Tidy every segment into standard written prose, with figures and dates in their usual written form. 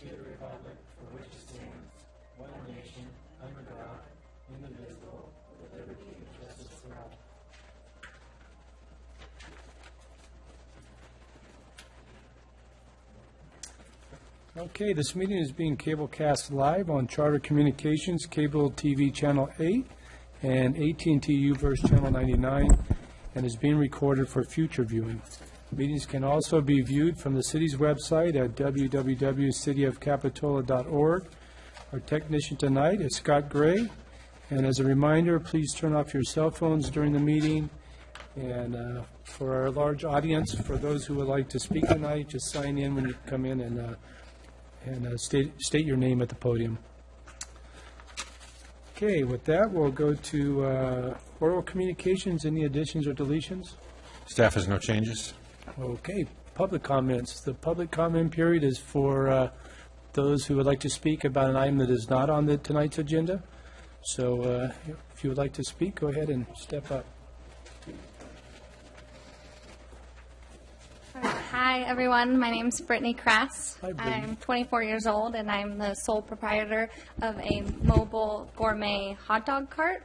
to the republic for which it stands, one nation, under God, indivisible, with liberty and justice for all. Okay, this meeting is being cablecast live on Charter Communications, Cable TV Channel 8, and AT&T U-verse Channel 99, and is being recorded for future viewing. Meetings can also be viewed from the city's website at www.cityofcapitola.org. Our technician tonight is Scott Gray, and as a reminder, please turn off your cell phones during the meeting. And for our large audience, for those who would like to speak tonight, just sign in when you come in and state your name at the podium. Okay, with that, we'll go to oral communications. Any additions or deletions? Staff has no changes. Okay, public comments. The public comment period is for those who would like to speak about an item that is not on tonight's agenda. So if you would like to speak, go ahead and step up. Hi, everyone. My name is Brittany Krass. Hi, Brittany. I'm 24 years old, and I'm the sole proprietor of a mobile gourmet hot dog cart.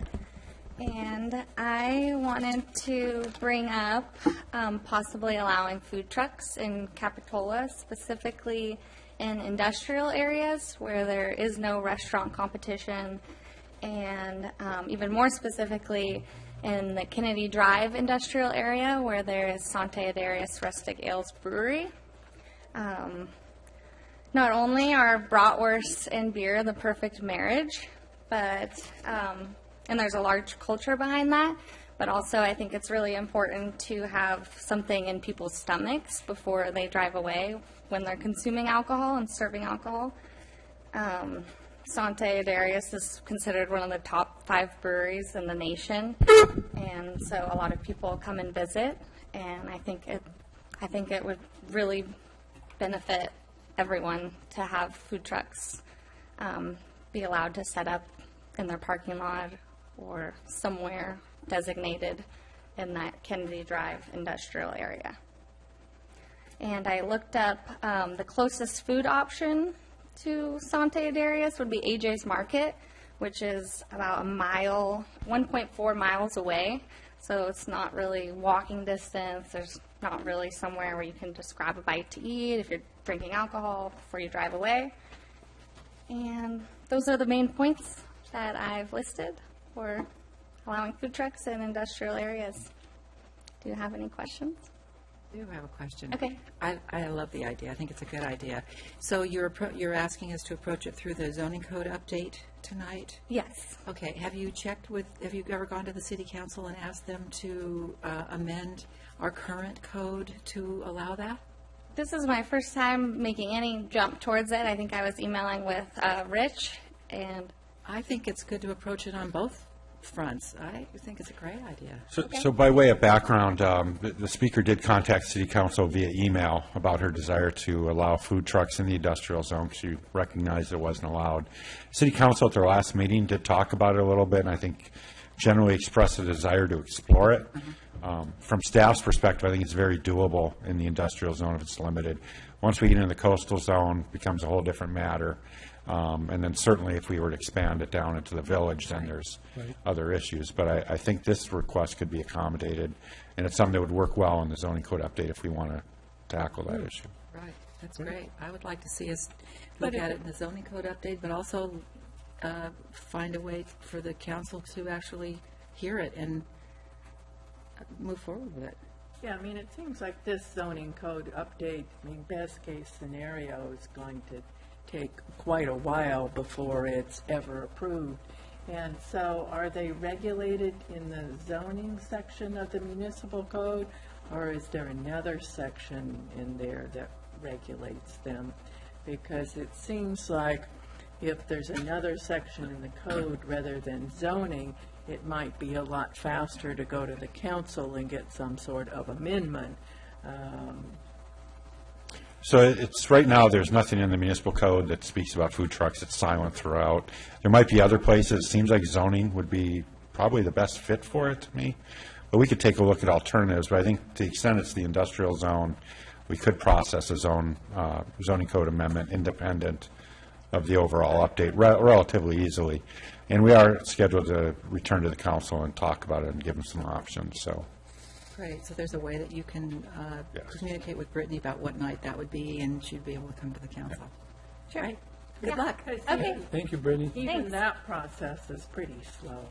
And I wanted to bring up possibly allowing food trucks in Capitola, specifically in industrial areas where there is no restaurant competition, and even more specifically in the Kennedy Drive industrial area where there is Santa Adarius Rustic Ales Brewery. Not only are bratwurst and beer the perfect marriage, but and there's a large culture behind that, but also I think it's really important to have something in people's stomachs before they drive away when they're consuming alcohol and serving alcohol. Santa Adarius is considered one of the top 5 breweries in the nation, and so a lot of people come and visit, and I think it would really benefit everyone to have food trucks be allowed to set up in their parking lot or somewhere designated in that Kennedy Drive industrial area. And I looked up the closest food option to Santa Adarius would be AJ's Market, which is about 1.4 miles away. So it's not really walking distance. There's not really somewhere where you can just grab a bite to eat if you're drinking alcohol before you drive away. And those are the main points that I've listed for allowing food trucks in industrial areas. Do you have any questions? I do have a question. Okay. I love the idea. I think it's a good idea. So you're asking us to approach it through the zoning code update tonight? Yes. Okay. Have you ever gone to the city council and asked them to amend our current code to allow that? This is my first time making any jump towards it. I think I was emailing with Rich, and I think it's good to approach it on both fronts. I think it's a great idea. So by way of background, the speaker did contact City Council via email about her desire to allow food trucks in the industrial zone. She recognized it wasn't allowed. City Council at their last meeting did talk about it a little bit, and I think generally expressed a desire to explore it. From staff's perspective, I think it's very doable in the industrial zone if it's limited. Once we get into the coastal zone, it becomes a whole different matter. And then certainly if we were to expand it down into the village, then there's other issues. But I think this request could be accommodated, and it's something that would work well in the zoning code update if we want to tackle that issue. Right. That's great. I would like to see us look at it in the zoning code update, but also find a way for the council to actually hear it and move forward with it. Yeah, I mean, it seems like this zoning code update, I mean, best case scenario is going to take quite a while before it's ever approved. And so are they regulated in the zoning section of the municipal code, or is there another section in there that regulates them? Because it seems like if there's another section in the code rather than zoning, it might be a lot faster to go to the council and get some sort of amendment. So it's right now, there's nothing in the municipal code that speaks about food trucks. It's silent throughout. There might be other places. It seems like zoning would be probably the best fit for it to me. But we could take a look at alternatives. But I think to the extent it's the industrial zone, we could process a zoning code amendment independent of the overall update relatively easily. And we are scheduled to return to the council and talk about it and give them some options, so. Great, so there's a way that you can Yes. communicate with Brittany about what night that would be, and she'd be able to come to the council. Sure. Right? Good Yeah. luck. Okay. Thank you, Brittany. Even Thanks. that process is pretty slow.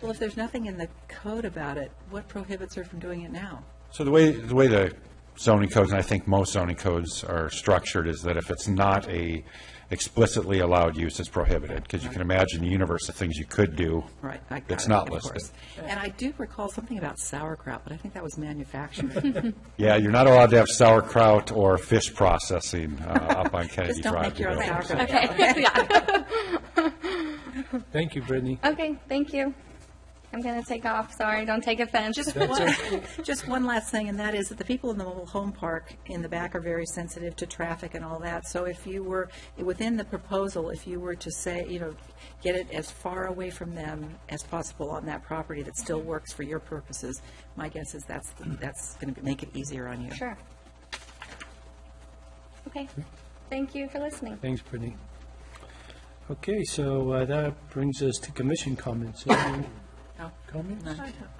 Well, if there's nothing in the code about it, what prohibits her from doing it now? So the way the zoning codes, and I think most zoning codes are structured, is that if it's not a explicitly allowed use, it's prohibited, because you can imagine the universe of things you could do. Right. I got It's it, not of listed. course. And I do recall something about sauerkraut, but I think that was manufactured. Yeah, you're not allowed to have sauerkraut or fish processing up on Kennedy Just don't Drive. make your own You know. sauerkraut. Okay, yeah. Thank you, Brittany. Okay, thank you. I'm going to take off. Sorry, don't take offense. Just one last thing, and that is that the people in the mobile home park in the back are very sensitive to traffic and all that. So if you were, within the proposal, if you were to say, get it as far away from them as possible on that property that still works for your purposes, my guess is that's going to make it easier on you. Sure. Okay. Thank you for listening. Thanks, Brittany. Okay, so that brings us to commission comments. Any No. comments?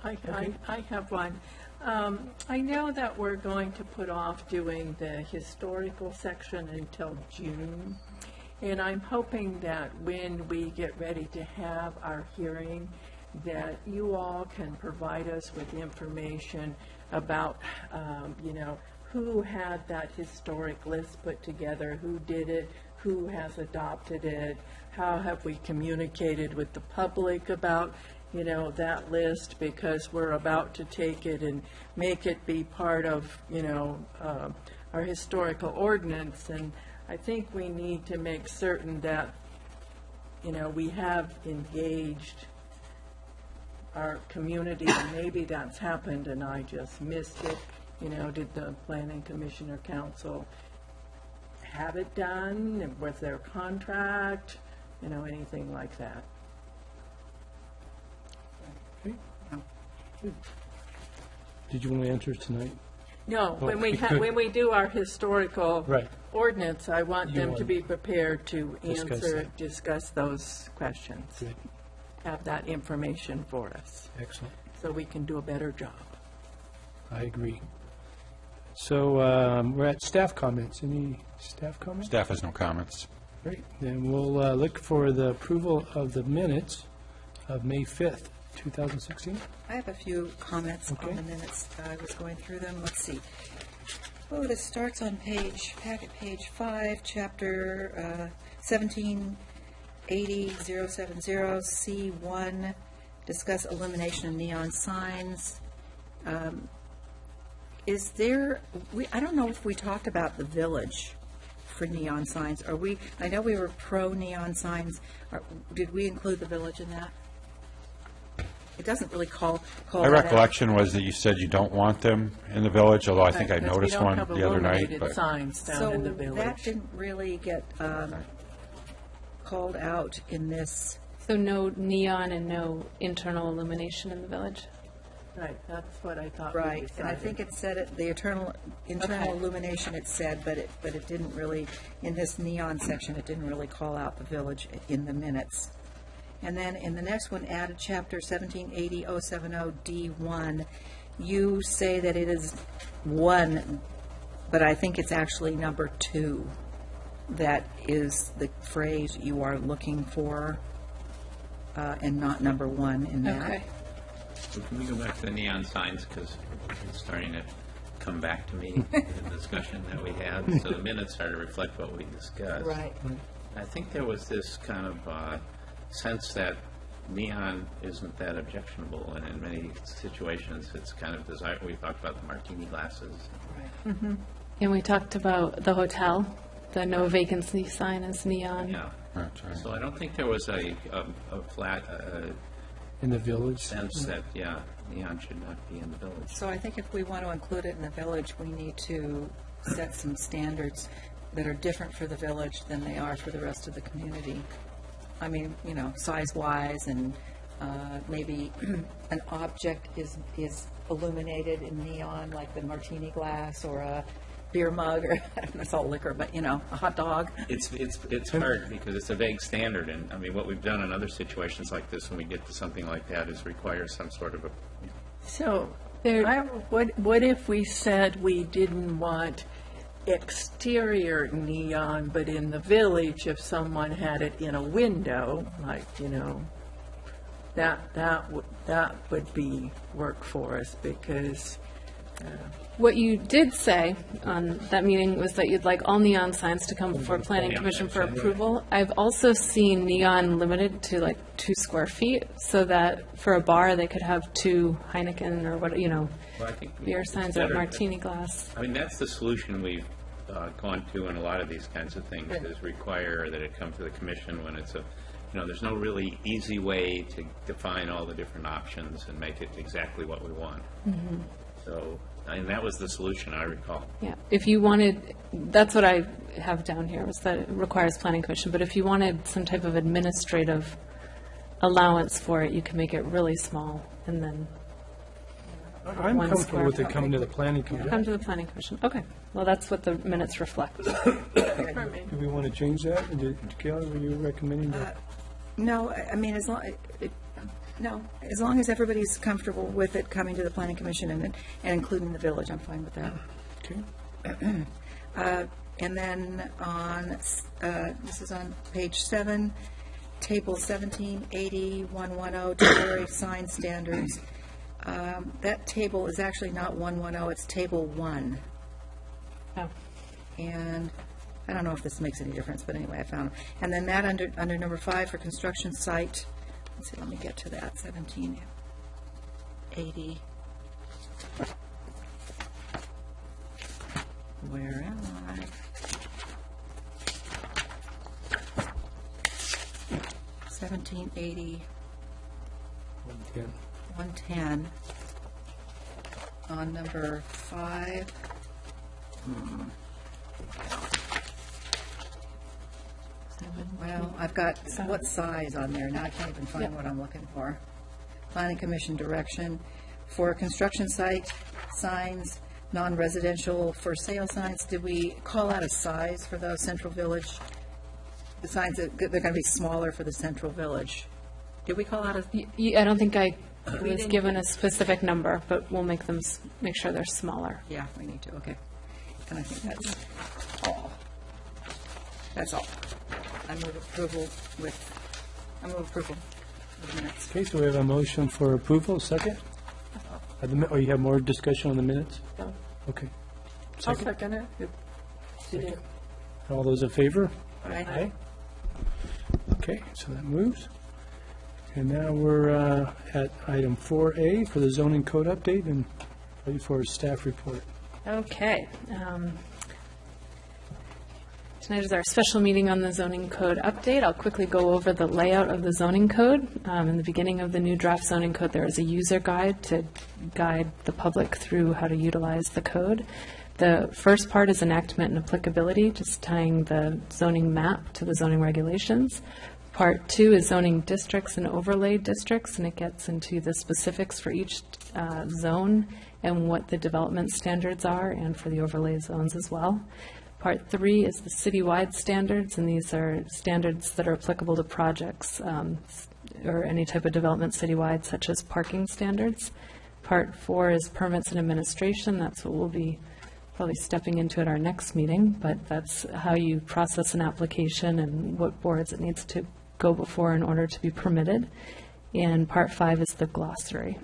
I have one. I know that we're going to put off doing the historical section until June, and I'm hoping that when we get ready to have our hearing, that you all can provide us with information about, who had that historic list put together, who did it, who has adopted it, how have we communicated with the public about that list, because we're about to take it and make it be part of, our historical ordinance. And I think we need to make certain that, we have engaged our community. Maybe that's happened and I just missed it. Did the Planning Commission or Council have it done? Was there a contract? Anything like that. Okay. Did you want to answer tonight? No, when we good. when we do our historical Right. ordinance, I want You them to want- be prepared to Discuss answer, that. discuss those questions. Good. Have that information for us, Excellent. so we can do a better job. I agree. So we're at staff comments. Any staff comments? Staff has no comments. Great. Then we'll look for the approval of the minutes of May 5th, 2016. I have a few comments Okay. on the minutes. I was going through them. Let's see. Oh, this starts on packet page 5, chapter 1780-070, C1, discuss elimination of neon signs. Is there, I don't know if we talked about the village for neon signs. I know we were pro neon signs. Did we include the village in that? It doesn't really call My that out. recollection was that you said you don't want them in the village, although I think I Because we noticed don't one have the other night. illuminated But signs down in the So that village. didn't really get called out in this. So no neon and no internal illumination in the village? Right, that's what I thought we Right, decided. and I think it said it, the internal Okay. illumination it said, but it didn't really, in this neon section, it didn't really call out the village in the minutes. And then in the next one, added chapter 1780-070 D1, you say that it is 1, but I think it's actually number 2 that is the phrase you are looking for, and not number 1 in that. Okay. So can we go back to the neon signs, because it's starting to come back to me, the discussion that we had. So the minutes are to reflect what we discussed. Right. I think there was this kind of sense that neon isn't that objectionable, and in many situations, it's kind of desired. We talked about the martini glasses. And we talked about the hotel, the no vacancy sign is neon. Yeah. That's right. So I don't think there was a flat In the village? sense that, neon should not be in the village. So I think if we want to include it in the village, we need to set some standards that are different for the village than they are for the rest of the community. I mean, size-wise, and maybe an object is illuminated in neon, like the martini glass or a beer mug, or I don't know, it's all liquor, but, a hot dog. It's hard because it's a vague standard, and I mean, what we've done in other situations like this, when we get to something like that, is require some sort of a, So, what if we said we didn't want exterior neon, but in the village, if someone had it in a window, like, that would be work for us, because What you did say on that meeting was that you'd like all neon signs to come before Planning Commission for approval. I've also seen neon limited to like 2 square feet, so that for a bar, they could have 2 Heineken or what, well, I think beer signs or better. martini glass. I mean, that's the solution we've gone to in a lot of these kinds of things, is require that it come to the commission when it's there's no really easy way to define all the different options and make it exactly what we want. So, and that was the solution, I recall. Yeah, if you wanted, that's what I have down here, was that it requires Planning Commission, but if you wanted some type of administrative allowance for it, you can make it really small, and then I'm One comfortable square with it foot. coming to the planning commission. come to the Planning Commission. Okay, well, that's what the minutes reflect. Do we want to change that? Kelly, were you recommending that? No, I mean, as long as everybody's comfortable with it coming to the Planning Commission and including the village, I'm fine with that. Okay. And then this is on page 7, table 1780, 110, temporary sign standards. That table is actually not 110, it's table 1. Oh. And I don't know if this makes any difference, but anyway, I found them. And then that under number 5 for construction site, let's see, let me get to that, 1780. Where am I? 1780, 110, on number 5. Well, I've got what size on there, now I can't even find what I'm looking for. Planning Commission direction for construction site signs, non-residential for sale signs. Did we call out a size for those Central Village? The signs, they're going to be smaller for the Central Village. Did we call out a? I don't think I was given a specific number, but we'll make them, make sure they're smaller. Yeah, we need to, okay. And I think that's all. That's all. I move approval of the minutes. Okay, so we have a motion for approval, second? Or you have more discussion on the minutes? No. Okay. I'll second it. Second. All those in favor? Aye. Okay, so that moves. And now we're at item 4A for the zoning code update and ready for a staff report. Okay. Tonight is our special meeting on the zoning code update. I'll quickly go over the layout of the zoning code. In the beginning of the new draft zoning code, there is a user guide to guide the public through how to utilize the code. The first part is enactment and applicability, just tying the zoning map to the zoning regulations. Part 2 is zoning districts and overlay districts, and it gets into the specifics for each zone and what the development standards are, and for the overlay zones as well. Part 3 is the citywide standards, and these are standards that are applicable to projects or any type of development citywide, such as parking standards. Part 4 is permits and administration. That's what we'll be probably stepping into at our next meeting, but that's how you process an application and what boards it needs to go before in order to be permitted. And Part 5 is the glossary.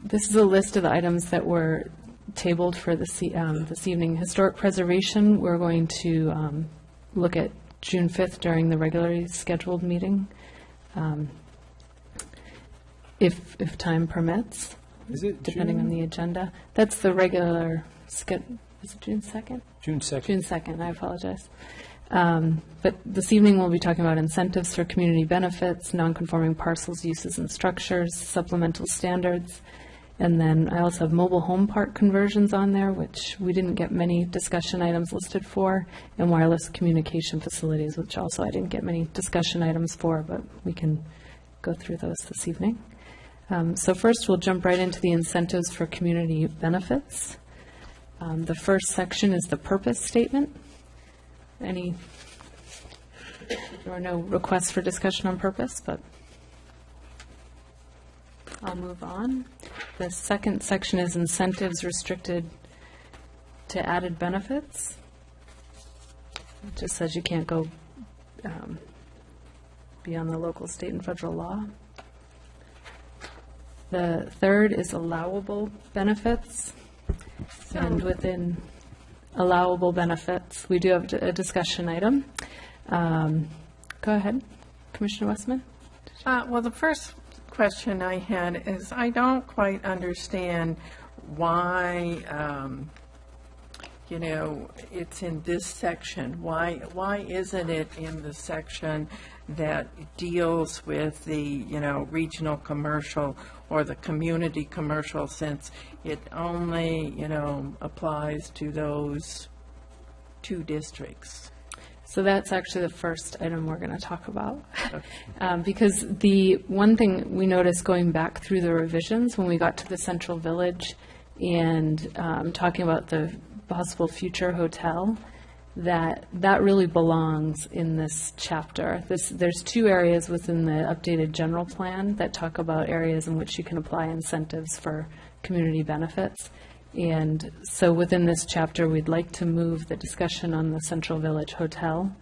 This is a list of the items that were tabled for this evening. Historic preservation, we're going to look at June 5th during the regularly scheduled meeting, if time permits, Is it depending on the agenda. That's the regular, is it June 2nd? June 2nd? June 2nd, I apologize. But this evening, we'll be talking about incentives for community benefits, nonconforming parcels, uses, and structures, supplemental standards. And then I also have mobile home park conversions on there, which we didn't get many discussion items listed for, and wireless communication facilities, which also I didn't get many discussion items for, but we can go through those this evening. So first, we'll jump right into the incentives for community benefits. The first section is the purpose statement. There are no requests for discussion on purpose, but I'll move on. The second section is incentives restricted to added benefits. It just says you can't go beyond the local, state, and federal law. The third is allowable benefits. And within allowable benefits, we do have a discussion item. Go ahead, Commissioner Westman. Well, the first question I had is I don't quite understand why, it's in this section. Why isn't it in the section that deals with the, regional commercial or the community commercial, since it only, applies to those two districts? So that's actually the first item we're going to talk about. Because the one thing we noticed going back through the revisions when we got to the Central Village and talking about the possible future hotel, that really belongs in this chapter. There's two areas within the updated general plan that talk about areas in which you can apply incentives for community benefits. And so within this chapter, we'd like to move the discussion on the Central Village Hotel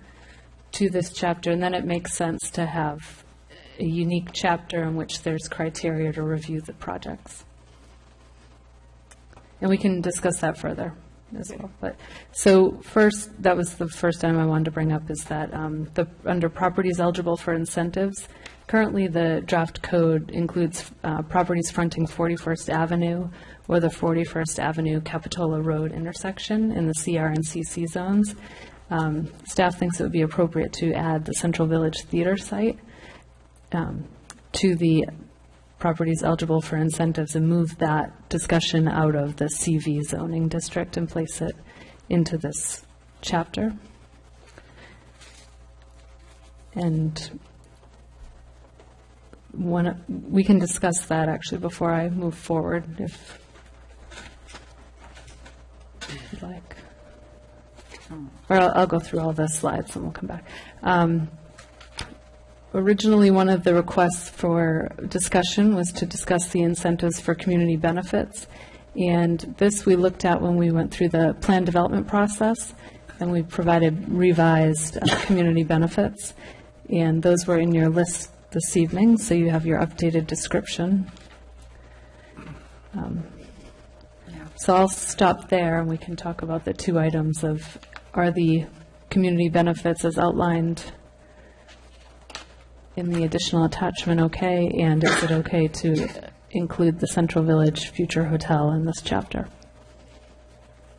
to this chapter, and then it makes sense to have a unique chapter in which there's criteria to review the projects. And we can discuss that further as well. But so first, that was the first item I wanted to bring up, is that under properties eligible for incentives, currently the draft code includes properties fronting 41st Avenue or the 41st Avenue Capitola Road intersection in the CR and CC zones. Staff thinks it would be appropriate to add the Central Village Theater site to the properties eligible for incentives and move that discussion out of the CV zoning district and place it into this chapter. And we can discuss that actually before I move forward, if you'd like. Or I'll go through all the slides and we'll come back. Originally, one of the requests for discussion was to discuss the incentives for community benefits. And this we looked at when we went through the plan development process, and we provided revised community benefits. And those were in your list this evening, so you have your updated description. So I'll stop there, and we can talk about the two items of, are the community benefits as outlined in the additional attachment okay, and is it okay to include the Central Village Future Hotel in this chapter?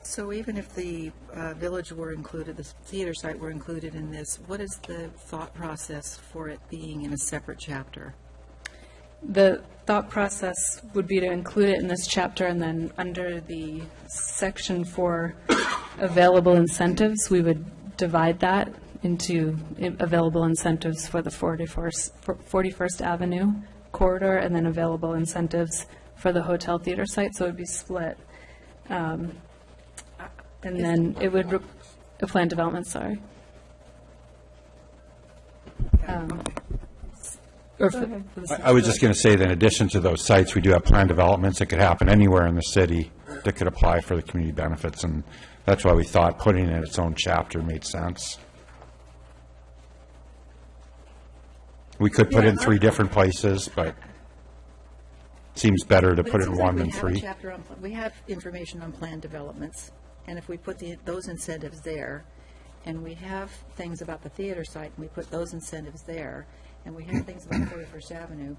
So even if the village were included, the theater site were included in this, what is the thought process for it being in a separate chapter? The thought process would be to include it in this chapter, and then under the section for available incentives, we would divide that into available incentives for the 41st Avenue corridor, and then available incentives for the hotel theater site, so it would be split. And then it would, a plan development, sorry. I was just going to say that in addition to those sites, we do have planned developments that could happen anywhere in the city that could apply for the community benefits, and that's why we thought putting it in its own chapter made sense. We could put it in 3 different places, but it seems better to But put it it in seems like 1 than we have a 3. chapter on we have information on planned developments, and if we put those incentives there, and we have things about the theater site, and we put those incentives there, and we have things about 41st Avenue,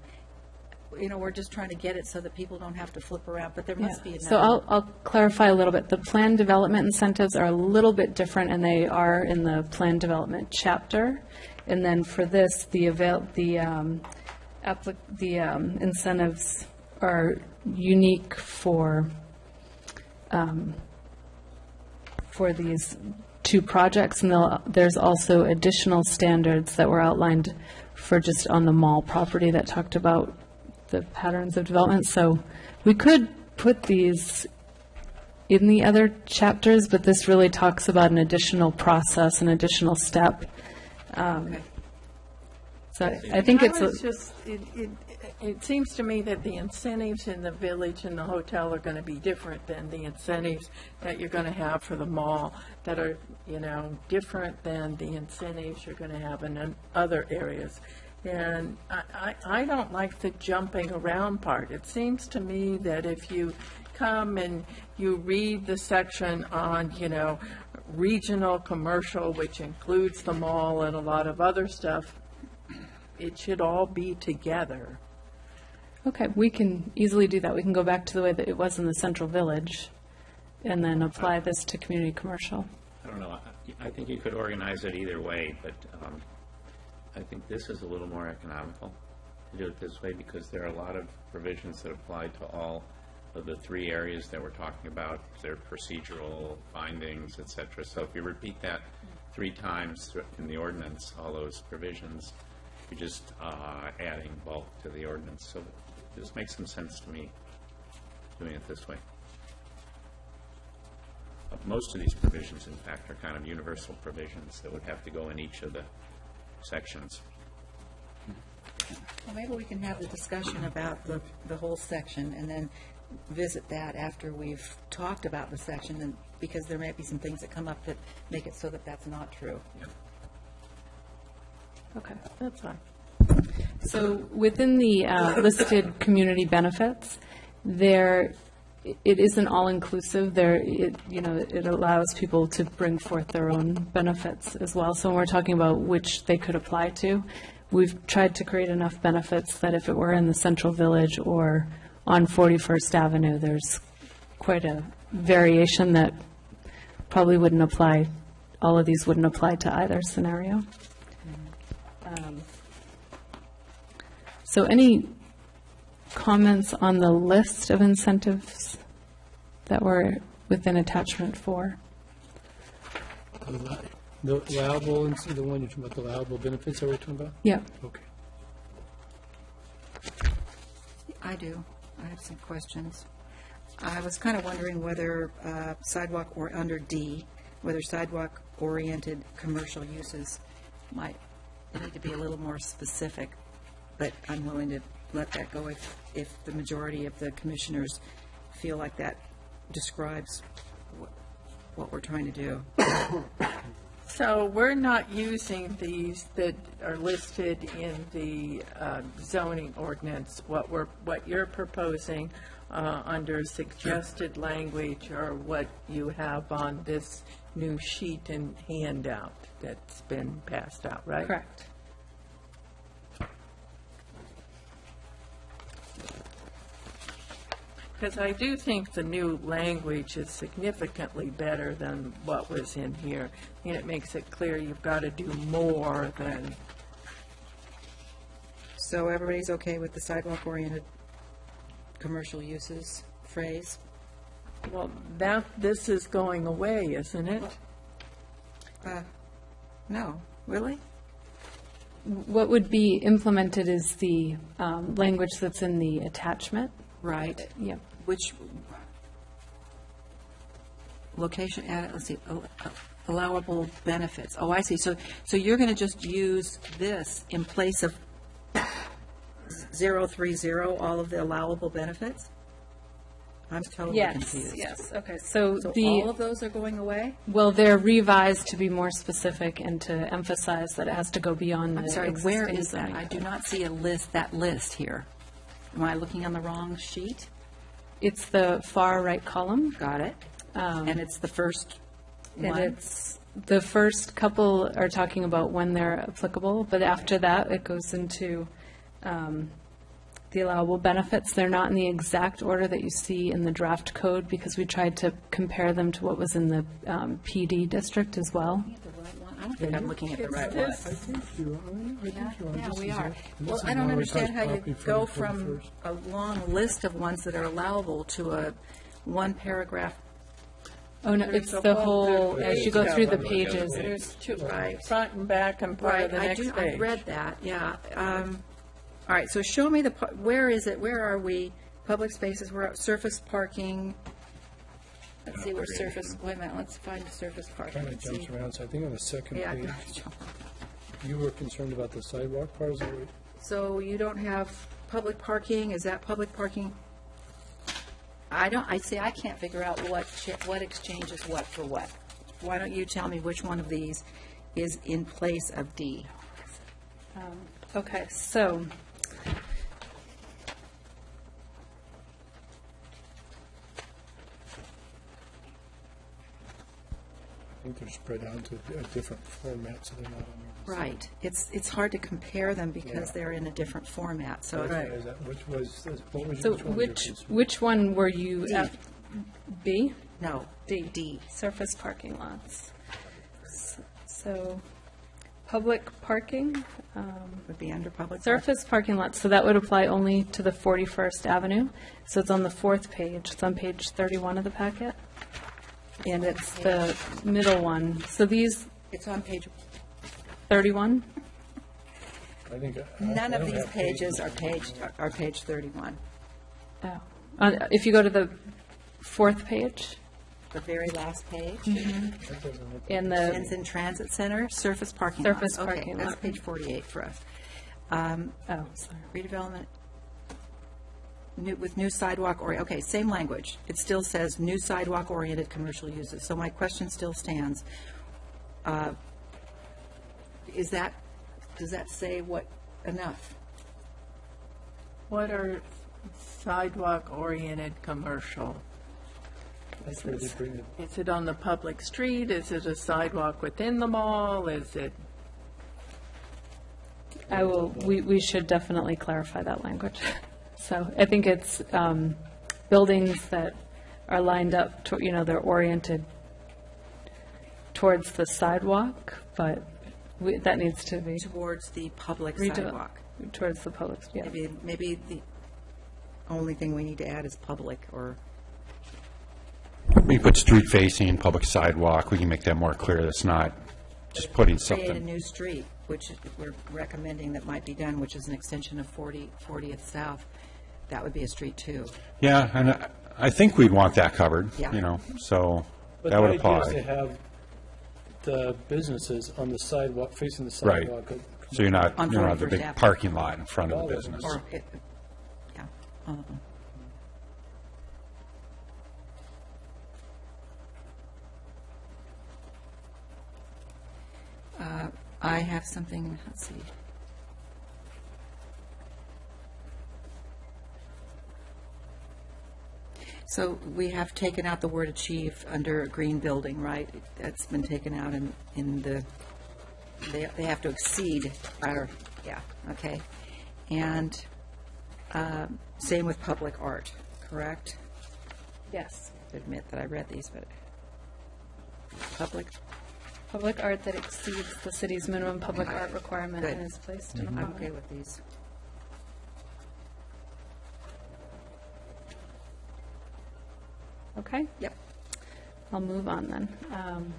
we're just trying to get it so that people don't have to flip around, but there must be another. So I'll clarify a little bit. The plan development incentives are a little bit different, and they are in the plan development chapter. And then for this, the incentives are unique for these 2 projects, and there's also additional standards that were outlined for just on the mall property that talked about the patterns of development. So we could put these in the other chapters, but this really talks about an additional process, an additional step. So I think it's, It seems to me that the incentives in the village and the hotel are going to be different than the incentives that you're going to have for the mall, that are, different than the incentives you're going to have in other areas. And I don't like the jumping around part. It seems to me that if you come and you read the section on, regional commercial, which includes the mall and a lot of other stuff, it should all be together. okay, we can easily do that. We can go back to the way that it was in the central village and then apply this to community commercial. I don't know, I think you could organize it either way, but I think this is a little more economical to do it this way, because there are a lot of provisions that apply to all of the three areas that we're talking about. They're procedural findings, et cetera. So if you repeat that 3 times in the ordinance, all those provisions, you're just adding bulk to the ordinance. So this makes some sense to me, doing it this way. Most of these provisions, in fact, are kind of universal provisions that would have to go in each of the sections. Well, maybe we can have the discussion about the whole section and then visit that after we've talked about the section, and because there might be some things that come up that make it so that that's not true. Okay. That's fine. So within the listed community benefits, it isn't all-inclusive. It allows people to bring forth their own benefits as well. So when we're talking about which they could apply to, we've tried to create enough benefits that if it were in the central village or on 41st Avenue, there's quite a variation that probably wouldn't apply, all of these wouldn't apply to either scenario. So any comments on the list of incentives that were within attachment 4? The allowable, the one you're talking about, the allowable benefits that we're talking about? Yeah. Okay. I do. I have some questions. I was kind of wondering whether sidewalk, or under D, whether sidewalk-oriented commercial uses might need to be a little more specific, but I'm willing to let that go if the majority of the commissioners feel like that describes what we're trying to do. So we're not using these that are listed in the zoning ordinance. What you're proposing under suggested language, or what you have on this new sheet and handout that's been passed out, right? Correct. Because I do think the new language is significantly better than what was in here. And it makes it clear you've got to do more than, So everybody's okay with the sidewalk-oriented commercial uses phrase? well, this is going away, isn't it? No, really? What would be implemented is the language that's in the attachment. Right. Yep. Which location, let's see, allowable benefits. Oh, I see. So you're going to just use this in place of 030, all of the allowable benefits? I'm totally confused. Yes, okay. So So all of those are going away? well, they're revised to be more specific and to emphasize that it has to go beyond the I'm sorry, where existing is that? zoning I do code. not see that list here. Am I looking on the wrong sheet? It's the far right column. Got it. And it's the first And one? it's, the first couple are talking about when they're applicable, but after that, it goes into the allowable benefits. They're not in the exact order that you see in the draft code, because we tried to compare them to what was in the PD district as well. I don't think I'm looking at the right one. I think you are. I think you are. Yeah, This we is are. a- Well, this I is don't a understand how revised you copy go the from 21st. a long list of ones that are allowable to a one paragraph. Oh, no, it's the whole, as you go through the pages. There's two, front and back and part of the I next do, page. I read that, yeah. All right, so show me where is it, where are we? Public spaces, we're at surface parking. Let's see where surface, wait a minute, let's find surface parking. Kind of Let's jumps see. around, so I think on the second Yeah, page, you were concerned about the sidewalk part, is that right? so you don't have public parking, is that public parking? I can't figure out what exchanges what for what. Why don't you tell me which one of these is in place of D? Okay, so I think they're spread out into a different format, so they're not on your. Right. It's hard to compare them because they're in a different format, so. Is that, what was so your concern? which one were you at? B? No. D. Surface parking lots. So, public parking, Would be under public. surface parking lots, so that would apply only to the 41st Avenue. So it's on the fourth page, it's on page 31 of the packet. And it's the middle one. So these, It's on page, 31? I think. none I of don't these have pages are page 31. Oh. If you go to the fourth page, The very last page. That doesn't look. in the, Ends in Transit Center, surface parking lot. Surface parking Okay, lot. that's page 48 for us. oh, sorry. Redevelopment, with new sidewalk, okay, same language. It still says new sidewalk-oriented commercial uses. So my question still stands. Does that say what, enough? What are sidewalk-oriented commercial? That's where they bring it. Is it on the public street? Is it a sidewalk within the mall? Is it, We should definitely clarify that language. So I think it's buildings that are lined up, they're oriented towards the sidewalk, but that needs to be Towards the public redeveloped sidewalk. towards the public, yeah. Maybe the only thing we need to add is public, or, We put street facing, public sidewalk, we can make that more clear, it's not just putting create a something. new street, which we're recommending that might be done, which is an extension of 40th South. That would be a street too. Yeah, and I think we'd want that covered, Yeah. so But that would the idea is to apply. have the businesses on the sidewalk, facing the Right. sidewalk. So you're not, On you don't have the 41st big Avenue. parking lot in front of the All of them. business. Or, yeah, all of them. I have something, let's see. So we have taken out the word achieve under green building, right? That's been taken out in the, they have to exceed our, yeah, okay. And same with public art, correct? Yes. I admit that I read these, but public, Public art that exceeds the city's minimum public art requirement Good. and is placed in a I'm public. okay with these. Okay? Yep. I'll move on then.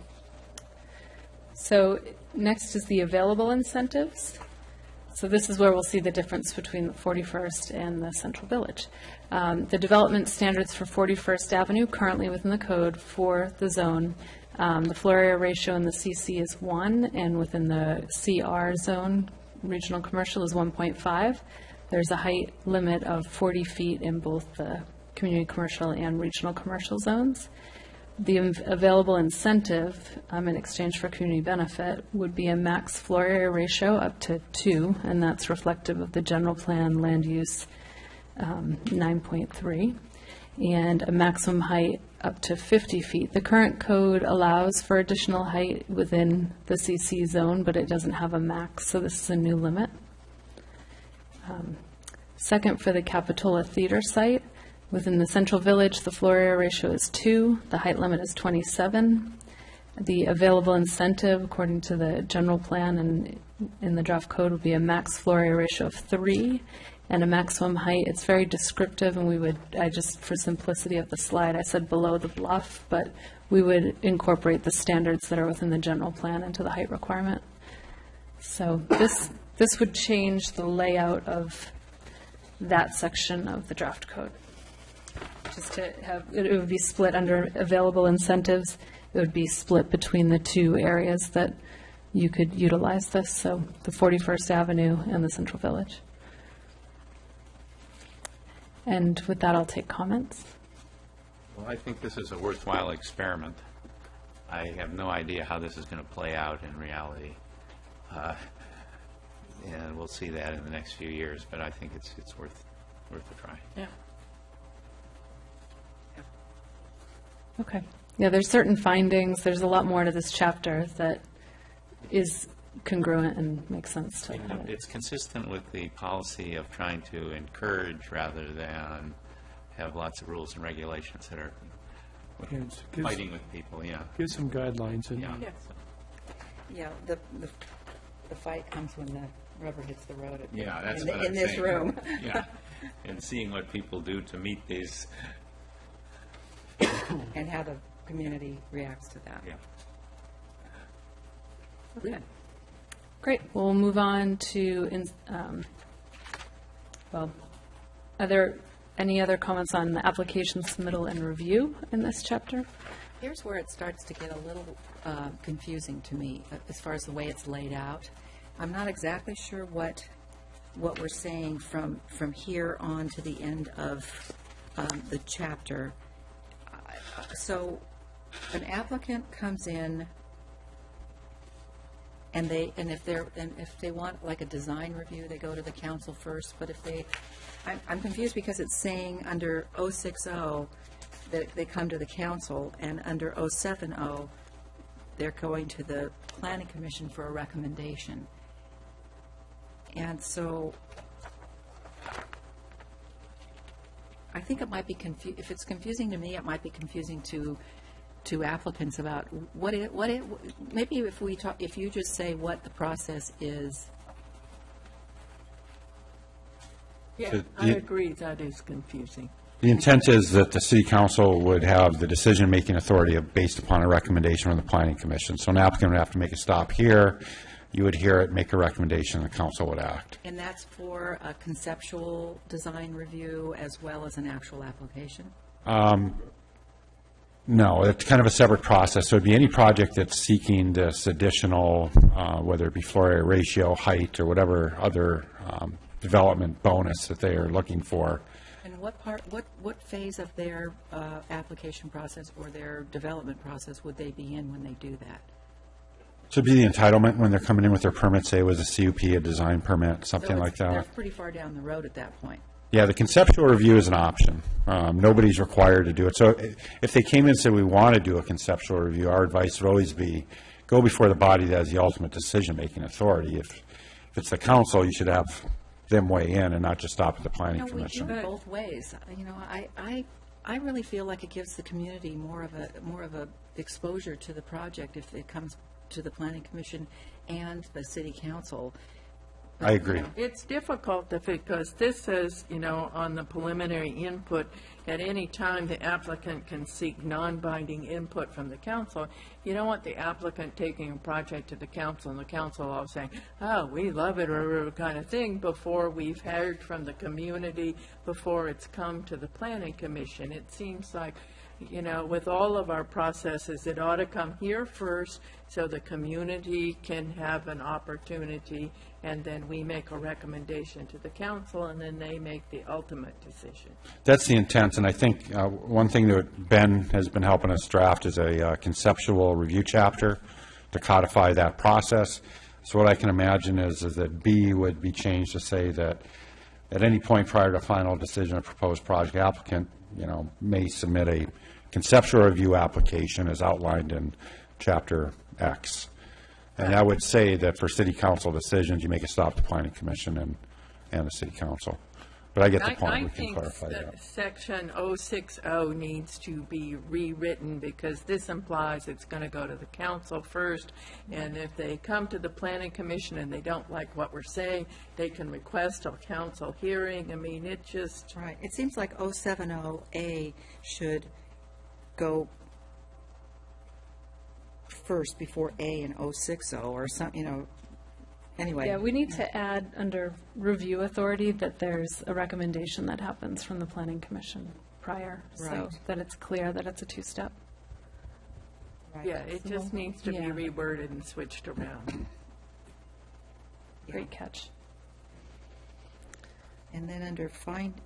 So next is the available incentives. So this is where we'll see the difference between the 41st and the Central Village. The development standards for 41st Avenue currently within the code for the zone, the floor area ratio in the CC is 1, and within the CR zone, regional commercial is 1.5. There's a height limit of 40 feet in both the community commercial and regional commercial zones. The available incentive in exchange for community benefit would be a max floor area ratio up to 2, and that's reflective of the general plan land use 9.3, and a maximum height up to 50 feet. The current code allows for additional height within the CC zone, but it doesn't have a max, so this is a new limit. Second, for the Capitola Theater site, within the Central Village, the floor area ratio is 2, the height limit is 27. The available incentive, according to the general plan and in the draft code, would be a max floor area ratio of 3 and a maximum height. It's very descriptive, and I just, for simplicity of the slide, I said below the bluff, but we would incorporate the standards that are within the general plan into the height requirement. So this would change the layout of that section of the draft code. Just to have, it would be split under available incentives. It would be split between the two areas that you could utilize this, so the 41st Avenue and the Central Village. And with that, I'll take comments. Well, I think this is a worthwhile experiment. I have no idea how this is going to play out in reality. And we'll see that in the next few years, but I think it's worth a try. Yeah. Okay. Yeah, there's certain findings. There's a lot more to this chapter that is congruent and makes sense to have it. It's consistent with the policy of trying to encourage rather than have lots of rules and regulations that are fighting with people, yeah. Give some guidelines and Yeah. Yeah, the fight comes when the rubber hits the road. Yeah, that's in what I'm in this saying. room. Yeah, and seeing what people do to meet these, And how the community reacts to that. yeah. Okay. Great. We'll move on to, are there any other comments on the application submittal and review in this chapter? Here's where it starts to get a little confusing to me, as far as the way it's laid out. I'm not exactly sure what we're saying from here on to the end of the chapter. So an applicant comes in, and if they want like a design review, they go to the council first. But I'm confused because it's saying under 060 that they come to the council, and under 070 they're going to the planning commission for a recommendation. And so I think it might be if it's confusing to me, it might be confusing to applicants about maybe if you just say what the process is. Yeah, I agree, that is confusing. The intent is that the city council would have the decision-making authority based upon a recommendation from the planning commission. So an applicant would have to make a stop here, you would hear it, make a recommendation, and the council would act. And that's for a conceptual design review as well as an actual application? No, it's kind of a separate process. So it'd be any project that's seeking this additional, whether it be floor area ratio, height, or whatever other development bonus that they are looking for. And what phase of their application process or their development process would they be in when they do that? So it'd be the entitlement when they're coming in with their permit, say it was a CUP, a design permit, something like They're that. pretty far down the road at that point. Yeah, the conceptual review is an option. Nobody's required to do it. So if they came in and said, we want to do a conceptual review, our advice would always be, go before the body that has the ultimate decision-making authority. If it's the council, you should have them weigh in and not just stop at the planning We commission. do it both ways. I really feel like it gives the community more of a exposure to the project if it comes to the planning commission and the city council. I agree. It's difficult because this says, on the preliminary input, at any time the applicant can seek non-binding input from the council. You don't want the applicant taking a project to the council and the council all saying, oh, we love it, or kind of thing, before we've heard from the community, before it's come to the planning commission. It seems like, with all of our processes, it ought to come here first so the community can have an opportunity, and then we make a recommendation to the council, and then they make the ultimate decision. That's the intent, and I think one thing that Ben has been helping us draft is a conceptual review chapter to codify that process. So what I can imagine is that B would be changed to say that at any point prior to final decision of proposed project, applicant, may submit a conceptual review application as outlined in Chapter X. And I would say that for city council decisions, you make a stop at the planning commission and the city council. But I get the point, we can clarify I that. think Section 060 needs to be rewritten, because this implies it's going to go to the council first, and if they come to the planning commission and they don't like what we're saying, they can request a council hearing. I mean, it just... Right. It seems like 070A should go first before A and 060, or some, anyway. Yeah, we need to add under review authority that there's a recommendation that happens from the planning commission prior, so Right. that it's clear that it's a two-step. Right. Yeah, it just needs to be Yeah. reworded and switched around. Great catch. And then under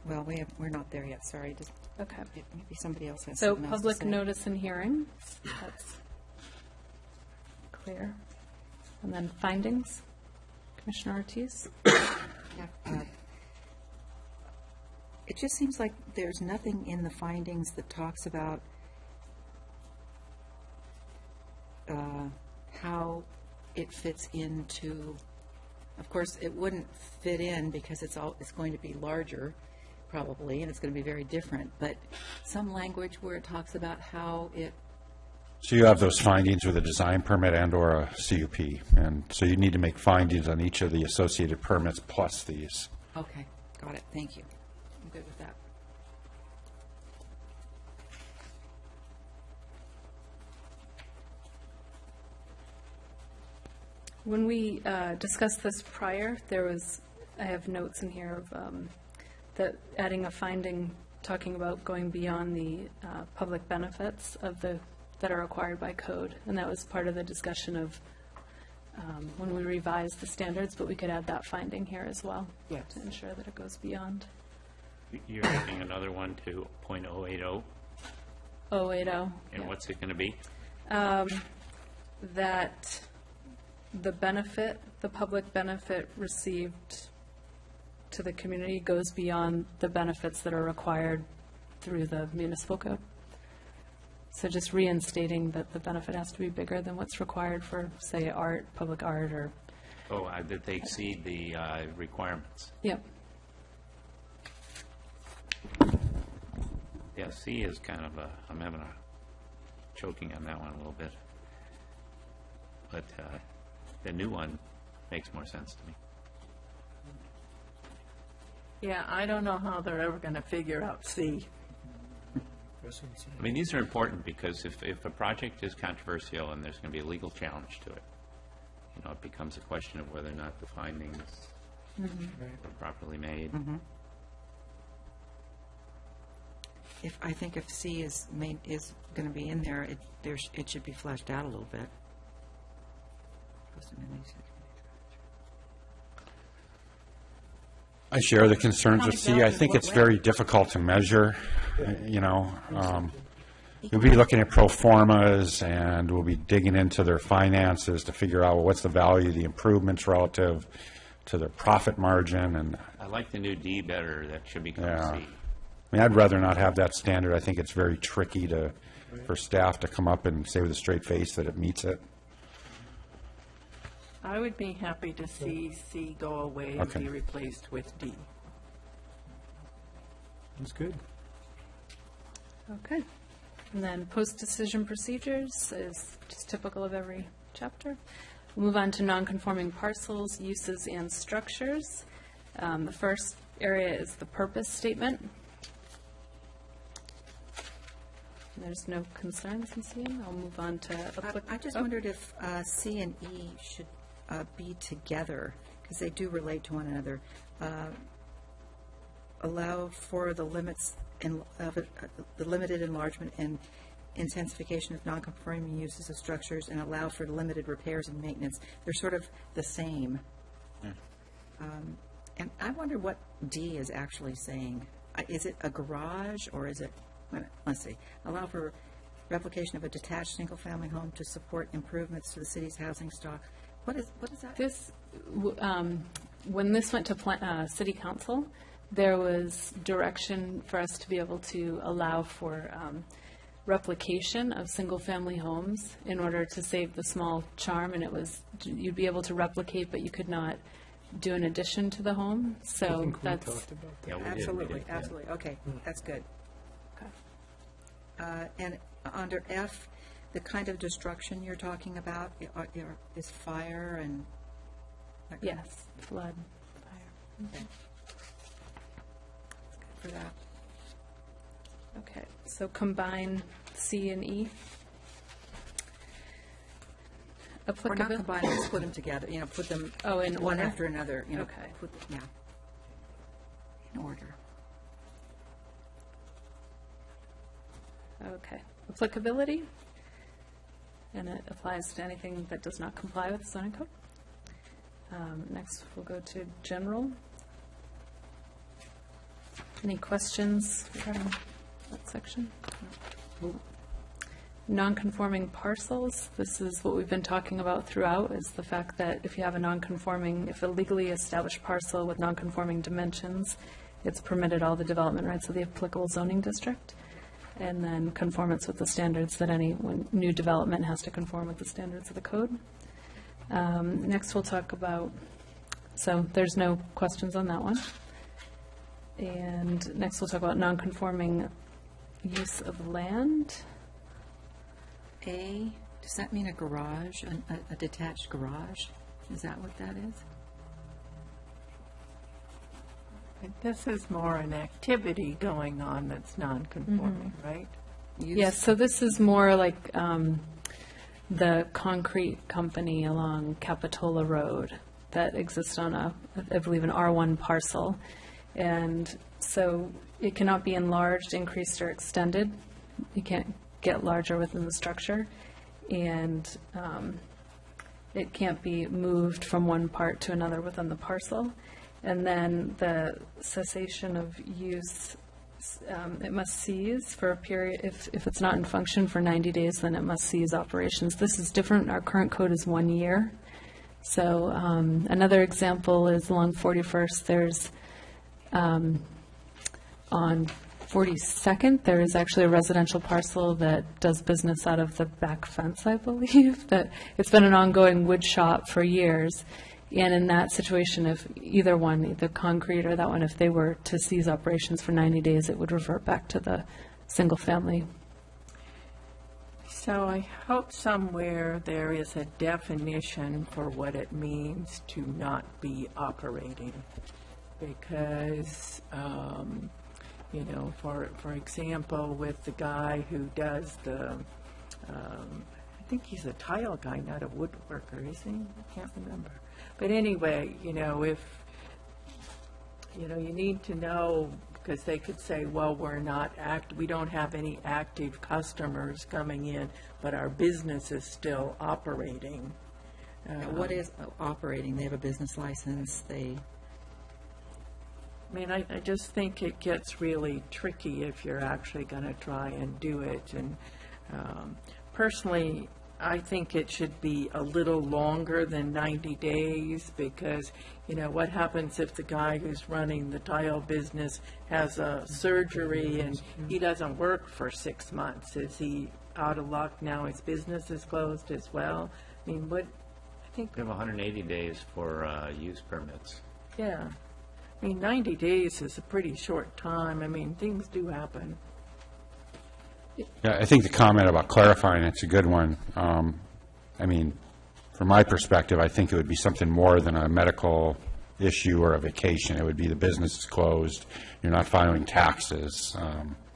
well, we're not there yet, sorry, just, Okay. maybe somebody else has So something else to public say. notice and hearing, that's clear. And then findings, Commissioner Ortiz? Yeah, it just seems like there's nothing in the findings that talks about how it fits into, of course, it wouldn't fit in because it's going to be larger, probably, and it's going to be very different, but some language where it talks about how it, So you have those findings with a design permit and/or a CUP, and so you need to make findings on each of the associated permits plus these. okay, got it, thank you. I'm good with that. When we discussed this prior, I have notes in here of that adding a finding talking about going beyond the public benefits that are required by code. And that was part of the discussion of when we revised the standards, but we could add that finding here as well. Yes. To ensure that it goes beyond. You're adding another one to .080, 080. and yeah. what's it going to be? That the public benefit received to the community goes beyond the benefits that are required through the municipal code. So just reinstating that the benefit has to be bigger than what's required for, say, art, public art, or, Oh, that they exceed the requirements. yep. Yeah, C is kind of I'm having a choking on that one a little bit. But the new one makes more sense to me. Yeah, I don't know how they're ever going to figure out C. I mean, these are important because if a project is controversial and there's going to be a legal challenge to it, it becomes a question of whether or not the findings were properly made. I think if C is going to be in there, it should be fleshed out a little bit. I share the concerns of C. I think it's very difficult to measure, You'll be looking at pro formas, and we'll be digging into their finances to figure out what's the value of the improvements relative to their profit margin, and, I like the new D better. That should become yeah. C. I mean, I'd rather not have that standard. I think it's very tricky for staff to come up and say with a straight face that it meets it. I would be happy to see C go away and Okay. be replaced with D. That's good. Okay. And then post-decision procedures is just typical of every chapter. We'll move on to non-conforming parcels, uses, and structures. The first area is the purpose statement. There's no concerns in seeing. I'll move on to. I just wondered if C and E should be together, because they do relate to one another. Allow for the limits the limited enlargement and intensification of non-conforming uses of structures, and allow for limited repairs and maintenance. They're sort of the same. And I wonder what D is actually saying. Is it a garage, or is it, let's see, allow for replication of a detached single-family home to support improvements to the city's housing stock? What is that? This, when this went to City Council, there was direction for us to be able to allow for replication of single-family homes in order to save the small charm, and it was, you'd be able to replicate, but you could not do an addition to the home, I so think we that's, talked about that. Yeah, we did. Absolutely, absolutely. Okay, that's good. And under F, the kind of destruction you're talking about is fire and... yes, flood, fire. Okay. For that. Okay, so combine C and E. Or not Applicability? combine, just put them together, put them Oh, in one order? after another, Okay. yeah, in order. Okay. Applicability? And it applies to anything that does not comply with the zoning code. Next, we'll go to general. Any questions regarding that section? Non-conforming parcels, this is what we've been talking about throughout, is the fact that if you have if a legally established parcel with non-conforming dimensions, it's permitted all the development rights of the applicable zoning district, and then conformance with the standards that when new development has to conform with the standards of the code. Next, we'll talk about, so there's no questions on that one. And next, we'll talk about non-conforming use of land. Does that mean a garage, a detached garage? Is that what that is? This is more an activity going on that's non-conforming, right? Yes, so this is more like the concrete company along Capitola Road that exists on I believe, an R1 parcel. And so it cannot be enlarged, increased, or extended. You can't get larger within the structure. And it can't be moved from one part to another within the parcel. And then the cessation of use, it must cease for a period, if it's not in function for 90 days, then it must cease operations. This is different. Our current code is 1 year. So another example is along 41st, there's on 42nd, there is actually a residential parcel that does business out of the back fence, I believe. That it's been an ongoing wood shop for years. And in that situation, if either one, either concrete or that one, if they were to cease operations for 90 days, it would revert back to the single family. So I hope somewhere there is a definition for what it means to not be operating. Because, for example, with the guy who does I think he's a tile guy, not a woodworker, is he? I can't remember. But anyway, if, you need to know, because they could say, well, we don't have any active customers coming in, but our business is still operating. What is operating? They have a business license, I just think it gets really tricky if you're actually going to try and do it. And personally, I think it should be a little longer than 90 days because, what happens if the guy who's running the tile business has a surgery and he doesn't work for 6 months? Is he out of luck now? His business is closed as well? I think... We have 180 days for use permits. Yeah. 90 days is a pretty short time. Things do happen. Yeah, I think the comment about clarifying, it's a good one. From my perspective, I think it would be something more than a medical issue or a vacation. It would be the business is closed, you're not filing taxes,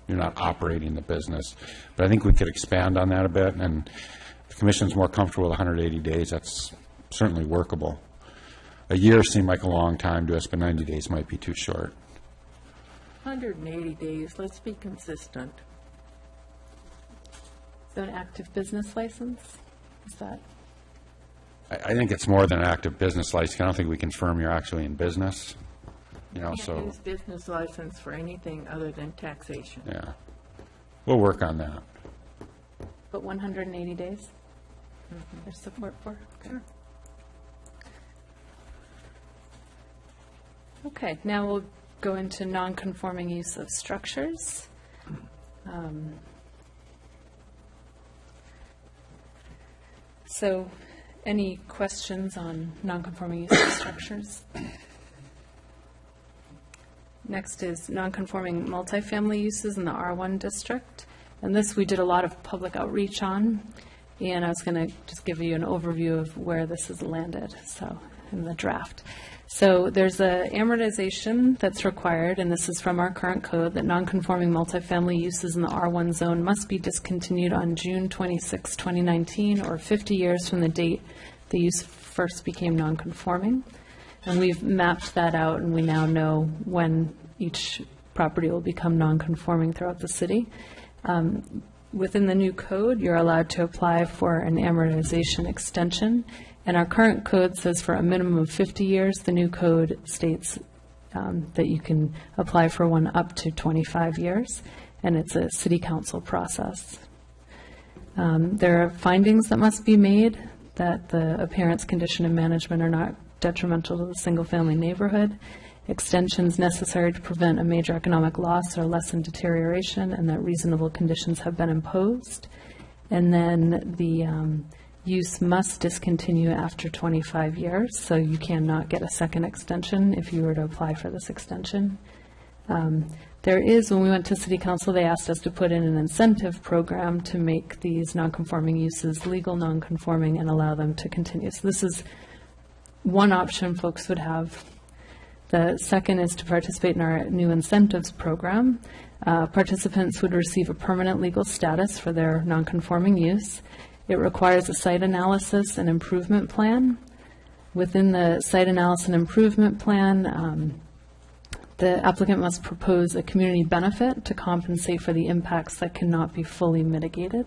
you're not operating the business. But I think we could expand on that a bit, and if the Commission's more comfortable with 180 days, that's certainly workable. A year seemed like a long time to us, but 90 days might be too short. 180 days, let's be consistent. So an active business license, is that? I think it's more than an active business license. I don't think we confirm you're actually in business, Can't so, use business license for anything other than taxation. yeah. We'll work on that. But 180 days? There's support for? Sure. Okay, now we'll go into non-conforming use of structures. So, any questions on non-conforming use of structures? Next is non-conforming multifamily uses in the R1 district. And this we did a lot of public outreach on. And I was going to just give you an overview of where this has landed. So in the draft. So there's a amortization that's required, and this is from our current code, that nonconforming multifamily uses in the R1 zone must be discontinued on June 26, 2019, or 50 years from the date the use first became nonconforming. And we've mapped that out, and we now know when each property will become nonconforming throughout the city. Within the new code, you're allowed to apply for an amortization extension, and our current code says for a minimum of 50 years. The new code states that you can apply for one up to 25 years, and it's a city council process. There are findings that must be made that the appearance, condition, and management are not detrimental to the single-family neighborhood, extensions necessary to prevent a major economic loss or lessen deterioration, and that reasonable conditions have been imposed. And then the use must discontinue after 25 years, so you cannot get a second extension if you were to apply for this extension. There is, when we went to City Council, they asked us to put in an incentive program to make these nonconforming uses legal nonconforming and allow them to continue. So this is one option folks would have. The second is to participate in our new incentives program. Participants would receive a permanent legal status for their nonconforming use. It requires a site analysis and improvement plan. Within the site analysis and improvement plan, the applicant must propose a community benefit to compensate for the impacts that cannot be fully mitigated.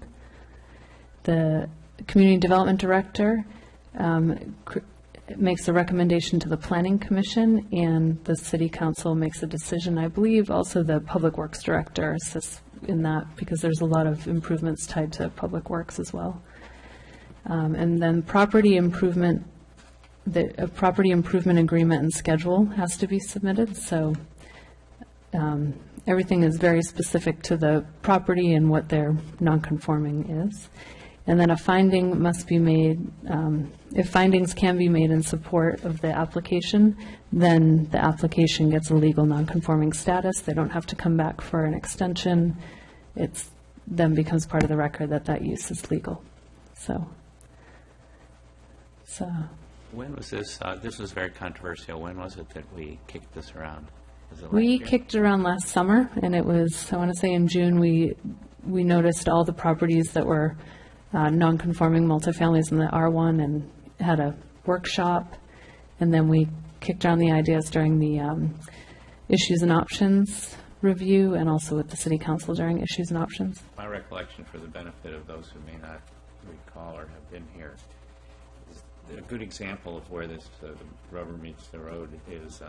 The community development director makes a recommendation to the Planning Commission, and the City Council makes a decision. I believe also the Public Works Director assists in that, because there's a lot of improvements tied to Public Works as well. And then property improvement, a property improvement agreement and schedule has to be submitted. So everything is very specific to the property and what their nonconforming is. And then a finding must be made. If findings can be made in support of the application, then the application gets a legal nonconforming status. They don't have to come back for an extension. It then becomes part of the record that that use is legal. So When was this, this was very controversial, when was it that we kicked this around? Was it last we year? kicked it around last summer, and it was, I want to say in June, we noticed all the properties that were non-conforming multifamilies in the R1 and had a workshop, and then we kicked around the ideas during the issues and options review, and also with the City Council during issues and options. My recollection, for the benefit of those who may not recall or have been here, is a good example of where this the rubber meets the road is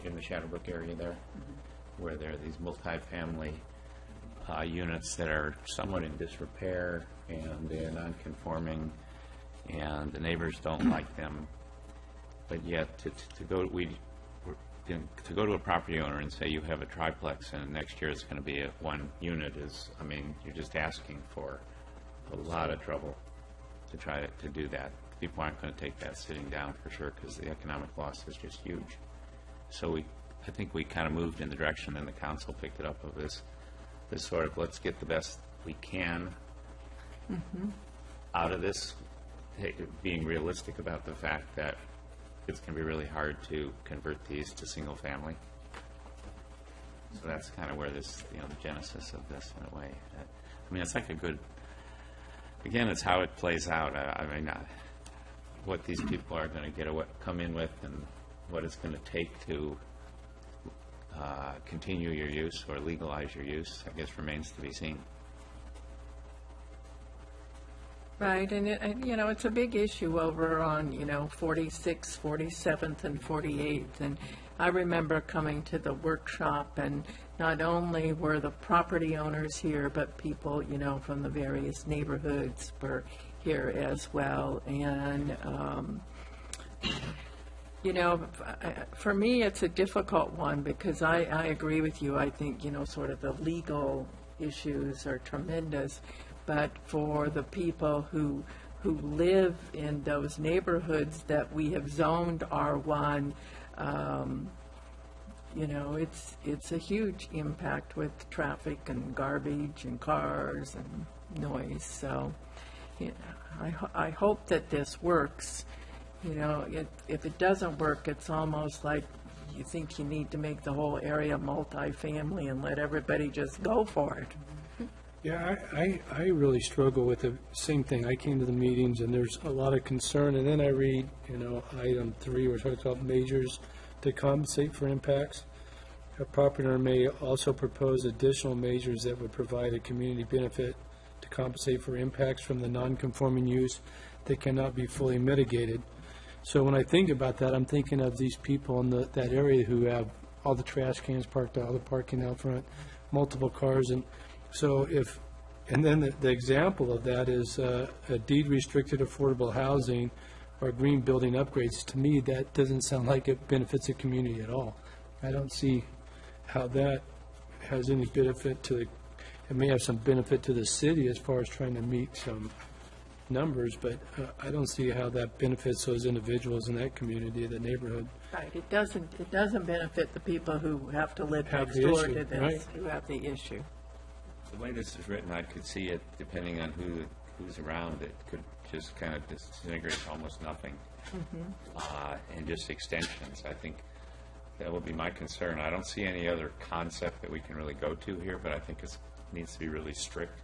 in the Shadowbrook area there, where there are these multifamily units that are somewhat in disrepair, and they're non-conforming, and the neighbors don't like them. But yet, to go to a property owner and say you have a triplex and next year it's going to be a one unit is, I mean, you're just asking for a lot of trouble to try to do that. People aren't going to take that sitting down for sure, because the economic loss is just huge. So I think we kind of moved in the direction, and the council picked it up, of this sort of, let's get the best we can out of this, being realistic about the fact that it's going to be really hard to convert these to single family. So that's kind of where this, the genesis of this, in a way. I mean, it's like a good, again, it's how it plays out. I mean, what these people are going to come in with, and what it's going to take to continue your use or legalize your use, I guess, remains to be seen. Right, and it's a big issue over on, 46th, 47th, and 48th. And I remember coming to the workshop, and not only were the property owners here, but people, from the various neighborhoods were here as well. And, for me, it's a difficult one, because I agree with you. I think, sort of the legal issues are tremendous. But for the people who live in those neighborhoods that we have zoned R1, it's a huge impact with traffic and garbage and cars and noise. So I hope that this works, You know, if it doesn't work, it's almost like you think you need to make the whole area multifamily and let everybody just go for it. Yeah, I really struggle with the same thing. I came to the meetings and there's a lot of concern, and then I read, item 3, where it talks about measures to compensate for impacts. A property owner may also propose additional measures that would provide a community benefit to compensate for impacts from the non-conforming use that cannot be fully mitigated. So when I think about that, I'm thinking of these people in that area who have all the trash cans parked out, the parking out front, multiple cars, and so and then the example of that is a deed restricted affordable housing or green building upgrades. To me, that doesn't sound like it benefits the community at all. I don't see how that has any benefit to it may have some benefit to the city as far as trying to meet some numbers, but I don't see how that benefits those individuals in that community, the neighborhood. Right, it doesn't benefit the people who have to live Have next the door issue, to this, right. who have the issue. The way this is written, I could see it, depending on who's around, it could just kind of disintegrate to almost nothing. And just extensions, I think that would be my concern. I don't see any other concept that we can really go to here, but I think it needs to be really strict.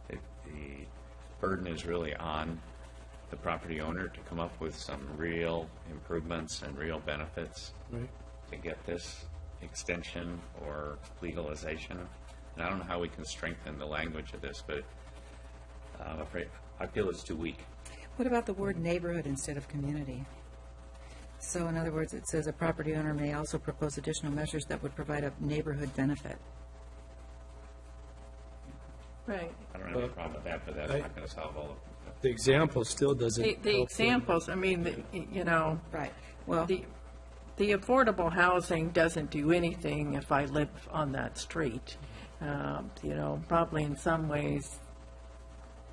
The burden is really on the property owner to come up with some real improvements and real benefits Right. to get this extension or legalization. And I don't know how we can strengthen the language of this, but I'm afraid, I feel it's too weak. What about the word neighborhood instead of community? So in other words, it says a property owner may also propose additional measures that would provide a neighborhood benefit. Right. I don't have any problem with that, but that's not going to solve all of it. The example still doesn't help. The examples, I mean, Right. Well, the affordable housing doesn't do anything if I live on that street. Probably in some ways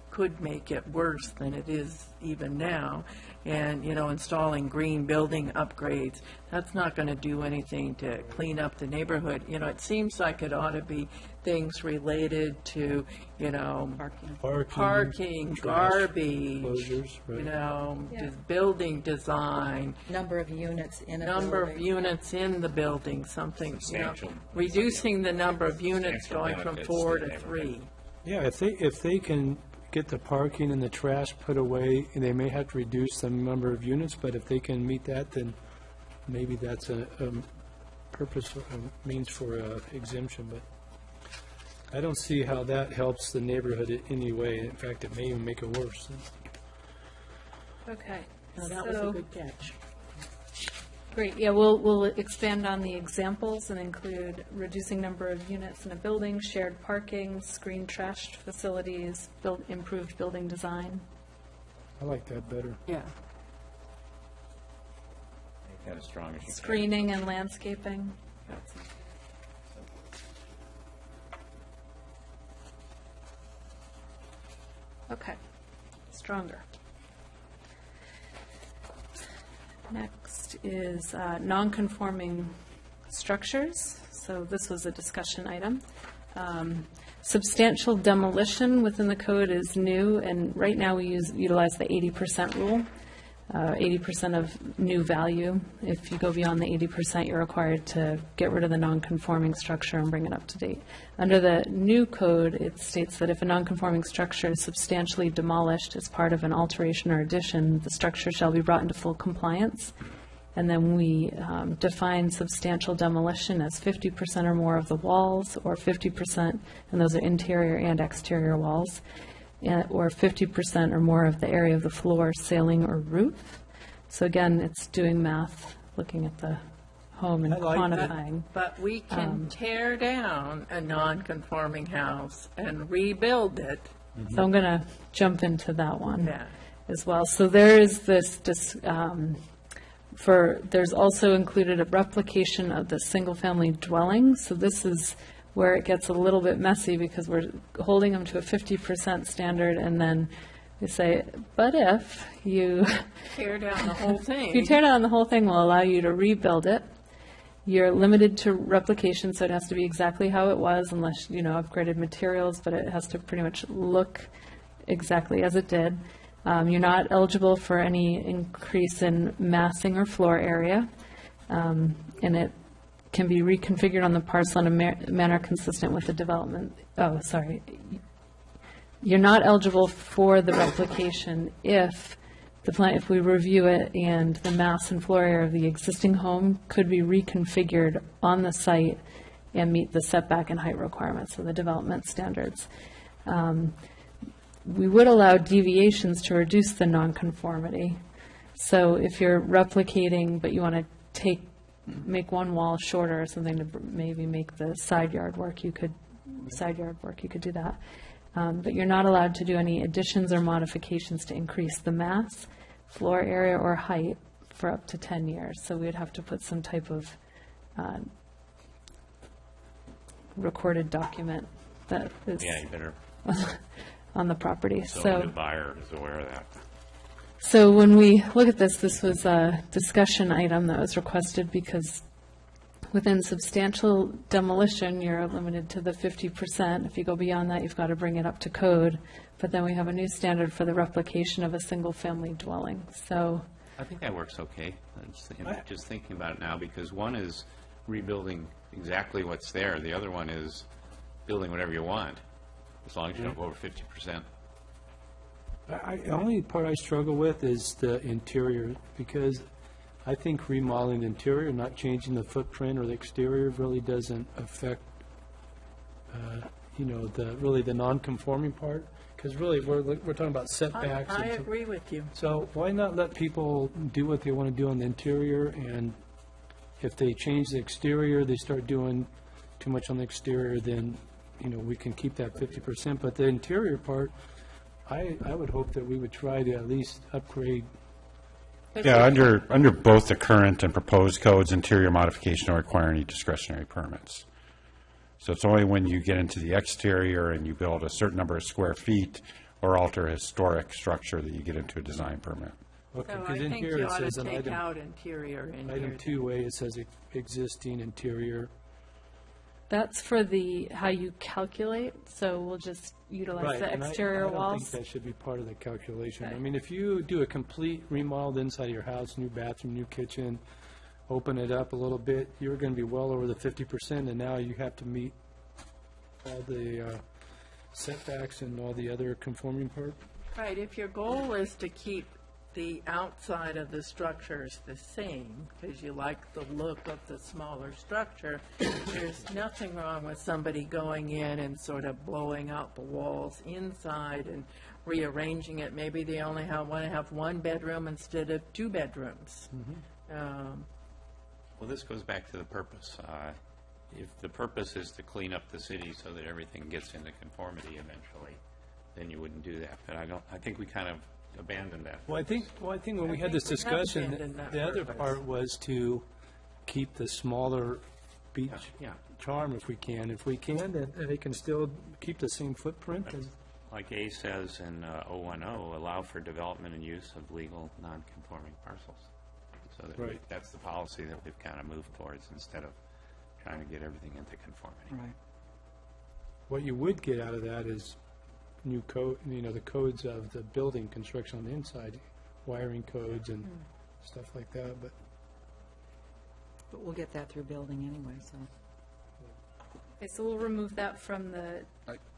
could make it worse than it is even now. And, installing green building upgrades, that's not going to do anything to clean up the neighborhood. It seems like it ought to be things related to, parking, trash, garbage, closures, right. just building design, number of units in a number of building. units in the building, something, Substantial. reducing the number of units Substantial going from benefits 4 to to the 3. Yeah, if they can get the parking and the trash put away, and they may have to reduce the number of units, but if they can meet that, then maybe that's a purpose, a means for exemption, but I don't see how that helps the neighborhood in any way. In fact, it may even make it worse. Okay. Now, that was a So- good catch. Great, yeah, we'll expand on the examples and include reducing number of units in a building, shared parking, screened trash facilities, improved building design. I like that better. Yeah. Make that as strong as you can. Screening and landscaping. Okay, stronger. Next is non-conforming structures. So this was a discussion item. Substantial demolition within the code is new, and right now we utilize the 80% rule. 80% of new value. If you go beyond the 80%, you're required to get rid of the non-conforming structure and bring it up to date. Under the new code, it states that if a non-conforming structure is substantially demolished as part of an alteration or addition, the structure shall be brought into full compliance. And then we define substantial demolition as 50% or more of the walls, or 50%, and those are interior and exterior walls, or 50% or more of the area of the floor, ceiling, or roof. So again, it's doing math, looking at the home and I like that. quantifying. But we can tear down a non-conforming house and rebuild it. So I'm going to jump into that one Yeah. as well. So there is there's also included a replication of the single-family dwelling. So this is where it gets a little bit messy, because we're holding them to a 50% standard, and then we say, but if you Tear down the whole thing. if you tear down the whole thing, we'll allow you to rebuild it. You're limited to replication, so it has to be exactly how it was, unless, upgraded materials, but it has to pretty much look exactly as it did. You're not eligible for any increase in massing or floor area, and it can be reconfigured on the parcel in a manner consistent with the development. Oh, sorry. You're not eligible for the replication if the plan, if we review it and the mass and floor area of the existing home could be reconfigured on the site and meet the setback and height requirements of the development standards. We would allow deviations to reduce the nonconformity. So if you're replicating, but you want to make one wall shorter or something to maybe make the side yard work, you could do that. But you're not allowed to do any additions or modifications to increase the mass, floor area, or height for up to 10 years. So we would have to put some type of recorded document that is Yeah, you better, on the property. so the new buyer is aware of that. So when we look at this, this was a discussion item that was requested because within substantial demolition, you're limited to the 50%. If you go beyond that, you've got to bring it up to code. But then we have a new standard for the replication of a single-family dwelling. So I think that works okay. Just thinking about it now, because one is rebuilding exactly what's there. The other one is building whatever you want, as long as you don't go over 50%. The only part I struggle with is the interior, because I think remodeling the interior, not changing the footprint or the exterior, really doesn't affect, really the non-conforming part, because really, we're talking about setbacks. I and so- agree with you. So why not let people do what they want to do on the interior, and if they change the exterior, they start doing too much on the exterior, then, we can keep that 50%. But the interior part, I would hope that we would try to at least upgrade. Yeah, under both the current and proposed codes, interior modification don't require any discretionary permits. So it's only when you get into the exterior and you build a certain number of square feet or alter a historic structure that you get into a design permit. Okay, So I because in think here you it ought to says an take out interior in here. item 2A, it says existing interior. that's for how you calculate. So we'll just utilize Right, the and exterior I don't walls. think that should be part of the calculation. I Okay. mean, if you do a complete remodel inside of your house, new bathroom, new kitchen, open it up a little bit, you're going to be well over the 50%, and now you have to meet all the setbacks and all the other conforming part. Right, if your goal is to keep the outside of the structures the same, because you like the look of the smaller structure, there's nothing wrong with somebody going in and sort of blowing out the walls inside and rearranging it. Maybe they only want to have one bedroom instead of two bedrooms. Well, this goes back to the purpose. If the purpose is to clean up the city so that everything gets into conformity eventually, then you wouldn't do that. But I think we kind of abandoned that. Well, I think when we had think this we have discussion, abandoned that the other purpose. part was to keep the smaller beach Yeah. charm if we can. If we can, then they can still keep the same footprint. And Like A says in 010, allow for development and use of legal non-conforming parcels. So Right. that's the policy that we've kind of moved towards instead of trying to get everything into conformity. Right. what you would get out of that is new code, the codes of the building construction on the inside, wiring codes and stuff like that, but But we'll get that through building anyway, so. Okay, so we'll remove that from the,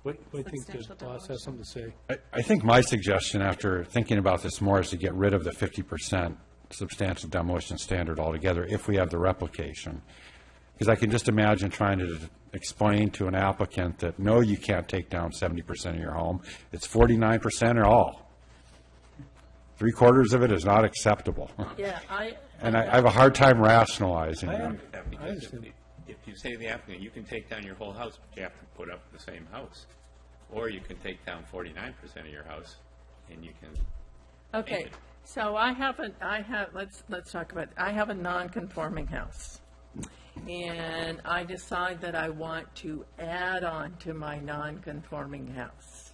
what do you think Substantial the boss has something to say? I think my suggestion after thinking about this more is to get rid of the 50% substantial demolition standard altogether if we have the replication. Because I can just imagine trying to explain to an applicant that, no, you can't take down 70% of your home. It's 49% or all. 3/4 of it is not acceptable. Yeah, And I have a hard time rationalizing I that. am- Yeah, I because understand. if you say to the applicant, you can take down your whole house, but you have to put up the same house. Or you can take down 49% of your house, and you can, okay. So let's talk about, I have a non-conforming house. And I decide that I want to add on to my non-conforming house.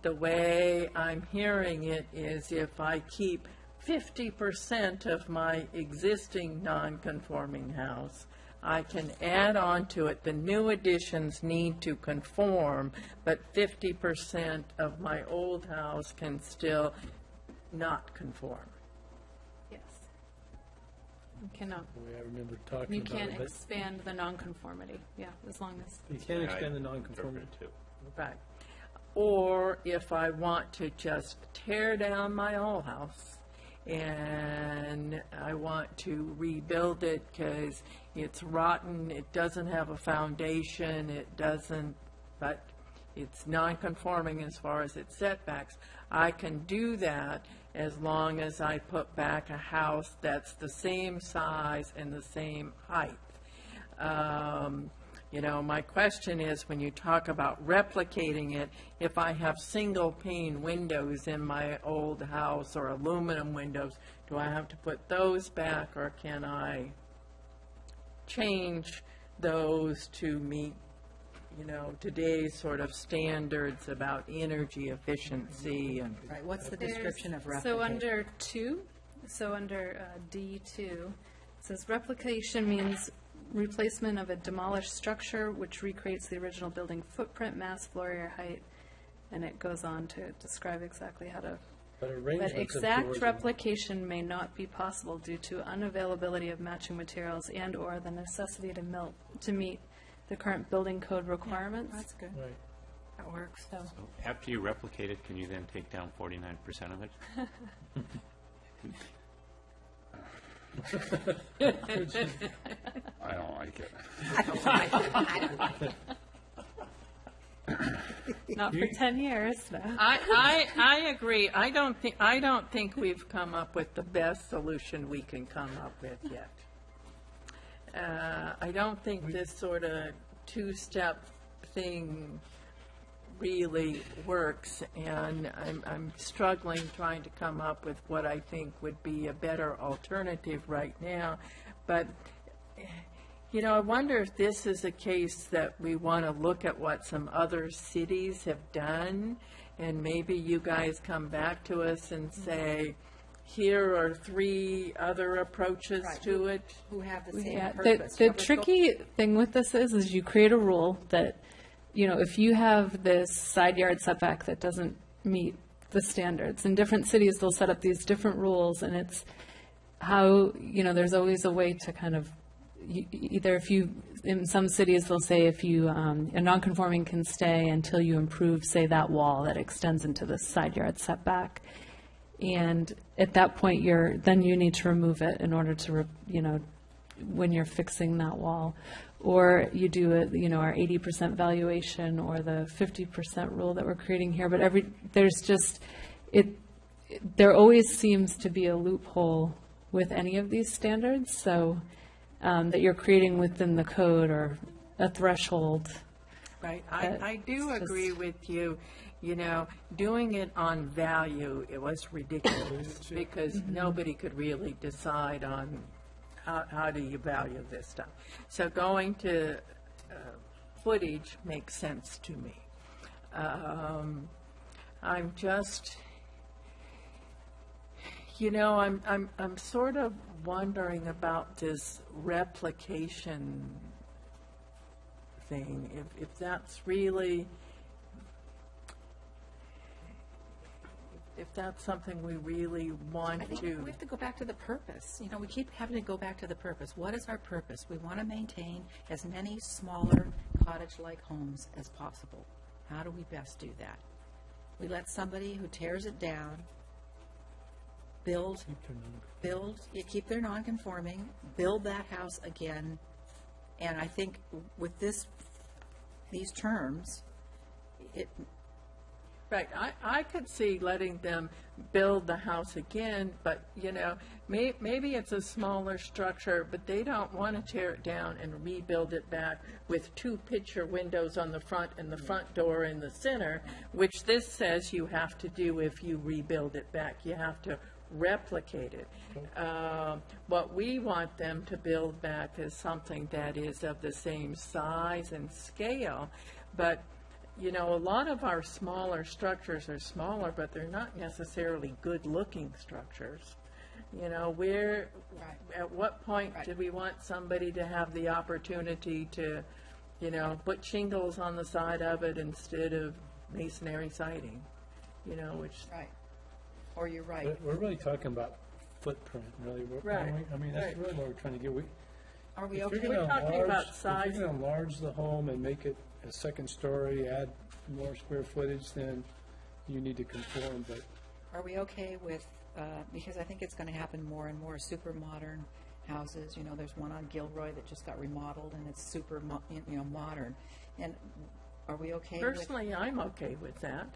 The way I'm hearing it is if I keep 50% of my existing non-conforming house, I can add on to it. The new additions need to conform, but 50% of my old house can still not conform. Yes. You cannot, I remember talking you about can't it, but expand the nonconformity, yeah, as long as, you can't Yeah, I extend the interpret nonconformity. it too. Right. Or if I want to just tear down my old house and I want to rebuild it because it's rotten, it doesn't have a foundation, it doesn't, but it's non-conforming as far as its setbacks, I can do that as long as I put back a house that's the same size and the same height. You know, my question is, when you talk about replicating it, if I have single pane windows in my old house or aluminum windows, do I have to put those back, or can I change those to meet, you know, today's sort of standards about energy efficiency and Right, what's the description of so replicate? under D2, it says replication means replacement of a demolished structure which recreates the original building footprint, mass, floor area, height, and it goes on to describe exactly how to. But But arrangements of exact doors and- replication may not be possible due to unavailability of matching materials and/or the necessity to meet the current building code requirements. That's good, Right. that works. So, After you replicate it, can you then take down 49% of it? I don't like it. not for 10 years, no. I agree. I don't think we've come up with the best solution we can come up with yet. I don't think this sort of two-step thing really works, and I'm struggling trying to come up with what I think would be a better alternative right now. But you know, I wonder if this is a case that we want to look at what some other cities have done, and maybe you guys come back to us and say, here are 3 other approaches to it. Who have the same Yeah, purpose. the What was tricky thing with this is you create a rule that, you know, if you have this side yard setback that doesn't meet the standards, in different cities, they'll set up these different rules, and it's how, you know, there's always a way to kind of, either if you, in some cities, they'll say if you, a nonconforming can stay until you improve, say, that wall that extends into the side yard setback. And at that point, then you need to remove it in order to, you know, when you're fixing that wall. Or you do our 80% valuation or the 50% rule that we're creating here. But there always seems to be a loophole with any of these standards, so that you're creating within the code or a threshold. Right. But I do it's agree just- with you. You know, doing it on value, it was ridiculous because nobody could really decide on how do you value this stuff. So going to footage makes sense to me. I'm just, you know, I'm sort of wondering about this replication thing, if that's really, if that's something we really want I think to. we have to go back to the purpose. You know, we keep having to go back to the purpose. What is our purpose? We want to maintain as many smaller cottage-like homes as possible. How do we best do that? We let somebody who tears it down you keep their non-conforming, build that house again, and I think with these terms, it, Right, I could see letting them build the house again, but, you know, maybe it's a smaller structure, but they don't want to tear it down and rebuild it back with 2 picture windows on the front and the front door in the center, which this says you have to do if you rebuild it back. You have to replicate it. What we want them to build back is something that is of the same size and scale, but you know, a lot of our smaller structures are smaller, but they're not necessarily good-looking structures. You know, at what point do we want somebody to have the opportunity to, you know, put shingles on the side of it instead of masonry siding? You know, which, right. Or you're right. We're really talking about footprint, really. Right, aren't we? I mean, that's right. really what we're trying to get. Are we If okay? you're gonna talking enlarge- about size. If you're going to enlarge the home and make it a second story, add more square footage, then you need to conform, but Are we okay with, because I think it's going to happen more and more, super modern houses, you know, there's one on Gilroy that just got remodeled and it's super, modern. And are we okay with? Personally, I'm okay with that.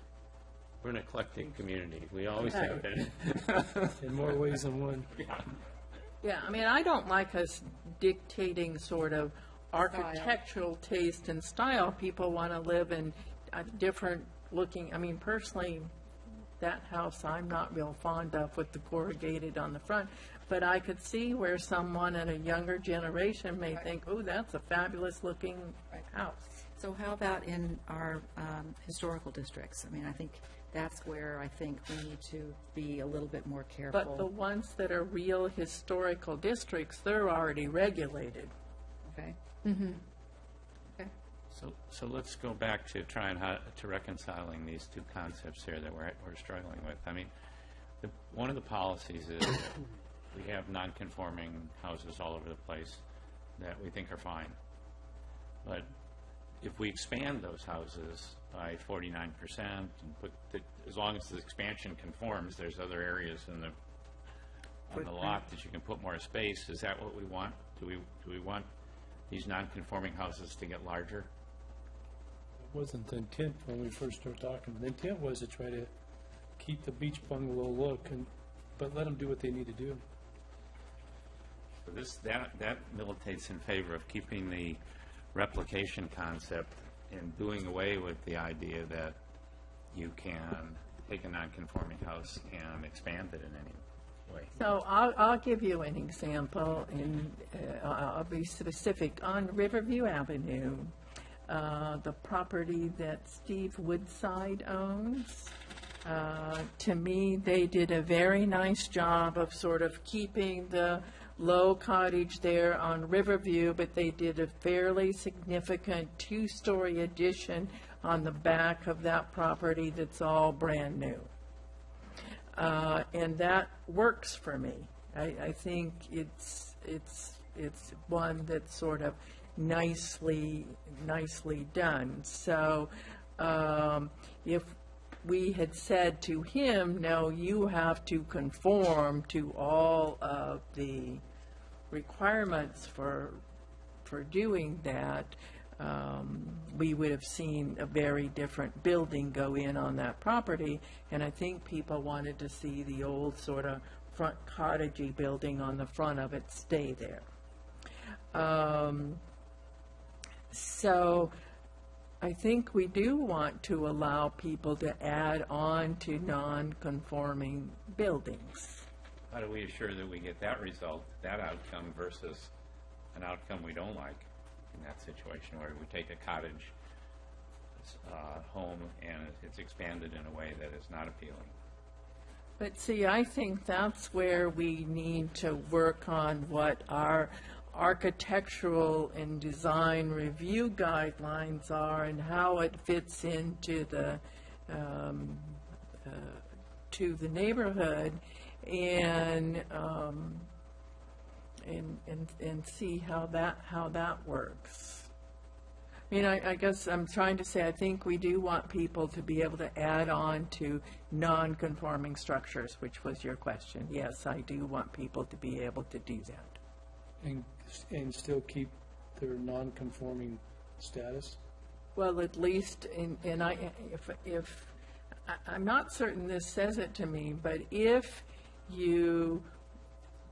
We're an eclectic community. We always Right. have been. in more ways than one. Yeah, I mean, I don't like us dictating sort of architectural taste and style. People want to live in a different looking, I mean, personally, that house I'm not real fond of with the corrugated on the front, but I could see where someone in a younger generation may think, oh, that's a fabulous looking house. So how about in our historical districts? I mean, I think that's where I think we need to be a little bit more careful. But the ones that are real historical districts, they're already regulated. Okay? Okay. So let's go back to trying to reconciling these two concepts here that we're struggling with. I mean, one of the policies is that we have non-conforming houses all over the place that we think are fine. But if we expand those houses by 49% and as long as the expansion conforms, there's other areas on the lot that you can put more space. Is that what we want? Do we want these non-conforming houses to get larger? It wasn't the intent when we first started talking. The intent was to try to keep the beach bungalow look, but let them do what they need to do. So that militates in favor of keeping the replication concept and doing away with the idea that you can take a non-conforming house and expand it in any way. So I'll give you an example, and I'll be specific. On Riverview Avenue, the property that Steve Woodside owns, to me, they did a very nice job of sort of keeping the low cottage there on Riverview, but they did a fairly significant two-story addition on the back of that property that's all brand new. And that works for me. I think it's one that's sort of nicely done. So if we had said to him, no, you have to conform to all of the requirements for doing that, we would have seen a very different building go in on that property, and I think people wanted to see the old sort of front cottagey building on the front of it stay there. So I think we do want to allow people to add on to non-conforming buildings. How do we assure that we get that result, that outcome, versus an outcome we don't like in that situation where we take a cottage home and it's expanded in a way that is not appealing? But see, I think that's where we need to work on what our architectural and design review guidelines are and how it fits into the to the neighborhood, and see how that works. I mean, I guess I'm trying to say I think we do want people to be able to add on to non-conforming structures, which was your question. Yes, I do want people to be able to do that. And still keep their non-conforming status? Well, at least, I'm not certain this says it to me, but if you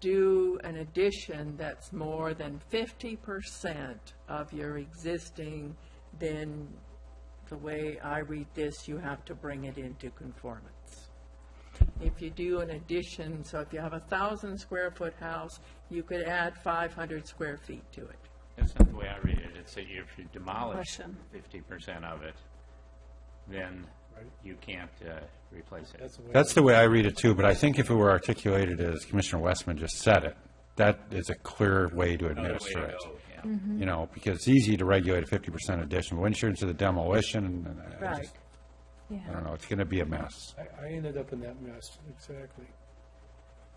do an addition that's more than 50% of your existing, then the way I read this, you have to bring it into conformance. If you do an addition, so if you have a 1,000 square foot house, you could add 500 square feet to it. That's not the way I read it. It's that if you demolish Question. 50% of it, then you can't replace it. That's the way I read it too, but I think if it were articulated as Commissioner Westman just said it, that is a clear way to Another way administer to it. go, yeah. You know, because it's easy to regulate a 50% addition, but once you're into the demolition, Right. I don't know, it's going to be a mess. I ended up in that mess, exactly.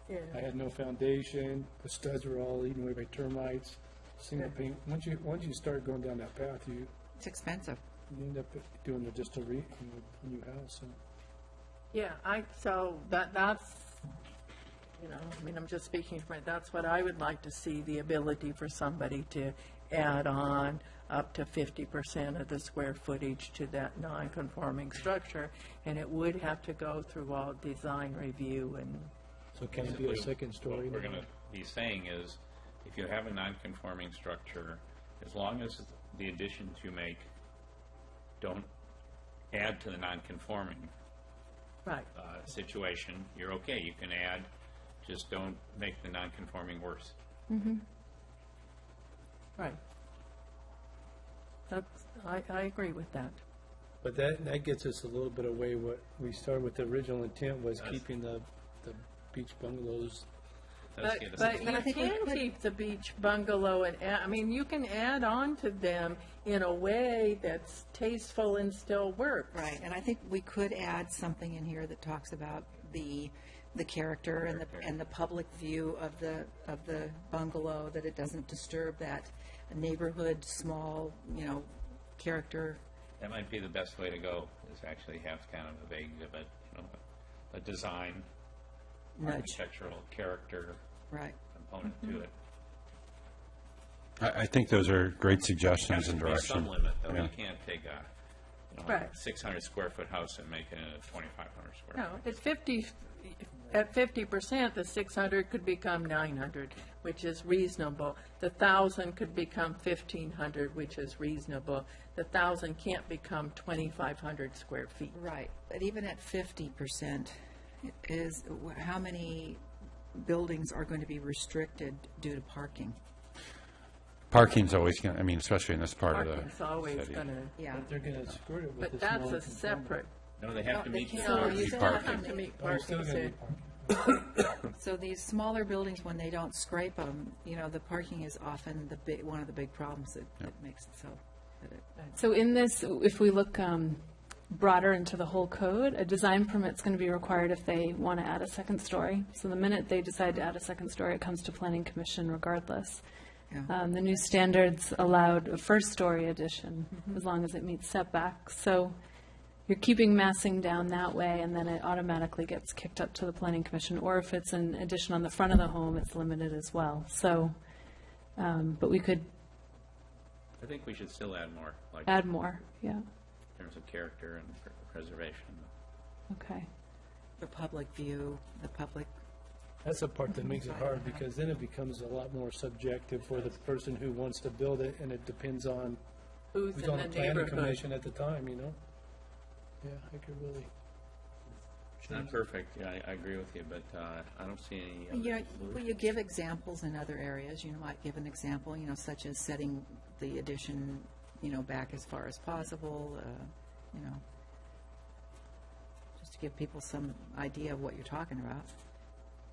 I Yeah. had no foundation, the studs were all eaten away by termites, single pane. Once you start going down that path, you It's expensive. end up doing just a new house. So. Yeah, so that's, I mean, I'm just speaking for, that's what I would like to see, the ability for somebody to add on up to 50% of the square footage to that non-conforming structure, and it would have to go through all design review and, So can it be a second story? What we're now? going to be saying is, if you have a non-conforming structure, as long as the additions you make don't add to the non-conforming right, situation, you're okay. You can add, just don't make the non-conforming worse. right. That's, I agree with that. But that gets us a little bit away. What we started with, the original intent was keeping the beach bungalows. Does But get us- but you can keep the beach bungalow and, I mean, you can add on to them in a way that's tasteful and still works. Right, and I think we could add something in here that talks about the character and the public view of the bungalow, that it doesn't disturb that neighborhood, small, character. That might be the best way to go, is actually have kind of a vague, but, a design, Nudge. architectural character Right. component to it. I think those are great suggestions and There has to be direction. some limit, though. Yeah. You can't take a, Right. 600 square foot house and make it a 2,500 square. No, it's 50, at 50%, the 600 could become 900, which is reasonable. The 1,000 could become 1,500, which is reasonable. The 1,000 can't become 2,500 square feet. Right, but even at 50%, is, how many buildings are going to be restricted due to parking? Parking's always going to, especially in this part of the Parking's always city. going to, Yeah. They're going to skirt it with but the that's small a separate, No, they have to they meet the can't. code. No, you Be don't parking. have to meet Oh, it's still parking. gonna be so- parking. So these smaller buildings, when they don't scrape them, the parking is often one of the big problems that makes it so. that it- So in this, if we look broader into the whole code, a design permit's going to be required if they want to add a second story. So the minute they decide to add a second story, it comes to Planning Commission regardless. Yeah. The new standards allowed a first-story addition, as long as it meets setbacks. So you're keeping massing down that way, and then it automatically gets kicked up to the Planning Commission. Or if it's an addition on the front of the home, it's limited as well. So, but we could I think we should still add more, like add more, yeah, in terms of character and preservation. okay. The public view, the public, That's the part that makes it hard, because then it becomes a lot more subjective for the person who wants to build it, and it depends on who's who's in on the the planning neighborhood. commission at the time, Yeah, I could really. It's not perfect, yeah, I agree with you, but I don't see any other well, you give examples in other areas. You might give an example, such as setting the addition, back as far as possible, just to give people some idea of what you're talking about.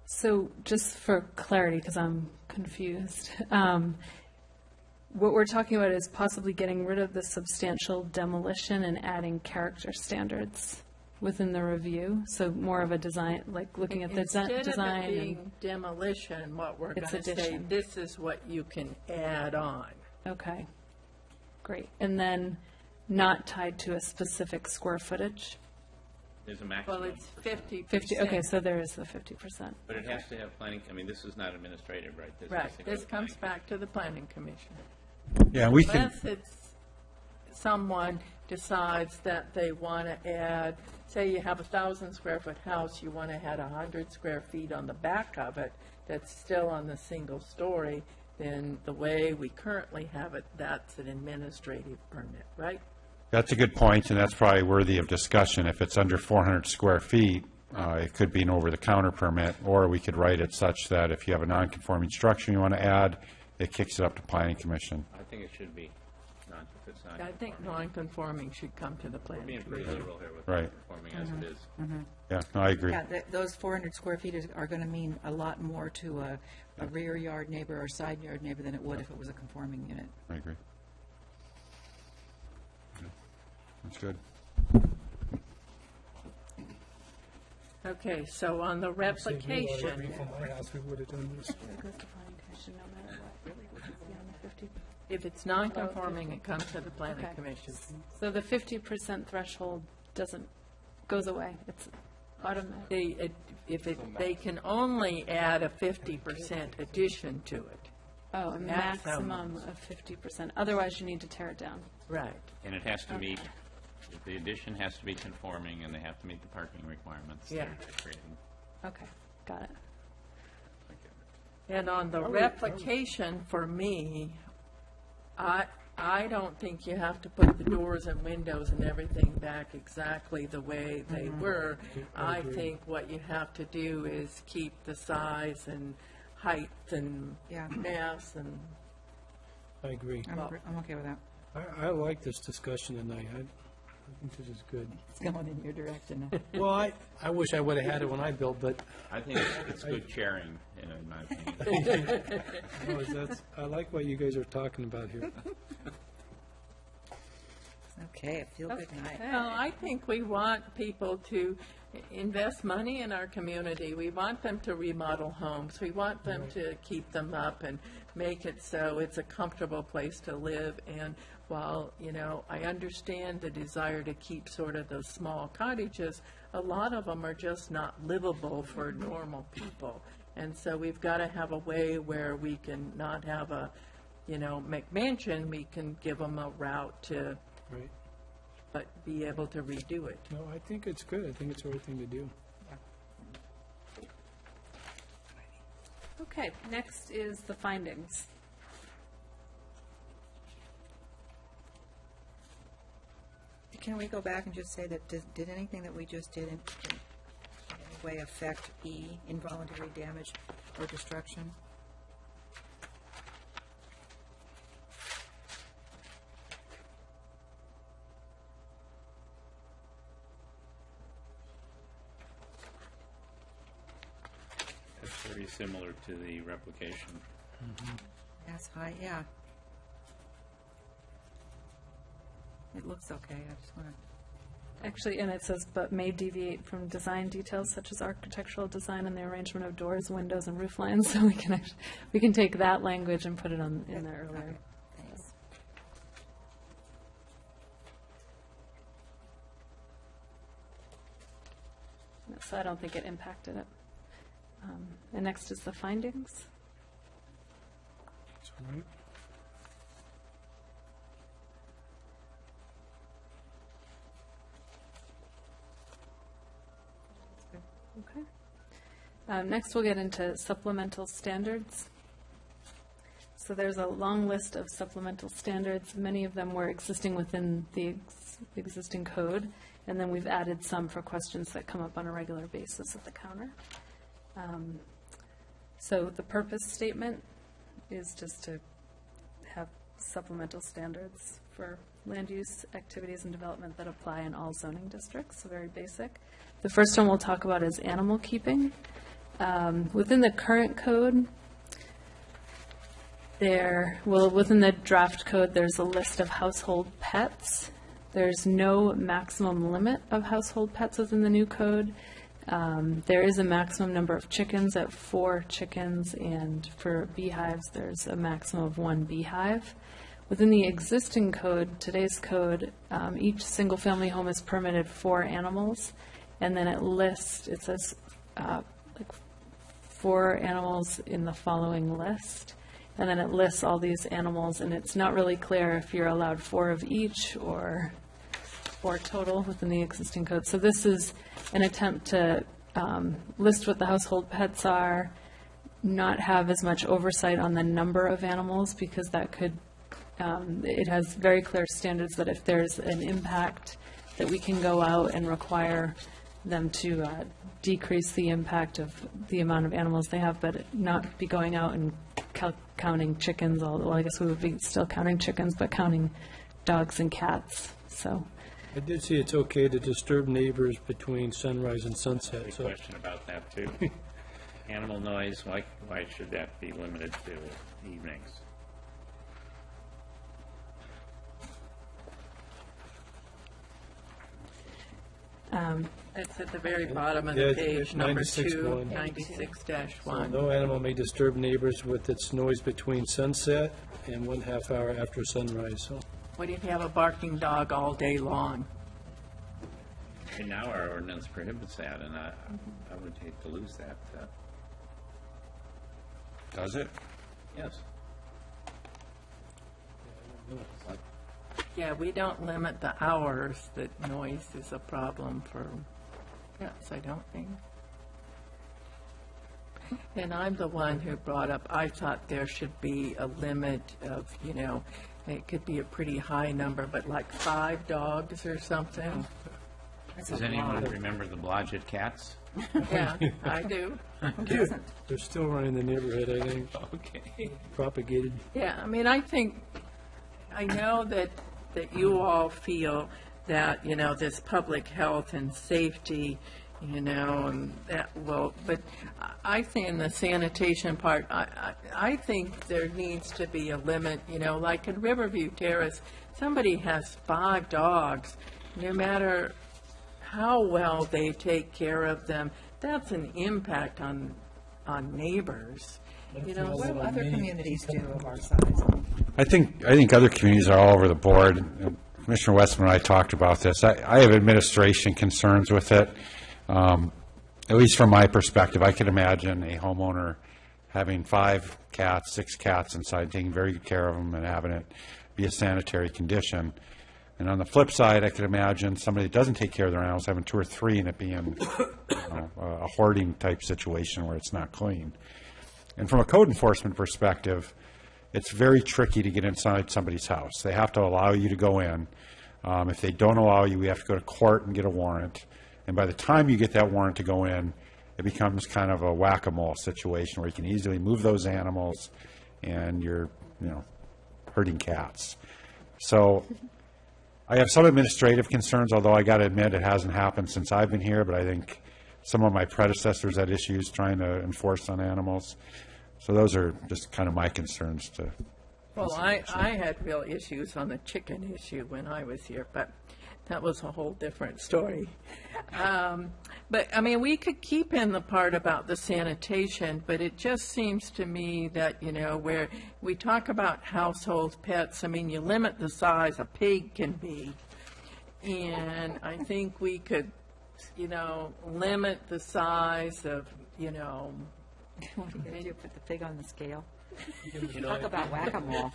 So just for clarity, because I'm confused, what we're talking about is possibly getting rid of the substantial demolition and adding character standards within the review. So more of a design, like looking at the Instead of design. it being demolition, what we're It's going to say, addition. this is what you can add on. Okay, great. And then not tied to a specific square footage? There's a maximum. Well, it's 50%. 50, okay, so there is the 50%. But it has to have planning, this is not administrative, right? This Right, has to go this to comes planning. back to the planning commission. Yeah, we can, Unless it's, someone decides that they want to add, say you have a 1,000 square foot house, you want to add 100 square feet on the back of it, that's still on the single story, then the way we currently have it, that's an administrative permit, right? that's a good point, and that's probably worthy of discussion. If it's under 400 square feet, it could be an over-the-counter permit, or we could write it such that if you have a non-conforming structure you want to add, it kicks it up to planning commission. I think it should be, not if it's not. I think non-conforming should come to the We're planning being pretty commission. liberal here with Right. performing as it is. Yeah, no, I agree. Yeah, those 400 square feet are going to mean a lot more to a rear yard neighbor or side yard neighbor than it would if it was a conforming unit. I agree. Okay. That's good. Okay, so on the replication, From my house, we would have done this. It goes to planning commission no matter what, really, which is beyond the 50. if it's non-conforming, it comes to the planning Okay. commission. So the 50% threshold goes away. It's automatic. They can only add a 50% addition to it. Oh, a That's how maximum of 50%. Otherwise, you need to tear it down. Right. And it has to meet, the addition has to be conforming, and they have to meet the parking requirements Yeah. they're creating. Okay, got it. And on the replication, for me, I don't think you have to put the doors and windows and everything back exactly the way they were. I think what you have to do is keep the size and height and Yeah. mass and, I agree. I'm okay with that. I like this discussion tonight. I think this is good. It's going in your direction. Well, I wish I would have had it when I built, but I think it's good chairing, in my opinion. I like what you guys are talking about here. Okay, a feel-good night. well, I think we want people to invest money in our community. We want them to remodel homes. We want them to keep them up and make it so it's a comfortable place to live. And while, I understand the desire to keep sort of those small cottages, a lot of them are just not livable for normal people. And so we've got to have a way where we can not have a, McMansion, we can give them a route to, Right. but be able to redo it. No, I think it's good. I think it's the right thing to do. Okay, next is the findings. Can we go back and just say that, did anything that we just did in any way affect E, involuntary damage or destruction? That's very similar to the replication. That's high, yeah. It looks okay, I just want to... Actually, and it says, but may deviate from design details such as architectural design and the arrangement of doors, windows, and roof lines. So we can take that language and put it in there earlier. Thanks. So I don't think it impacted it. And next is the findings. That's all right. Okay. Next, we'll get into supplemental standards. So there's a long list of supplemental standards. Many of them were existing within the existing code, and then we've added some for questions that come up on a regular basis at the counter. So the purpose statement is just to have supplemental standards for land use, activities, and development that apply in all zoning districts, so very basic. The first one we'll talk about is animal keeping. Within the current code, within the draft code, there's a list of household pets. There's no maximum limit of household pets within the new code. There is a maximum number of chickens at 4 chickens, and for beehives, there's a maximum of 1 beehive. Within the existing code, today's code, each single-family home is permitted 4 animals, and then it says 4 animals in the following list, and then it lists all these animals, and it's not really clear if you're allowed 4 of each or 4 total within the existing code. So this is an attempt to list what the household pets are, not have as much oversight on the number of animals, because that could, it has very clear standards that if there's an impact, that we can go out and require them to decrease the impact of the amount of animals they have, but not be going out and counting chickens. Well, I guess we would be still counting chickens, but counting dogs and cats. So I did see it's okay to disturb neighbors between sunrise and sunset, Big so question about that, too. Animal noise, why should that be limited to evenings? It's at the very bottom of Yeah, the it's page, number 96-1. 96-1. No animal may disturb neighbors with its noise between sunset and 1/2 hour after sunrise, so. What if you have a barking dog all day long? And now our ordinance prohibits that, and I would hate to lose that. Does it? Yes. Yeah, we don't limit the hours that noise is a problem for pets, I don't think. And I'm the one who brought up, I thought there should be a limit of, it could be a pretty high number, but like 5 dogs or something. Does anyone remember the Blodgett cats? Yeah, I do. They're still running the neighborhood, I think, Okay. propagated. Yeah, I mean, I know that you all feel that, this public health and safety, and that will, but I think in the sanitation part, I think there needs to be a limit, like in Riverview Terrace, somebody has 5 dogs, no matter how well they take care of them, that's an impact on neighbors, What do other communities do of our size? I think other communities are all over the board. Commissioner Westman and I talked about this. I have administration concerns with it. At least from my perspective, I can imagine a homeowner having 5 cats, 6 cats inside, taking very good care of them and having it be a sanitary condition. And on the flip side, I could imagine somebody that doesn't take care of their animals having 2 or 3 and it being a hoarding type situation where it's not clean. And from a code enforcement perspective, it's very tricky to get inside somebody's house. They have to allow you to go in. If they don't allow you, we have to go to court and get a warrant. And by the time you get that warrant to go in, it becomes kind of a whack-a-mole situation where you can easily move those animals and you're, hurting cats. So I have some administrative concerns, although I got to admit it hasn't happened since I've been here, but I think some of my predecessors had issues trying to enforce on animals. So those are just kind of my concerns to. Well, I had real issues on the chicken issue when I was here, but that was a whole different story. But, I mean, we could keep in the part about the sanitation, but it just seems to me that, where we talk about household pets, I mean, you limit the size a pig can be. And I think we could, limit the size of, What are you going to do, put the pig on the scale? Talk about whack-a-mole.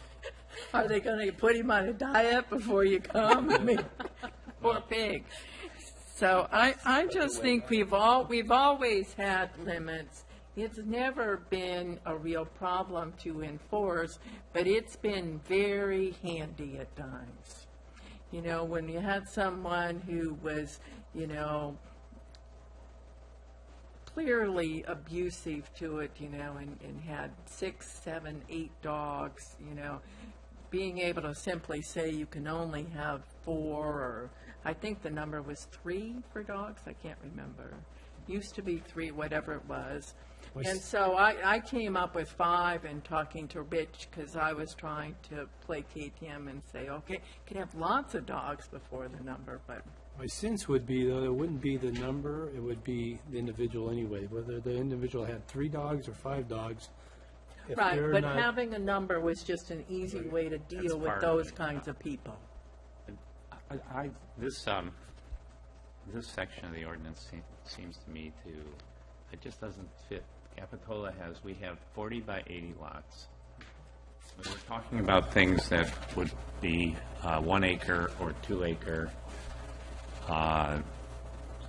are they going to put him on a diet before you come? I mean, poor pig. So I just think we've always had limits. It's never been a real problem to enforce, but it's been very handy at times. When you had someone who was, clearly abusive to it, and had 6, 7, 8 dogs, being able to simply say you can only have 4, or I think the number was 3 for dogs, I can't remember. Used to be 3, whatever it was. And so I came up with 5 and talking to Rich, because I was trying to placate him and say, okay, you can have lots of dogs before the number, but My sense would be, though, it wouldn't be the number, it would be the individual anyway, whether the individual had 3 dogs or 5 dogs. If right, they're but not- having a number was just an easy way to deal with part of those it. kinds of people. This section of the ordinance seems to me it just doesn't fit. Capitola we have 40 by 80 lots. So we're talking about things that would be 1 acre or 2 acre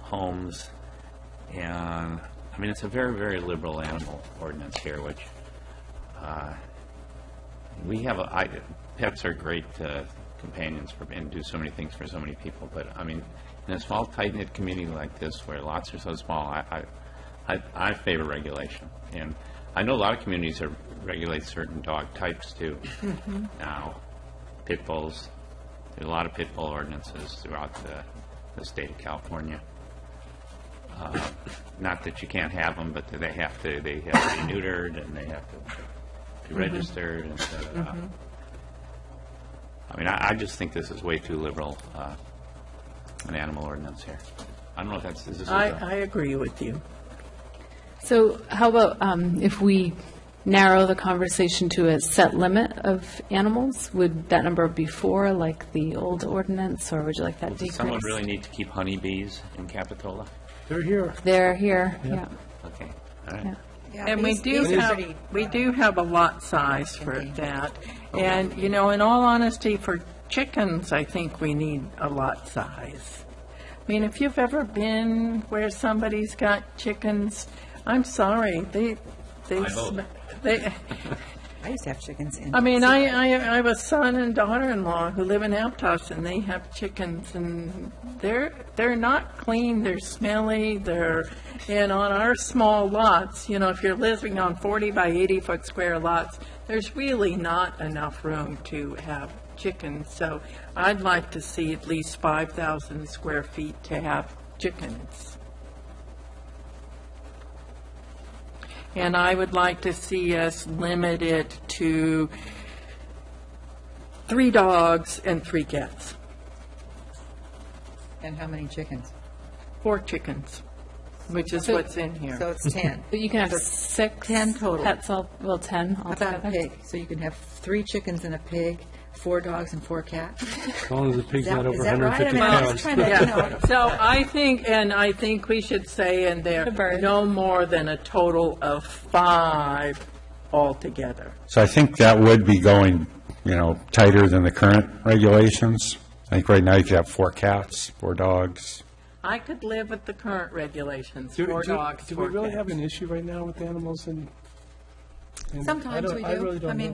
homes, and I mean, it's a very, very liberal animal ordinance here, which we have pets are great companions and do so many things for so many people, but I mean, in a small, tight-knit community like this, where lots are so small, I favor regulation. And I know a lot of communities regulate certain dog types, too. Now, pit bulls, there's a lot of pit bull ordinances throughout the state of California. Not that you can't have them, but they have to be neutered, and they have to be registered, and I mean, I just think this is way too liberal, an animal ordinance here. I don't know if that's, is this? I agree with you. So how about if we narrow the conversation to a set limit of animals? Would that number be 4, like the old ordinance, or would you like that Does decreased? someone really need to keep honeybees in Capitola? They're here. They're here, yeah. Okay, all right. Yeah. Yeah, And we bees- do bees are have, pretty- we do have a lot size for that. And, you know, in all honesty, for chickens, I think we need a lot size. I mean, if you've ever been where somebody's got chickens, I'm sorry, they, I vote. they, I used to have chickens in. I mean, I have a son and daughter-in-law who live in Aptos, and they have chickens, and they're not clean, they're smelly, and on our small lots, you know, if you're living on 40 by 80 foot square lots, there's really not enough room to have chickens. So I'd like to see at least 5,000 square feet to have chickens. And I would like to see us limit it to 3 dogs and 3 cats, And how many chickens? 4 chickens, which is So- what's in here. So it's 10. But you can have 6 10 total. pets, 10 How about a altogether. pig? So you can have 3 chickens and a pig, 4 dogs and 4 cats? As long as the pig's Is that- not over is that right? 150 I mean, I was pounds. trying to, you know, So I think we should say in there, A bird. no more than a total of 5 altogether. So I think that would be going, tighter than the current regulations. I think right now you could have 4 cats, 4 dogs. I could live with the current regulations, Do 4 dogs, do 4 we really cats. have an issue right now with animals and? sometimes I we really do. don't I mean, know.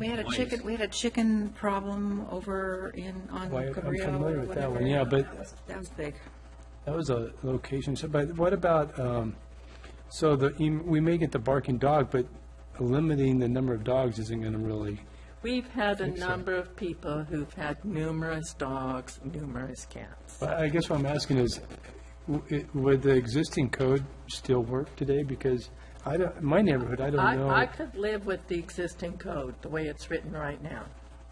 we had a chicken problem over on Why, I'm Cabrillo familiar or with that whatever. one, yeah, but That was big. that was a location. So, but what about, so we may get the barking dog, but limiting the number of dogs isn't going to really, We've had a number of people who've had numerous dogs, numerous cats. I guess what I'm asking is, would the existing code still work today? Because my neighborhood, I don't know. I could live with the existing code, the way it's written right now.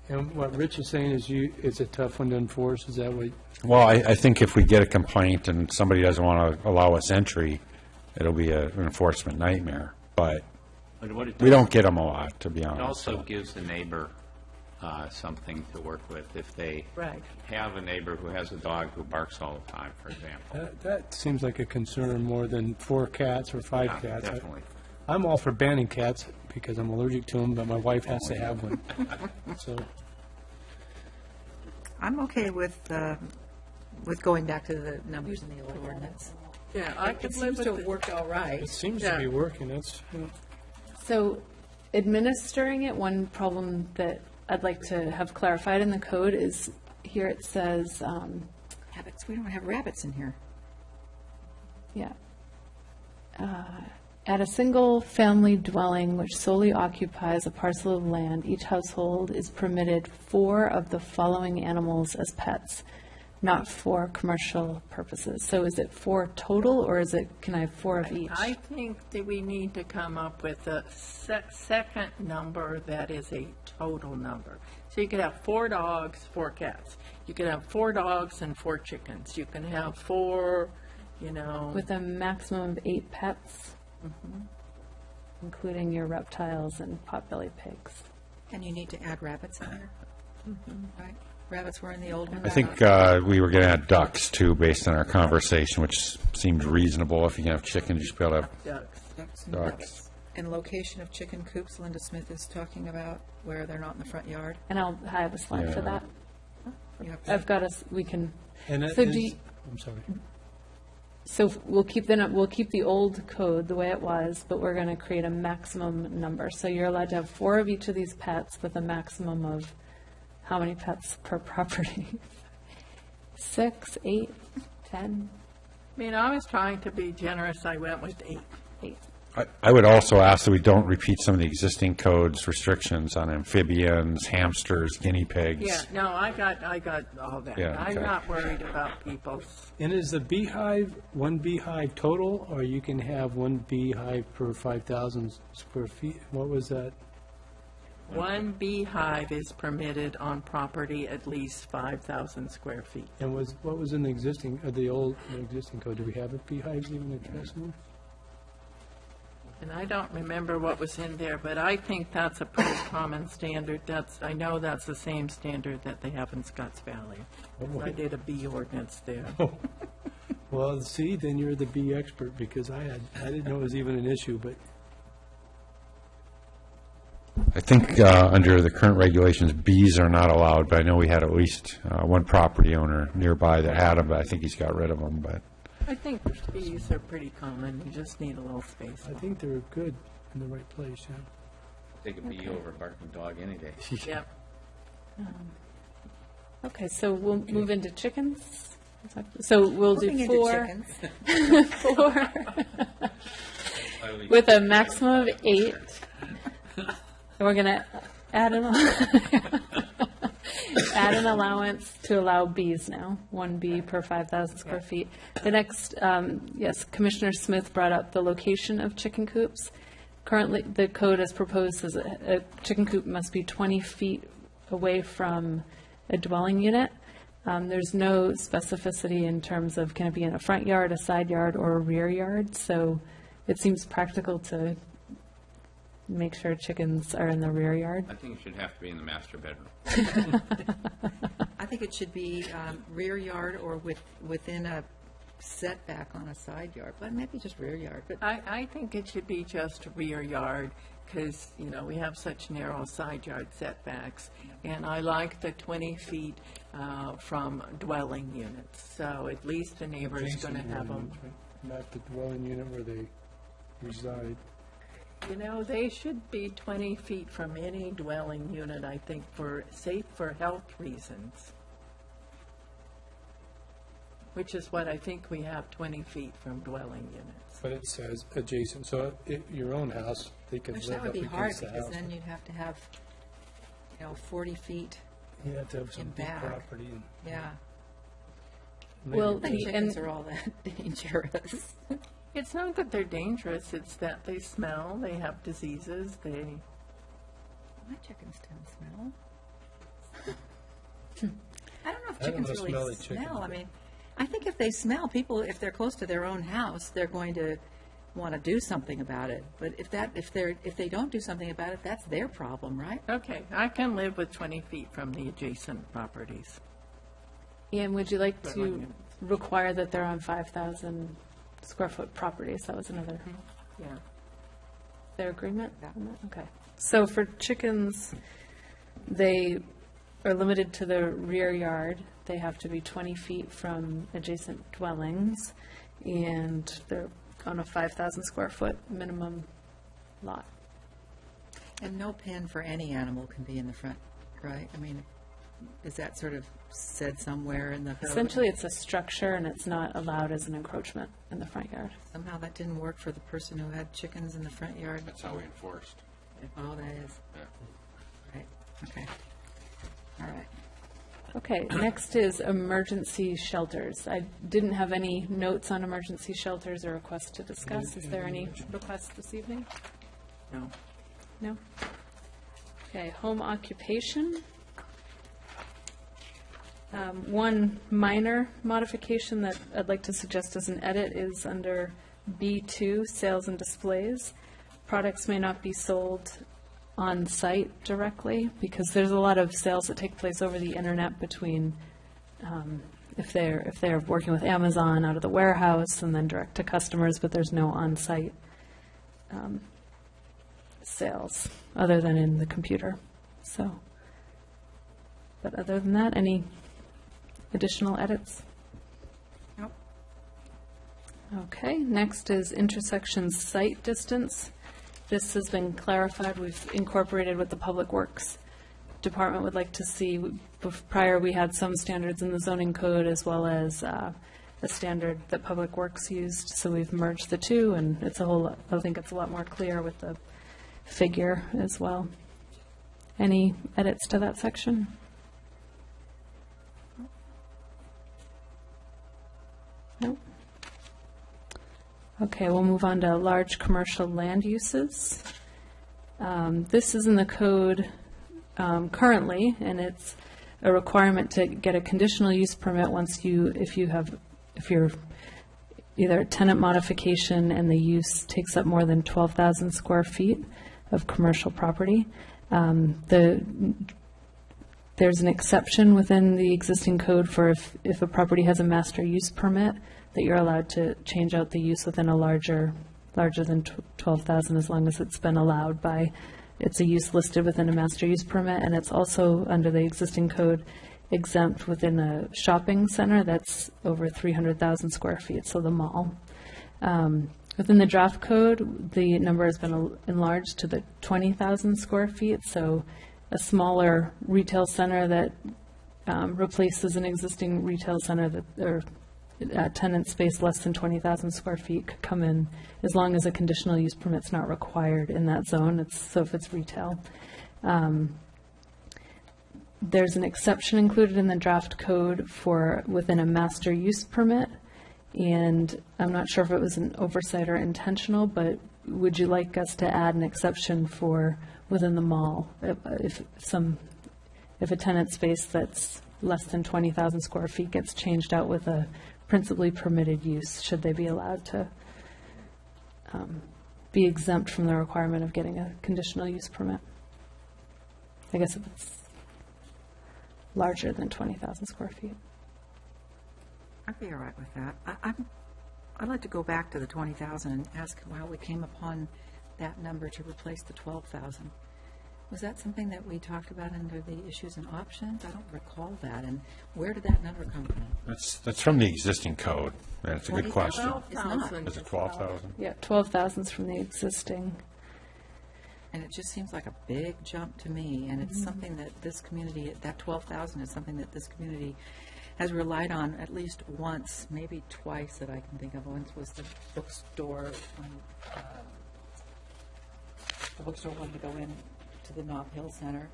And what Rich is saying is it's a tough one to enforce, is that what? Well, I think if we get a complaint and somebody doesn't want to allow us entry, it'll be an enforcement nightmare. But But what it we don't get them a lot, to be It honest. also gives the neighbor something to work with. If they Right. have a neighbor who has a dog who barks all the time, for example. That seems like a concern more than 4 cats or 5 Yeah, cats. definitely. I'm all for banning cats because I'm allergic to them, but my wife has to have one. So, I'm okay with going back to the numbers in the old ordinance. Yeah, I It could seems live to have with it. worked all right. it seems to be Yeah. working, that's, So administering it, one problem that I'd like to have clarified in the code is, here it says, Rabbits, we don't have rabbits in here. yeah. At a single-family dwelling which solely occupies a parcel of land, each household is permitted 4 of the following animals as pets, not for commercial purposes. So is it 4 total, or can I have 4 of each? I think that we need to come up with a second number that is a total number. So you could have 4 dogs, 4 cats. You could have 4 dogs and 4 chickens. You can have 4, With a maximum of 8 pets, including your reptiles and potbelly pigs. And you need to add rabbits in there. Right? Rabbits were in the old one. I think we were going to add ducks, too, based on our conversation, which seemed reasonable. If you can have chickens, you should be able to have ducks. Ducks and ducks. rabbits. And location of chicken coops, Linda Smith is talking about, where they're not in the front yard. And I have a slide for Yeah. that. You have to- I've got we can, and it So do is, you- I'm sorry. so we'll keep the old code the way it was, but we're going to create a maximum number. So you're allowed to have 4 of each of these pets with a maximum of how many pets per property? 6, 8, 10, I mean, I was trying to be generous. I went with 8. 8. I would also ask that we don't repeat some of the existing codes restrictions on amphibians, hamsters, guinea pigs. Yeah, no, I got all that. Yeah, I'm okay. not worried about people's. And is the beehive, 1 beehive total, or you can have 1 beehive per 5,000 square feet? What was that? One beehive is permitted on property at least 5,000 square feet. And what was in the existing code? Do we have beehives even addressed in? And I don't remember what was in there, but I think that's a pretty common standard. I know that's the same standard that they have in Scotts Valley. I did a bee ordinance there. Well, see, then you're the bee expert, because I didn't know it was even an issue, but I think under the current regulations, bees are not allowed, but I know we had at least one property owner nearby that had them, but I think he's got rid of them, but. I think bees are pretty common. You just need a little space. I think they're good in the right place, yeah. Take a bee over a barking dog any day. Yep. Okay, so we'll move into chickens. So we'll Moving do into 4, chickens. 4, with a maximum of 8. And we're going to add an allowance to allow bees now, 1 bee per 5,000 square feet. The next, yes, Commissioner Smith brought up the location of chicken coops. Currently, the code as proposed says a chicken coop must be 20 feet away from a dwelling unit. There's no specificity in terms of can it be in a front yard, a side yard, or a rear yard. So it seems practical to make sure chickens are in the rear yard. I think it should have to be in the master bedroom. I think it should be rear yard or within a setback on a side yard, but maybe just rear yard. But I think it should be just rear yard, because, we have such narrow side yard setbacks. And I like the 20 feet from dwelling units, so at least the neighbor is going to have them. Not the dwelling unit where they reside. They should be 20 feet from any dwelling unit, I think, for health reasons. Which is what I think we have, 20 feet from dwelling units. But it says adjacent, so your own house, they could which live that would up be hard, against the because house. then you'd have to have, 40 feet. You have to have some in big back. property. And Yeah. Well, I think chickens are all that dangerous. It's not that they're dangerous, it's that they smell, they have diseases, My chickens don't smell. I don't know if I don't chickens know really smelly chickens, smell. I but- mean, I think if they smell, if they're close to their own house, they're going to want to do something about it. But if they don't do something about it, that's their problem, right? okay, I can live with 20 feet from the adjacent properties. Ian, would you like Dwelling to units. require that they're on 5,000 square foot properties? That was another, Yeah. their agreement? Yeah. on that? Okay. So for chickens, they are limited to the rear yard. They have to be 20 feet from adjacent dwellings, and they're on a 5,000 square foot minimum lot. And no pen for any animal can be in the front, right? I mean, is that sort of said somewhere in the code? Essentially, it's a structure, and it's not allowed as an encroachment in the front yard. Somehow that didn't work for the person who had chickens in the front yard. That's how we enforced. Oh, that is. Right, okay. All right. Okay, next is emergency shelters. I didn't have any notes on emergency shelters or requests to discuss. Is there any requests this evening? No. No? Okay, home occupation. One minor modification that I'd like to suggest as an edit is under B2, sales and displays. Products may not be sold on site directly, because there's a lot of sales that take place over the internet between, if they're working with Amazon out of the warehouse and then direct to customers, but there's no on-site sales other than in the computer. So, but other than that, any additional edits? Nope. Okay, next is intersection site distance. This has been clarified. We've incorporated what the Public Works Department would like to see. Prior, we had some standards in the zoning code as well as a standard that Public Works used, so we've merged the two, and it's I think it's a lot more clear with the figure as well. Any edits to that section? No? Okay, we'll move on to large commercial land uses. This is in the code currently, and it's a requirement to get a conditional use permit once if you're either a tenant modification and the use takes up more than 12,000 square feet of commercial property. There's an exception within the existing code for if a property has a master use permit, that you're allowed to change out the use within a larger than 12,000 as long as it's been allowed by, it's a use listed within a master use permit, and it's also under the existing code exempt within a shopping center that's over 300,000 square feet, so the mall. Within the draft code, the number has been enlarged to the 20,000 square feet, so a smaller retail center that replaces an existing retail center that, or tenant space less than 20,000 square feet could come in as long as a conditional use permit's not required in that zone. So if it's retail. There's an exception included in the draft code for within a master use permit, and I'm not sure if it was an oversight or intentional, but would you like us to add an exception for within the mall if a tenant space that's less than 20,000 square feet gets changed out with a principally permitted use, should they be allowed to be exempt from the requirement of getting a conditional use permit? I guess if it's larger than 20,000 square feet. I'd be all right with that. I'd like to go back to the 20,000 and ask how we came upon that number to replace the 12,000. Was that something that we talked about under the issues and options? I don't recall that. And where did that number come from? That's from the existing code. That's a good question. 12,000. Is it 12,000? Yeah, 12,000 is from the existing. And it just seems like a big jump to me, and it's something that this community, that 12,000 is something that this community has relied on at least once, maybe twice that I can think of. Once was the bookstore, when the bookstore wanted to go in to the Nob Hill Center.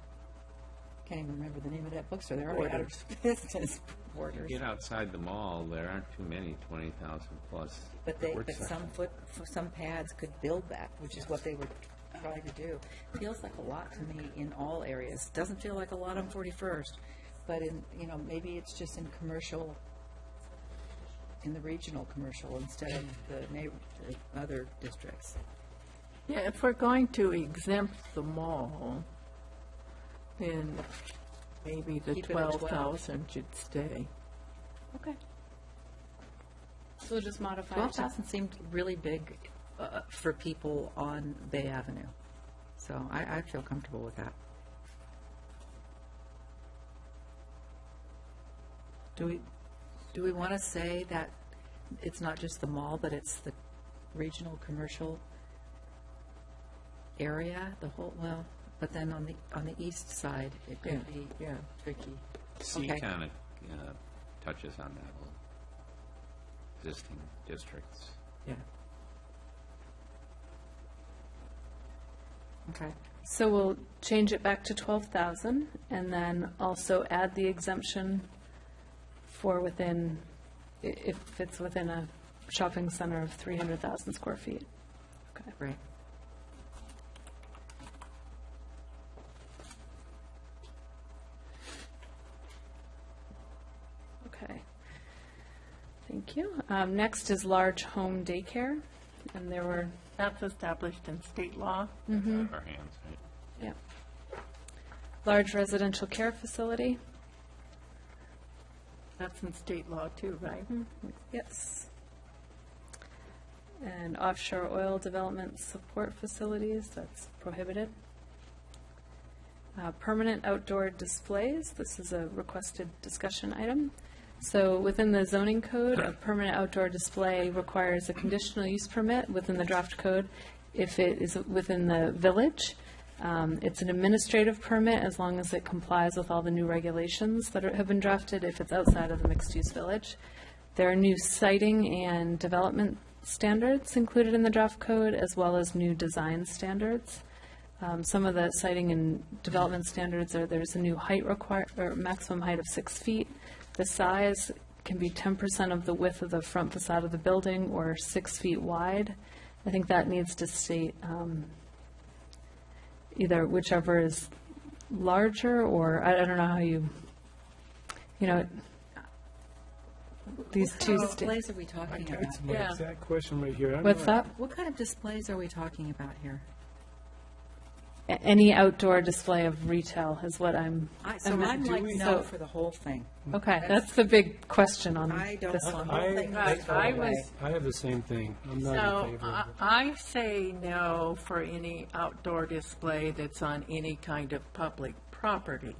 Can't even remember the name of that bookstore. They're already out of business. Borders. Get outside the mall, there aren't too many 20,000 plus. But some pads could build that, which is what they were trying to do. Feels like a lot to me in all areas. Doesn't feel like a lot on 41st, but in, maybe it's just in commercial, in the regional commercial instead of the other districts. Yeah, if we're going to exempt the mall, then maybe the Keep it at 12,000 should stay. Okay. So we'll just modify it. 12,000 seemed really big for people on Bay Avenue. So I feel comfortable with that. Do we want to say that it's not just the mall, but it's the regional commercial area, the whole, but then on the east side, it could be tricky. C Okay. kind of touches on that, little existing districts. Yeah. Okay. So we'll change it back to 12,000 and then also add the exemption for within, if it's within a shopping center of 300,000 square feet. Okay. Great. Okay. Thank you. Next is large home daycare, and there were, That's established in state law. Our hands, right? yeah. Large residential care facility. That's in state law too, right? Yes. And offshore oil development support facilities, that's prohibited. Permanent outdoor displays, this is a requested discussion item. So within the zoning code, a permanent outdoor display requires a conditional use permit within the draft code if it is within the village. It's an administrative permit as long as it complies with all the new regulations that have been drafted if it's outside of the mixed-use village. There are new siting and development standards included in the draft code, as well as new design standards. Some of the siting and development standards are there's a new height or maximum height of 6 feet. The size can be 10% of the width of the front facade of the building or 6 feet wide. I think that needs to state either whichever is larger, or I don't know how you know, these two. What displays are we talking about? That's my Yeah. exact question right here. I'm What's not- that? What kind of displays are we talking about here? Any outdoor display of retail is what I'm. So I'm like we- no so- for the whole thing. Okay, that's the big question on I don't this want one. the whole thing I- to go I away. was- I have the same thing. I'm not So in favor of it. I say no for any outdoor display that's on any kind of public property.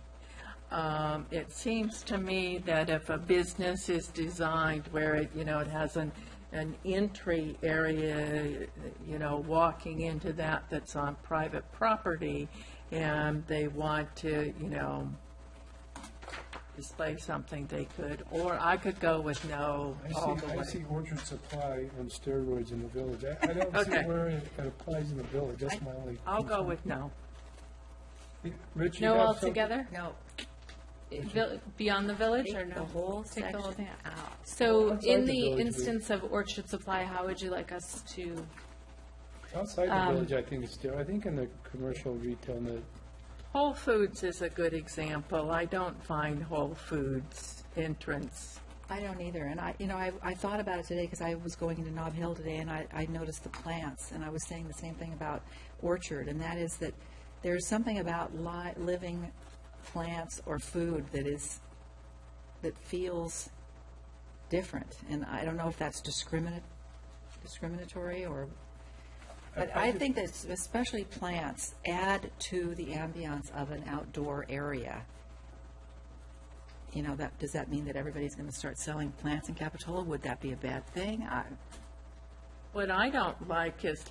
It seems to me that if a business is designed where it, you know, it has an entry area, you know, walking into that that's on private property, and they want to, you know, display something, they could, or I could go with no all the I way. see Orchard Supply on steroids in the village. I don't see Okay. where it applies in the village. That's my only. I'll go with no. Rich, you No have something? altogether? No, Beyond the village, or take no? the whole Take the whole section thing out. So Outside in the the village, we- instance of Orchard Supply, how would you like us to? Outside the village, I think it's still, I think in the commercial retail, in the Whole Foods is a good example. I don't find Whole Foods entrance. I don't either, and I thought about it today because I was going into Nob Hill today, and I noticed the plants, and I was saying the same thing about Orchard, and that is that there's something about living plants or food that feels different, and I don't know if that's discriminatory or, but I think that especially plants add to the ambiance of an outdoor area. You know, does that mean that everybody's going to start selling plants in Capitola? Would that be a bad thing? What I don't like is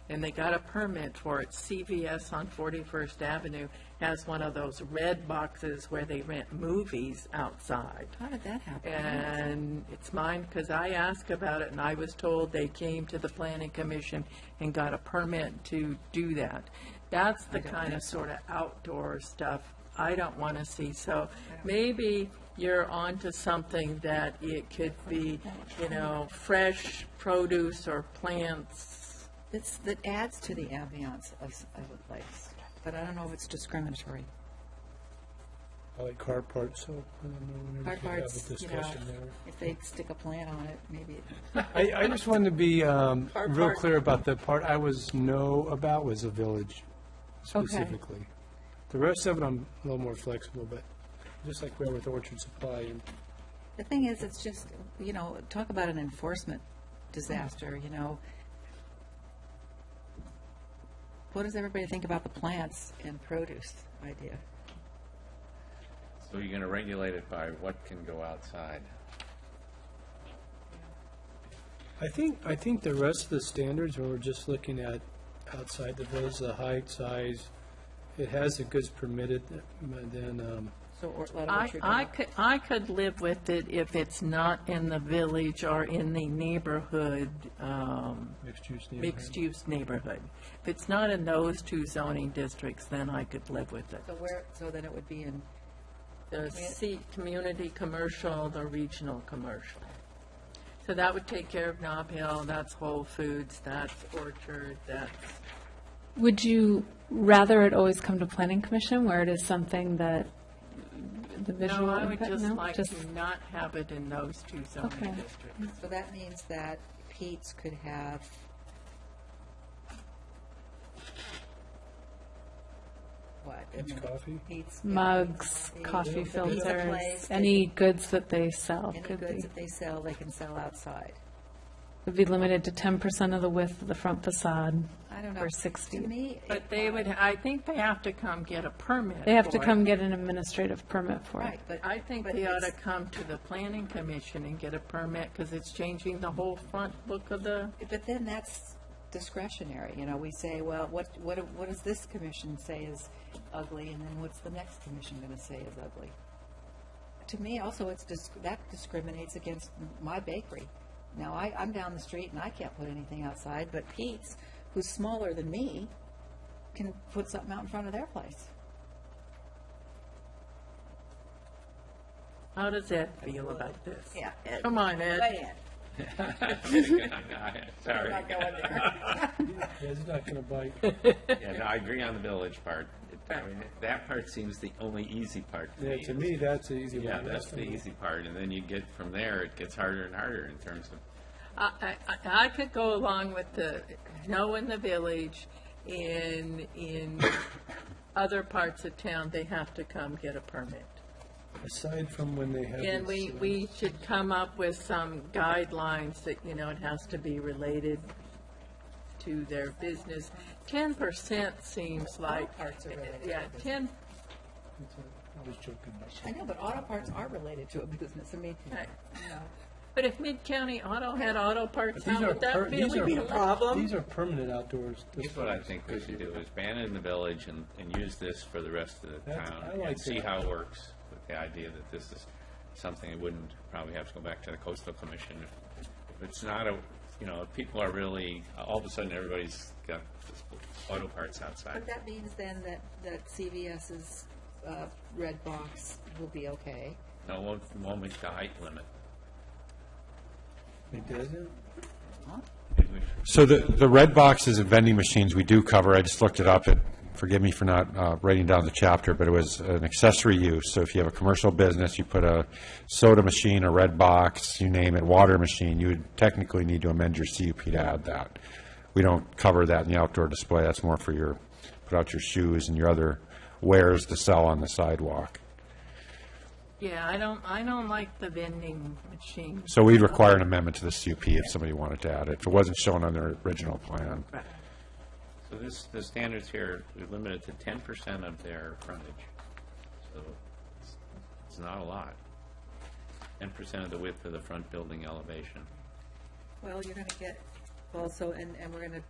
and they got a permit for it, CVS on 41st Avenue has one of those red boxes where they rent movies outside. How did that happen? And it's mine because I asked about it and I was told they came to the planning commission and got a permit to do that. That's the kind of sort of outdoor stuff I don't want to see. So maybe you're onto something that it could be, you know, fresh produce or plants. That adds to the ambiance of a place, but I don't know if it's discriminatory. I like car parts, so I don't know. Maybe we Car could have parts, a you know, discussion there. if they stick a plant on it, maybe. I just wanted to be real part. clear about the part I was no about was the village specifically. The rest of it, I'm a little more flexible, but just like we are with Orchard Supply. And The thing is, it's just, you know, talk about an enforcement disaster, you know. What does everybody think about the plants and produce idea? So you're going to regulate it by what can go outside? I think the rest of the standards, when we're just looking at outside the village, the height, size, it has the goods permitted, then, So, let Orchard go. I could live with it if it's not in the village or in the neighborhood, mixed-use neighborhood. mixed-use neighborhood. If it's not in those two zoning districts, then I could live with it. So then it would be in, The community commercial, the regional commercial. So that would take care of Nob Hill, that's Whole Foods, that's Orchard, that's, Would you rather it always come to Planning Commission, where it is something that the visual no, I would impact? just No? like to not have it in those two zoning Okay. districts. so that means that Pete's could have, what? Pete's Coffee? Pete's. Mugs, coffee Pizza place, filters, they any goods that they sell Any could goods be, that they sell, they can sell outside. would be limited to 10% of the width of the front facade. I don't know. Or 60. To me, But they would, I think they have to come get a permit. They have to for it. come get an administrative permit for it. right, but. I think but they ought to it's- come to the planning commission and get a permit, because it's changing the whole front look of the, But then that's discretionary, you know, we say, well, what does this commission say is ugly, and then what's the next commission gonna say is ugly? To me, also, that discriminates against my bakery. Now, I'm down the street and I can't put anything outside, but Pete's, who's smaller than me, can put something out in front of their place. how does Ed feel about this? Yeah, Ed. Come on, Ed. Right, Ed. Sorry. It's not going to bite. Yeah, no, I agree on the village part. I mean, that part seems the only easy part to Yeah, me. to me, that's the easy one. Yeah, that's the easy part, and then you get from there, it gets harder and harder in terms of, I could go along with the no in the village. In other parts of town, they have to come get a permit. Aside from when they have. And this, we should come up with some guidelines that, it has to be related to their business. 10% seems like. parts are related to Yeah, their 10, I was joking. I know, but auto parts are related to a business. I mean, right. you know. But if Mid-County Auto had auto parts, These how are would that really be a problem? These are permanent outdoors. here's what I think we should do, is ban it in the village and use this for the rest of the That's- town. I like And see that. how it works, with the idea that this is something that wouldn't probably have to go back to the coastal commission. If it's not if people are really, all of a sudden, everybody's got this auto parts outside. But that means then that CVS's red box will be okay. No, it won't make the height limit. It doesn't? Maybe we should- So the red boxes and vending machines we do cover, I just looked it up, forgive me for not writing down the chapter, but it was an accessory use. So if you have a commercial business, you put a soda machine, a red box, you name it, water machine, you would technically need to amend your CUP to add that. We don't cover that in the outdoor display, that's more for your, put out your shoes and your other wares to sell on the sidewalk. Yeah, I don't like the vending machine. So we'd require an amendment to the CUP if somebody wanted to add it, if it wasn't shown on their original plan. So the standards here, we limit it to 10% of their frontage. So it's not a lot. 10% of the width of the front building elevation. Well, you're going to get also, and we're going to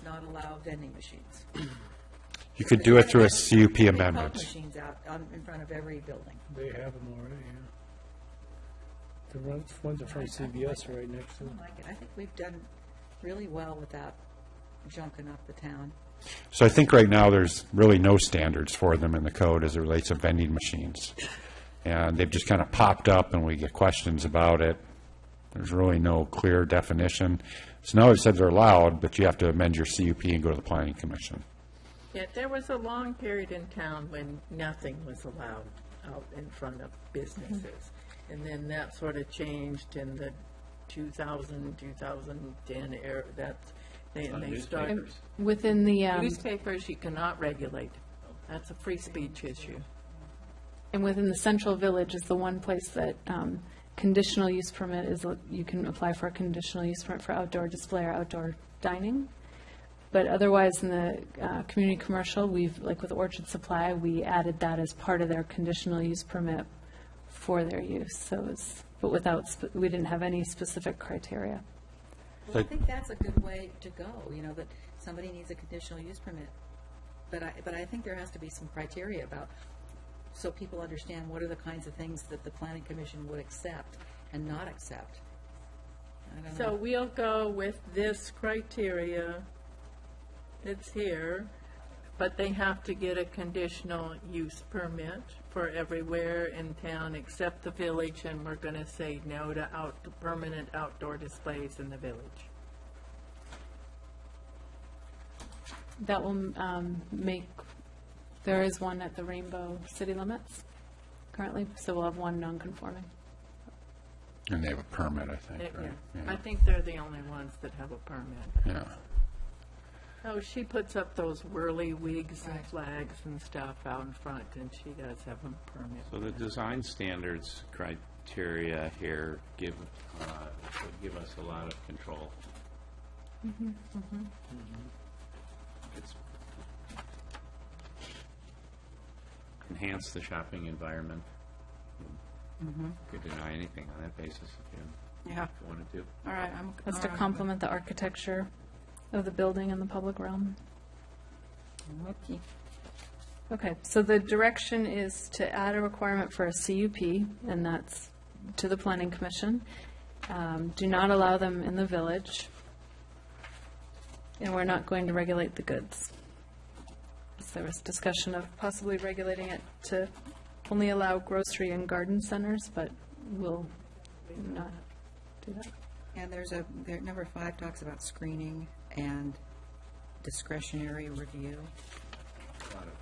not allow vending machines. You could do it through a They CUP have amendment. Coke machines out in front of every building. They have them already, yeah. The ones in front of CVS are right next to I them. don't like it. I think we've done really well without junking up the town. So I think right now, there's really no standards for them in the code as it relates to vending machines. And they've just kind of popped up, and we get questions about it. There's really no clear definition. So now they've said they're allowed, but you have to amend your CUP and go to the planning commission. Yeah, there was a long period in town when nothing was allowed out in front of businesses. And then that sort of changed in the 2010 era. On They started. newspapers. Within the, Newspapers you cannot regulate. That's a free speech issue. and within the central village is the one place that conditional use permit is, you can apply for a conditional use permit for outdoor display or outdoor dining. But otherwise, in the community commercial, we've, like with Orchard Supply, we added that as part of their conditional use permit for their use. So it's, but without, we didn't have any specific criteria. Well, I think that's a good way to go, that somebody needs a conditional use permit. But I think there has to be some criteria about, so people understand what are the kinds of things that the planning commission would accept and not accept. I don't So know. we'll go with this criteria that's here, but they have to get a conditional use permit for everywhere in town except the village, and we're going to say no to permanent outdoor displays in the village. That will make, there is one at the Rainbow city limits currently, so we'll have one non-conforming. And they have a permit, I think, right? I think they're the only ones that have a permit. Yeah. Oh, she puts up those whirly wigs and flags and stuff out in front, and she does have a permit. So the design standards criteria here would give us a lot of control. It's enhance the shopping environment. Could deny anything on that basis if Yeah. you wanted to. All right, I'm. That's to complement the architecture of the building in the public realm. Okay. Okay, so the direction is to add a requirement for a CUP, and that's to the planning commission. Do not allow them in the village. And we're not going to regulate the goods. So there was discussion of possibly regulating it to only allow grocery and garden centers, but will not. do that. And number 5 talks about screening and discretionary review. A lot of,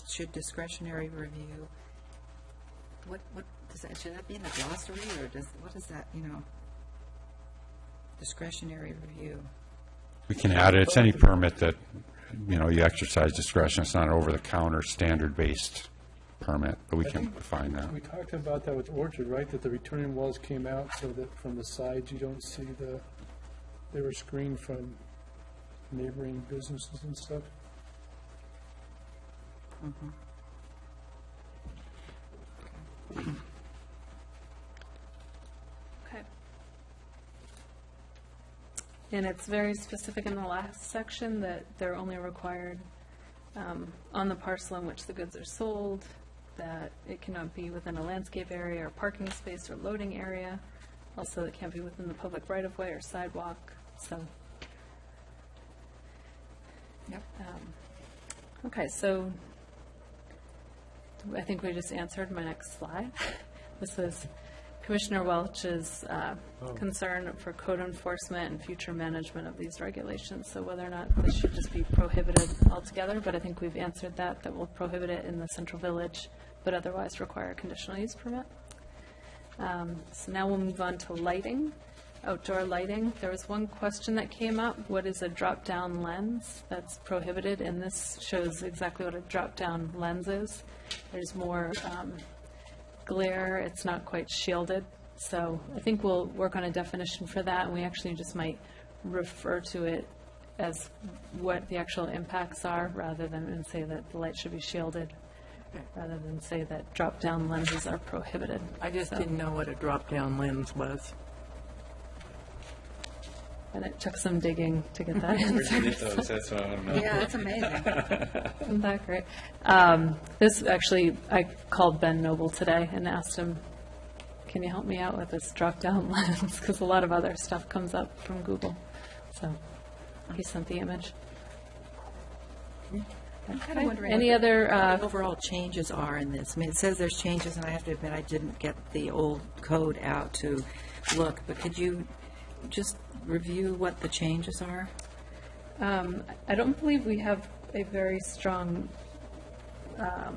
Should discretionary review, what does that, should that be in the glossary, or what is that, discretionary review? We can add it. It's any permit that, you exercise discretion. It's not an over-the-counter, standard-based permit, but we can define that. We talked about that with Orchard, right, that the returning walls came out so that from the sides you don't see they were screened from neighboring businesses and stuff. Okay. And it's very specific in the last section that they're only required on the parcel in which the goods are sold, that it cannot be within a landscape area or parking space or loading area. Also, it can't be within the public right-of-way or sidewalk, so. Yep. Okay, so I think we just answered my next slide. This was Commissioner Welch's concern for code enforcement and future management of these regulations. So whether or not this should just be prohibited altogether, but I think we've answered that we'll prohibit it in the central village, but otherwise require a conditional use permit. So now we'll move on to lighting, outdoor lighting. There was one question that came up. What is a drop-down lens? That's prohibited, and this shows exactly what a drop-down lens is. There's more glare. It's not quite shielded. So I think we'll work on a definition for that, and we actually just might refer to it as what the actual impacts are rather than say that the light should be shielded, rather than say that drop-down lenses are prohibited. I just didn't know what a drop-down lens was. And it took some digging to get that where'd you get answer. those? That's all I don't know. Yeah, that's amazing. Isn't that great? This actually, I called Ben Noble today and asked him, can you help me out with this drop-down lens? Because a lot of other stuff comes up from Google. So he sent the image. I'm kind of wondering Any what other, the overall changes are in this. I mean, it says there's changes, and I have to admit I didn't get the old code out to look, but could you just review what the changes are? I don't believe we have a very strong, I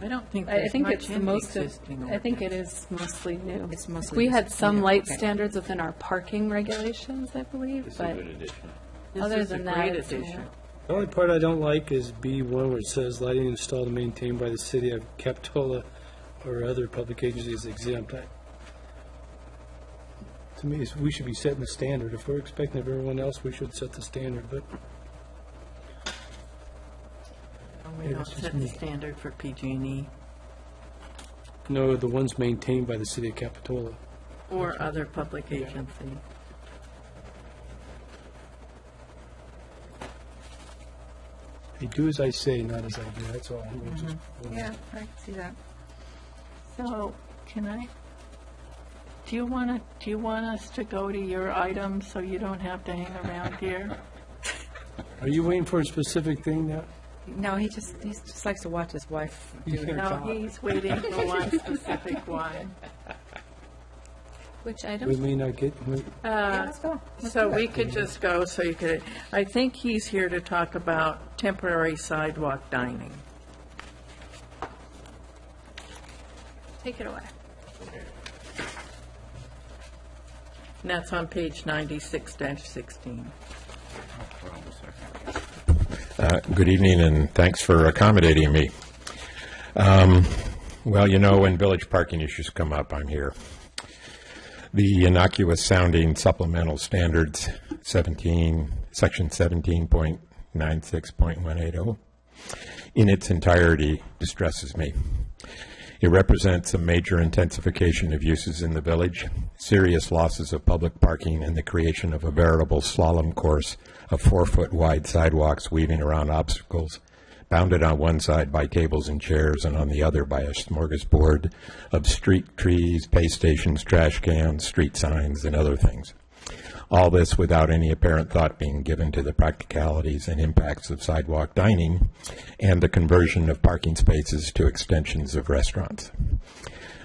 don't think I there's think much it's the in the most, existing I think it is mostly new. It's mostly We had just some new, light okay. standards within our parking regulations, I believe, It's a but good addition. This other is a than that, great it's addition. more. The only part I don't like is B1 where it says lighting installed and maintained by the city of Capitola or other public agencies exempt. To me, we should be setting the standard. If we're expecting of everyone else, we should set the standard, but We Maybe don't it's just set the me. standard for PG&E no, the ones maintained by the city of Capitola. or other public agency. They do as I say, not as I do, that's all. We'll just- Yeah, I can see that. So, do you want us to go to your items so you don't have to hang around here? Are you waiting for a specific thing now? No, he just likes to watch his wife do He's it. gonna No, talk. he's waiting for one specific one. Which We item? may not get, Let's go. So we could just go, so you could, I think he's here to talk about temporary sidewalk dining. Take it away. And that's on page 96-16. Good evening, and thanks for accommodating me. Well, when village parking issues come up, I'm here. The innocuous sounding supplemental standards, section 17.96.180, in its entirety distresses me. It represents a major intensification of uses in the village, serious losses of public parking, and the creation of a veritable slalom course of 4-foot wide sidewalks weaving around obstacles, bounded on one side by tables and chairs and on the other by a smorgasbord of street trees, pay stations, trash cans, street signs, and other things. All this without any apparent thought being given to the practicalities and impacts of sidewalk dining and the conversion of parking spaces to extensions of restaurants.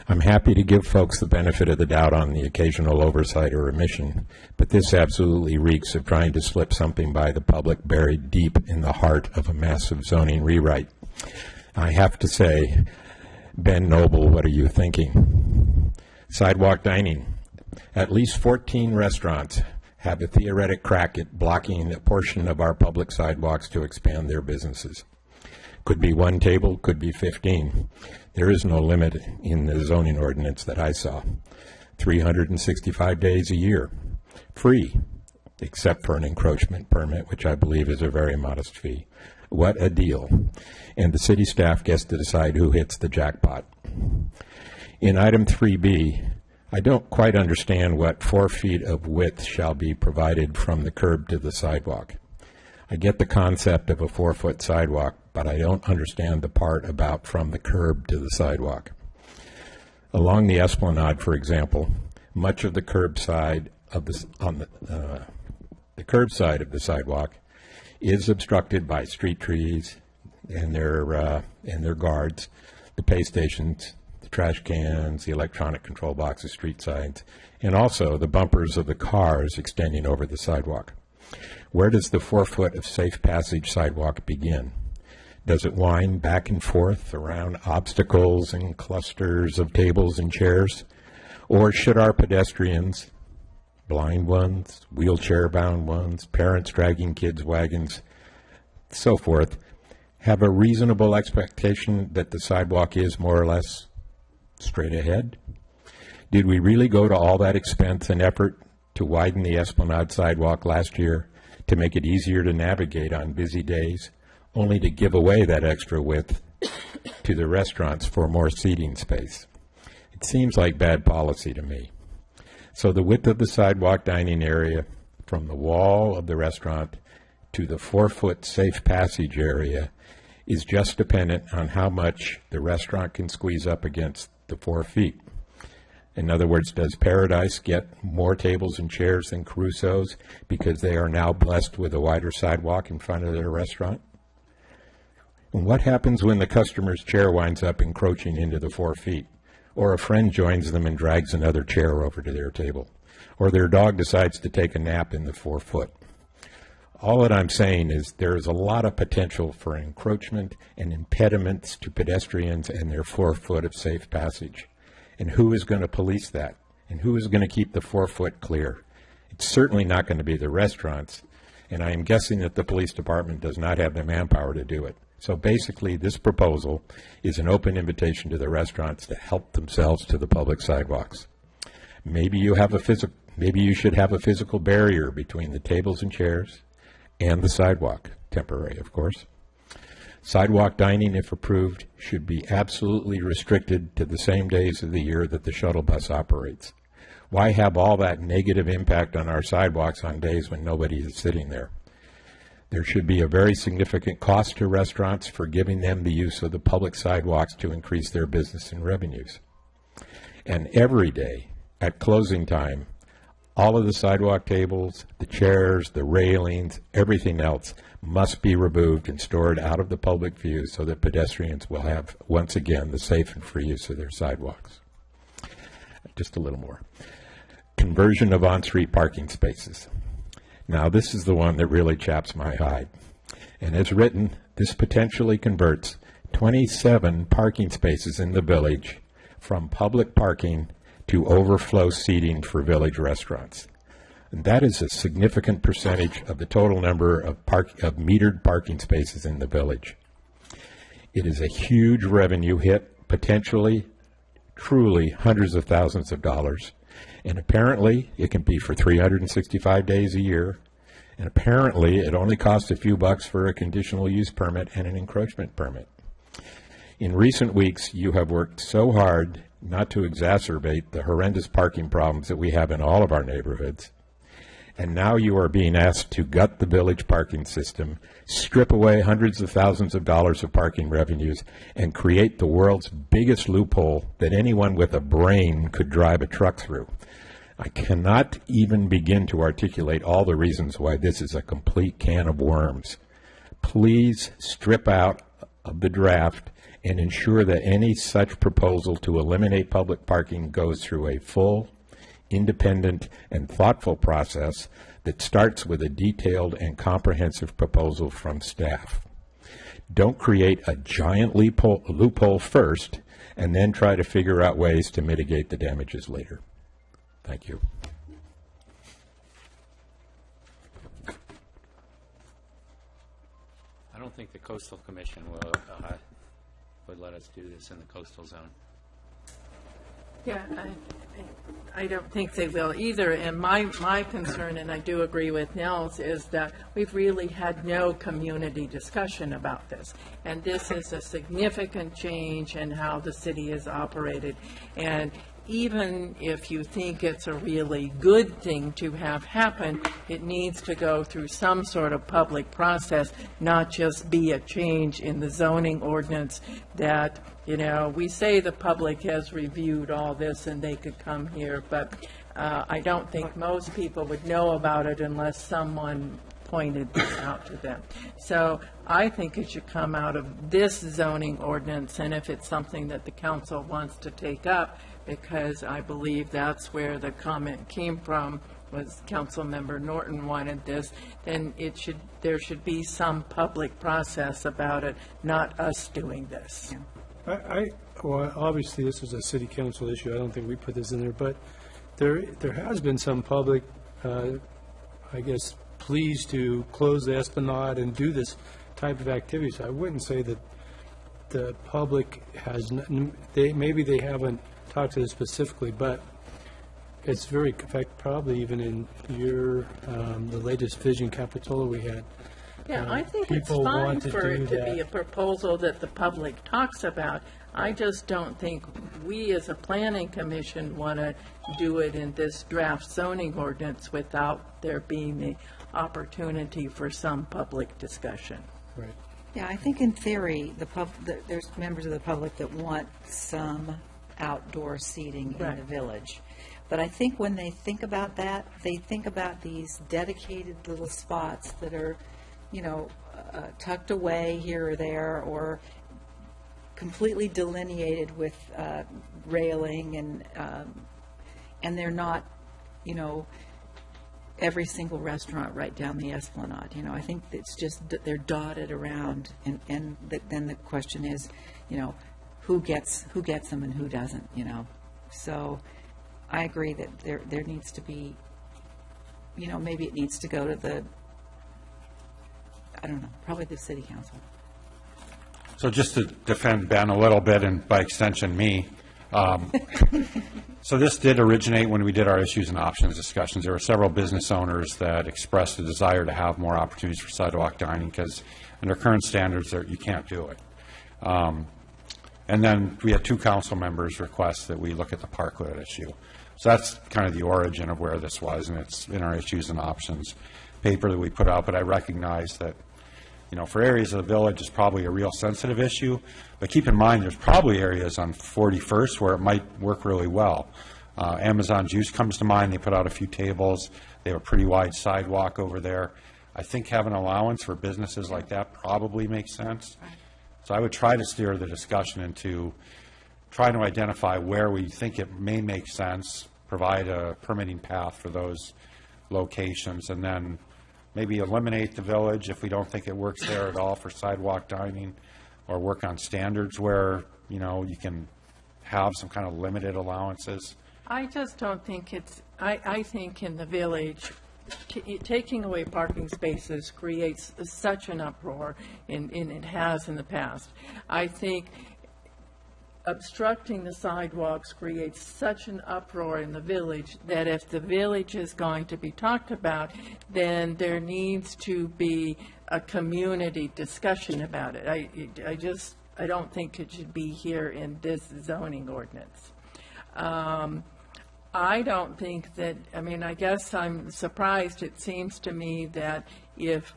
I'm happy to give folks the benefit of the doubt on the occasional oversight or omission, but this absolutely reeks of trying to slip something by the public buried deep in the heart of a massive zoning rewrite. I have to say, Ben Noble, what are you thinking? Sidewalk dining. At least 14 restaurants have a theoretic crack at blocking a portion of our public sidewalks to expand their businesses. Could be one table, could be 15. There is no limit in the zoning ordinance that I saw. 365 days a year, free, except for an encroachment permit, which I believe is a very modest fee. What a deal. And the city staff gets to decide who hits the jackpot. In item 3B, I don't quite understand what 4 feet of width shall be provided from the curb to the sidewalk. I get the concept of a 4-foot sidewalk, but I don't understand the part about from the curb to the sidewalk. Along the Esplanade, for example, much of the curb side of the curbside of the sidewalk is obstructed by street trees and their guards, the pay stations, the trash cans, the electronic control boxes, street signs, and also the bumpers of the cars extending over the sidewalk. Where does the 4 foot of safe passage sidewalk begin? Does it wind back and forth around obstacles and clusters of tables and chairs? Or should our pedestrians, blind ones, wheelchair-bound ones, parents dragging kids' wagons, so forth, have a reasonable expectation that the sidewalk is more or less straight ahead? Did we really go to all that expense and effort to widen the Esplanade sidewalk last year to make it easier to navigate on busy days, only to give away that extra width to the restaurants for more seating space? It seems like bad policy to me. So the width of the sidewalk dining area from the wall of the restaurant to the 4 foot safe passage area is just dependent on how much the restaurant can squeeze up against the 4 feet. In other words, does Paradise get more tables and chairs than Caruso's because they are now blessed with a wider sidewalk in front of their restaurant? And what happens when the customer's chair winds up encroaching into the 4 feet? Or a friend joins them and drags another chair over to their table? Or their dog decides to take a nap in the 4 foot? All that I'm saying is there is a lot of potential for encroachment and impediments to pedestrians and their 4 foot of safe passage. And who is going to police that? And who is going to keep the 4 foot clear? It's certainly not going to be the restaurants, and I am guessing that the police department does not have the manpower to do it. So basically, this proposal is an open invitation to the restaurants to help themselves to the public sidewalks. Maybe you should have a physical barrier between the tables and chairs and the sidewalk, temporary, of course. Sidewalk dining, if approved, should be absolutely restricted to the same days of the year that the shuttle bus operates. Why have all that negative impact on our sidewalks on days when nobody is sitting there? There should be a very significant cost to restaurants for giving them the use of the public sidewalks to increase their business and revenues. And every day, at closing time, all of the sidewalk tables, the chairs, the railings, everything else must be removed and stored out of the public view so that pedestrians will have, once again, the safe and free use of their sidewalks. Just a little more. Conversion of on-street parking spaces. Now, this is the one that really chaps my hide. And as written, this potentially converts 27 parking spaces in the village from public parking to overflow seating for village restaurants. And that is a significant percentage of the total number of metered parking spaces in the village. It is a huge revenue hit, potentially, truly hundreds of thousands of dollars. And apparently, it can be for 365 days a year. And apparently, it only costs a few bucks for a conditional use permit and an encroachment permit. In recent weeks, you have worked so hard not to exacerbate the horrendous parking problems that we have in all of our neighborhoods. And now you are being asked to gut the village parking system, strip away hundreds of thousands of dollars of parking revenues, and create the world's biggest loophole that anyone with a brain could drive a truck through. I cannot even begin to articulate all the reasons why this is a complete can of worms. Please strip out of the draft and ensure that any such proposal to eliminate public parking goes through a full, independent, and thoughtful process that starts with a detailed and comprehensive proposal from staff. Don't create a giant loophole first and then try to figure out ways to mitigate the damages later. Thank you. I don't think the Coastal Commission would let us do this in the coastal zone. Yeah, I don't think they will either. And my concern, and I do agree with Nels, is that we've really had no community discussion about this. And this is a significant change in how the city is operated. And even if you think it's a really good thing to have happen, it needs to go through some sort of public process, not just be a change in the zoning ordinance that, you know, we say the public has reviewed all this and they could come here, but I don't think most people would know about it unless someone pointed this out to them. So I think it should come out of this zoning ordinance, and if it's something that the council wants to take up, because I believe that's where the comment came from, was Councilmember Norton wanted this, then there should be some public process about it, not us doing this. Well, obviously, this is a city council issue. I don't think we put this in there, but there has been some public, I guess, pleas to close the Esplanade and do this type of activity. So I wouldn't say that the public has, maybe they haven't talked to this specifically, but it's very, in fact, probably even in the latest Vision Capitola we had. Yeah, I think it's people fine want to for it do to be a that. proposal that the public talks about. I just don't think we as a planning commission want to do it in this draft zoning ordinance without there being the opportunity for some public discussion. Right. Yeah, I think in theory, there's members of the public that want some outdoor seating in Right. the village. But I think when they think about that, they think about these dedicated little spots that are, you know, tucked away here or there, or completely delineated with railing, and they're not, you know, every single restaurant right down the Esplanade. You know, I think it's just that they're dotted around, and then the question is, you know, who gets them and who doesn't, you know. So I agree that there needs to be, you know, maybe it needs to go to the, I don't know, probably the city council. So just to defend Ben a little bit, and by extension me, so this did originate when we did our issues and options discussions. There were several business owners that expressed a desire to have more opportunities for sidewalk dining, because under current standards, you can't do it. And then we had two council members request that we look at the parklet issue. So that's kind of the origin of where this was, and it's in our issues and options paper that we put out. But I recognize that, you know, for areas of the village, it's probably a real sensitive issue. But keep in mind, there's probably areas on 41st where it might work really well. Amazon Juice comes to mind. They put out a few tables. They have a pretty wide sidewalk over there. I think having an allowance for businesses like that probably makes sense. So I would try to steer the discussion into trying to identify where we think it may make sense, provide a permitting path for those locations, and then maybe eliminate the village if we don't think it works there at all for sidewalk dining, or work on standards where, you know, you can have some kind of limited allowances. I just don't think I think in the village, taking away parking spaces creates such an uproar, and it has in the past. I think obstructing the sidewalks creates such an uproar in the village that if the village is going to be talked about, then there needs to be a community discussion about it. I don't think it should be here in this zoning ordinance. I don't think that, I mean, I guess I'm surprised. It seems to me that if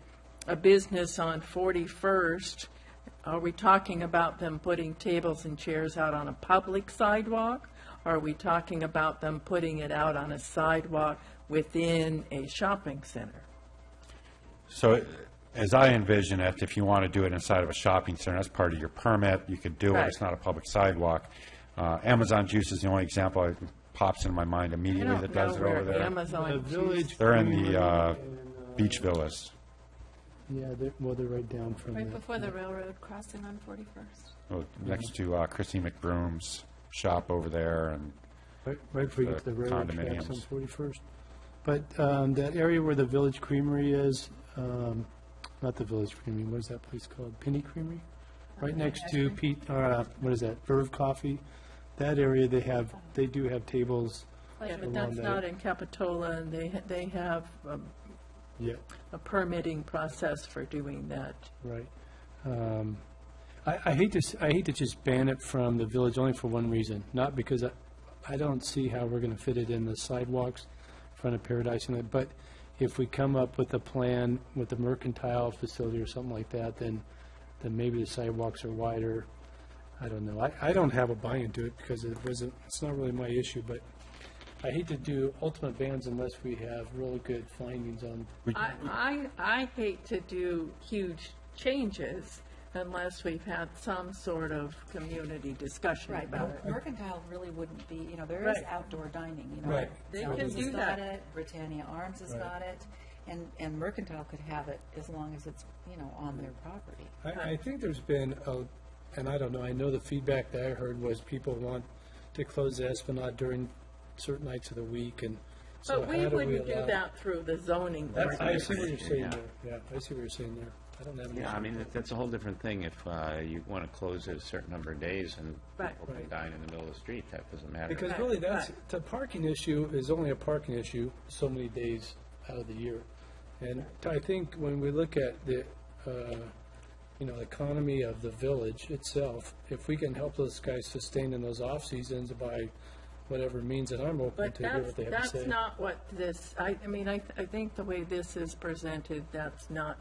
a business on 41st, are we talking about them putting tables and chairs out on a public sidewalk? are we talking about them putting it out on a sidewalk within a shopping center? So as I envision it, if you want to do it inside of a shopping center, that's part of your permit. You could do it. Right. It's not a public sidewalk. Amazon Juice is the only example that pops into my mind I immediately don't that know does it where over there. Amazon The Village. They're in Creamery the and, beach villas. Yeah, they're right down from Right there. before the railroad crossing on 41st. Oh, next to Chrissy McBroom's shop over there, and Right before you get to the railroad tracks on condominiums. 41st. But that area where the Village Creamery is, not the Village Creamery, what is that place called? Penny Creamery? Right next to what is that, Verve Coffee? That area, they do have tables. Yeah, but around that's that. not in Capitola, and they have Yeah, a permitting process for doing that. right. I hate to just ban it from the village only for one reason, not because I don't see how we're going to fit it in the sidewalks in front of Paradise and that, but if we come up with a plan with the mercantile facility or something like that, then maybe the sidewalks are wider. I don't know. I don't have a buy-in to it because it's not really my issue, but I hate to do ultimate bans unless we have really good findings on. I hate to do huge changes unless we've had some sort of community discussion Right, about but it. Mercantile really wouldn't be, there is Right. outdoor dining, Right. They Sally's can has do got that. it, Britannia Arms has Right. got it, and Mercantile could have it as long as it's, on their property. I think there's been, and I don't know, I know the feedback that I heard was people want to close the Esplanade during certain nights of the week, and so But how we do we wouldn't do allow? that through the zoning I ordinance. see what you're saying Yeah. there, yeah, I see what you're saying there. I don't have an Yeah, I issue. mean, that's a whole different thing. If you want to close it a certain number of days and Right. people can Right. dine in the middle of the street, that doesn't matter. Because Right, really, that's, right. the parking issue is only a parking issue so many days out of the year. And I think when we look at the, economy of the village itself, if we can help those guys sustain in those off-seasons by whatever means, that I'm open But to hear what they have to say. that's not what this, I think the way this is presented, that's not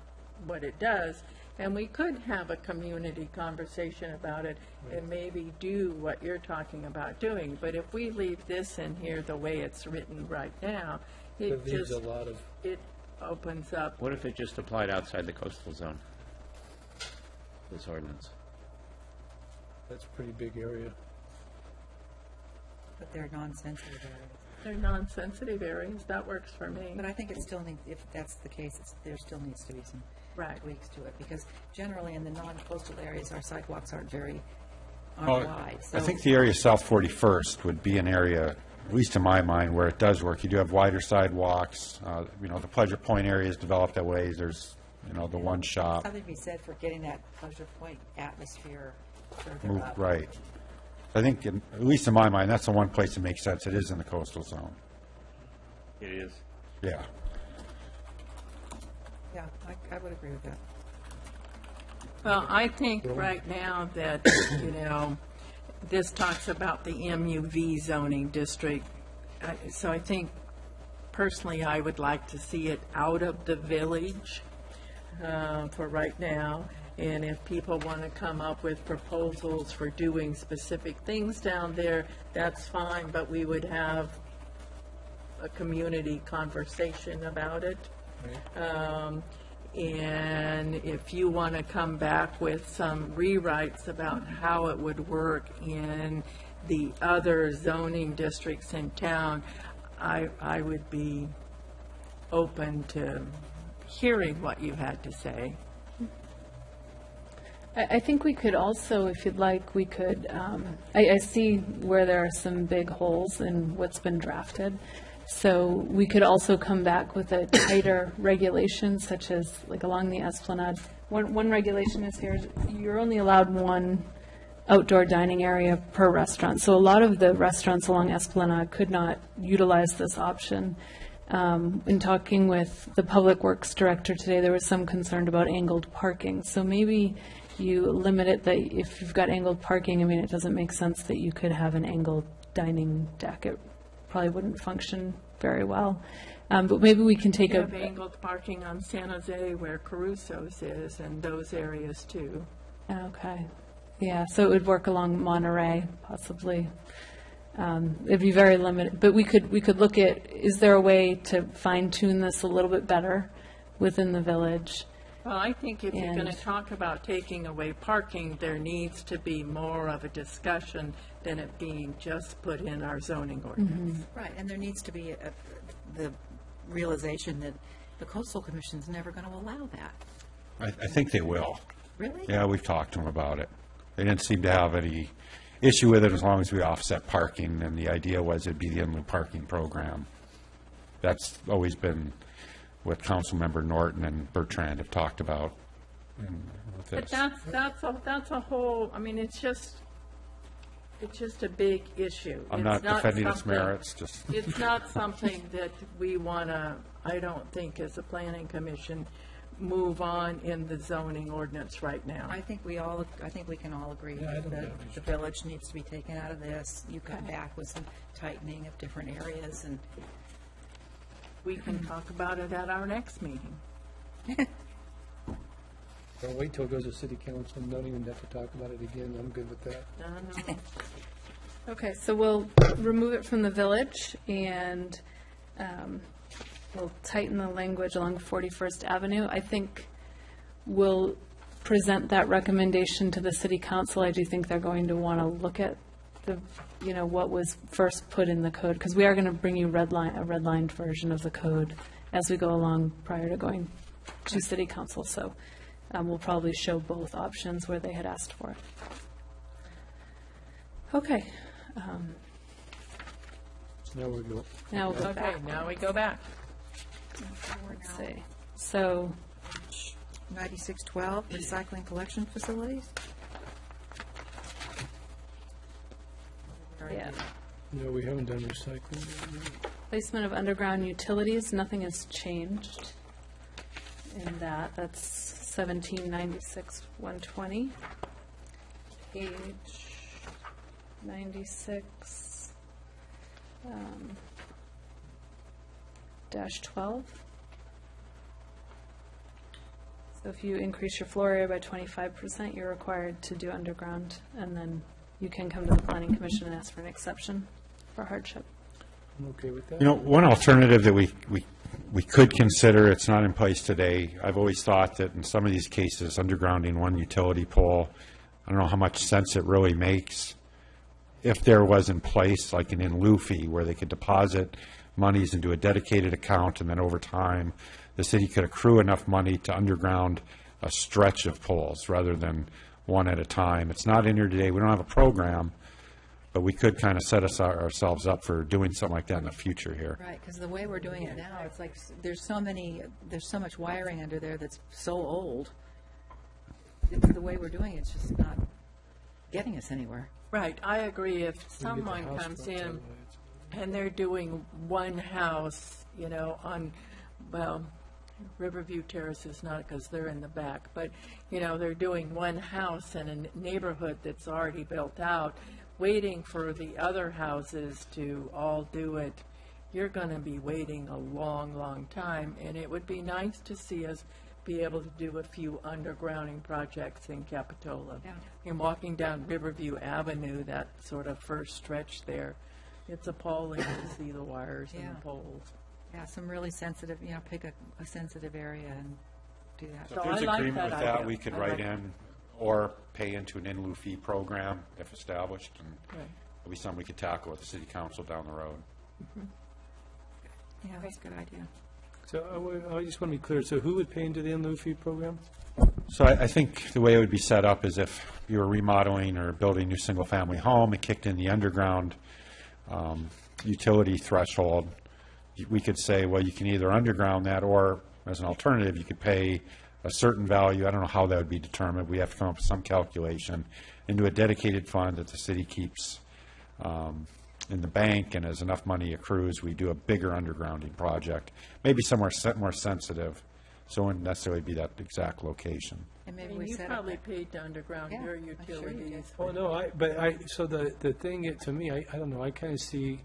what it does. And we could have a community conversation about it and maybe do what you're talking about doing. But if we leave this in here the way it's written right now, it It leaves just, a lot of, it opens up. What if it just applied outside the coastal zone? This ordinance. that's a pretty big area. But they're non-sensitive areas. They're non-sensitive areas, that works for me. But I think it still needs, if that's the case, there still needs to be some Right. tweaks to it, because generally in the non-coastal areas, our sidewalks aren't Well, wide. I think the area south 41st would be an area, at least in my mind, where it does work. You do have wider sidewalks, the Pleasure Point area is developed that way, there's, the one shop. Something to be said for getting that Pleasure Point atmosphere further Move up. right. I think, at least in my mind, that's the one place that makes sense. It is in the coastal zone. It is. Yeah. Yeah, I would agree with that. Well, I think right now that, this talks about the MUV zoning district. So I think personally, I would like to see it out of the village for right now. And if people want to come up with proposals for doing specific things down there, that's fine, but we would have a community conversation about it. And if you want to come back with some rewrites about how it would work in the other zoning districts in town, I would be open to hearing what you had to say. I think we could also, if you'd like, we could, I see where there are some big holes in what's been drafted. So we could also come back with a tighter regulation, such as like along the Esplanade. One regulation is here, you're only allowed one outdoor dining area per restaurant. So a lot of the restaurants along Esplanade could not utilize this option. In talking with the Public Works Director today, there was some concern about angled parking. So maybe you limit it that if you've got angled parking, it doesn't make sense that you could have an angled dining deck. It probably wouldn't function very well. But maybe we can take You a, have angled parking on San Jose where Caruso's is and those areas too. okay, yeah, so it would work along Monterey, possibly. It'd be very limited, but we could look at, is there a way to fine tune this a little bit better within the village? Well, I think if you're going to And- talk about taking away parking, there needs to be more of a discussion than it being just put in our zoning ordinance. Right, and there needs to be the realization that the Coastal Commission's never going to allow that. I think they will. Really? Yeah, we've talked to them about it. They didn't seem to have any issue with it as long as we offset parking, and the idea was it'd be the inland parking program. That's always been what Councilmember Norton and Bertrand have talked about. with But this. that's a whole, I mean, it's just a big issue. I'm It's not defending its something- merits, just, It's not something that we want to, I don't think, as a planning commission, move on in the zoning ordinance right now. I think we can all agree that the village needs to be taken out of this. You come back with some tightening of different areas, and We can talk about it at our next meeting. Don't wait till it goes to city council and don't even have to talk about it again. I'm good with that. Okay, so we'll remove it from the village, and we'll tighten the language along 41st Avenue. I think we'll present that recommendation to the city council. I do think they're going to want to look at the, what was first put in the code, because we are going to bring you a redlined version of the code as we go along prior to going to city council. So we'll probably show both options where they had asked for it. Okay. Now we're good. Now we'll go Okay, back. now we go back. Let's see. So, 9612, recycling collection facilities? yeah. No, we haven't done recycling. Placement of underground utilities, nothing has changed in that. That's 1796-120. Page 96, dash 12. So if you increase your floor area by 25%, you're required to do underground, and then you can come to the planning commission and ask for an exception for hardship. I'm okay with that. one alternative that we could consider, it's not in place today. I've always thought that in some of these cases, undergrounding one utility pole, I don't know how much sense it really makes. If there was in place, like an in lieu fee, where they could deposit monies into a dedicated account, and then over time, the city could accrue enough money to underground a stretch of poles rather than one at a time. It's not in here today. We don't have a program, but we could kind of set ourselves up for doing something like that in the future here. Right, because the way we're doing it now, it's like, there's so much wiring under there that's so old. The way we're doing it's just not getting us anywhere. Right, I agree. If We get the someone house comes fronts in anyway. and they're doing one house, on, well, Riverview Terrace is not because they're in the back, but, they're doing one house in a neighborhood that's already built out, waiting for the other houses to all do it, you're going to be waiting a long, long time, and it would be nice to see us be able to do a few undergrounding projects in Capitola. Yeah. And walking down Riverview Avenue, that sort of first stretch there, it's appalling to see the wires and Yeah. the poles. Yeah, some really sensitive, pick a sensitive area and do that. So If I there's like agreement that with that, idea. we could I write like- in or pay into an in lieu fee program if established, and Right. it'll be something we could tackle with the city council down the road. Yeah, that's a good idea. So I just want to be clear. So who would pay into the in lieu fee program? So I think the way it would be set up is if you were remodeling or building a new single-family home and kicked in the underground utility threshold, we could say, well, you can either underground that, or as an alternative, you could pay a certain value. I don't know how that would be determined. We have to come up with some calculation into a dedicated fund that the city keeps in the bank, and as enough money accrues, we do a bigger undergrounding project, maybe somewhere more sensitive, so it wouldn't necessarily be that exact location. And I maybe mean, we you set up, probably paid to underground Yeah, your I'm sure you utilities. Oh, no, so the thing, to me, I don't know, I kind of see,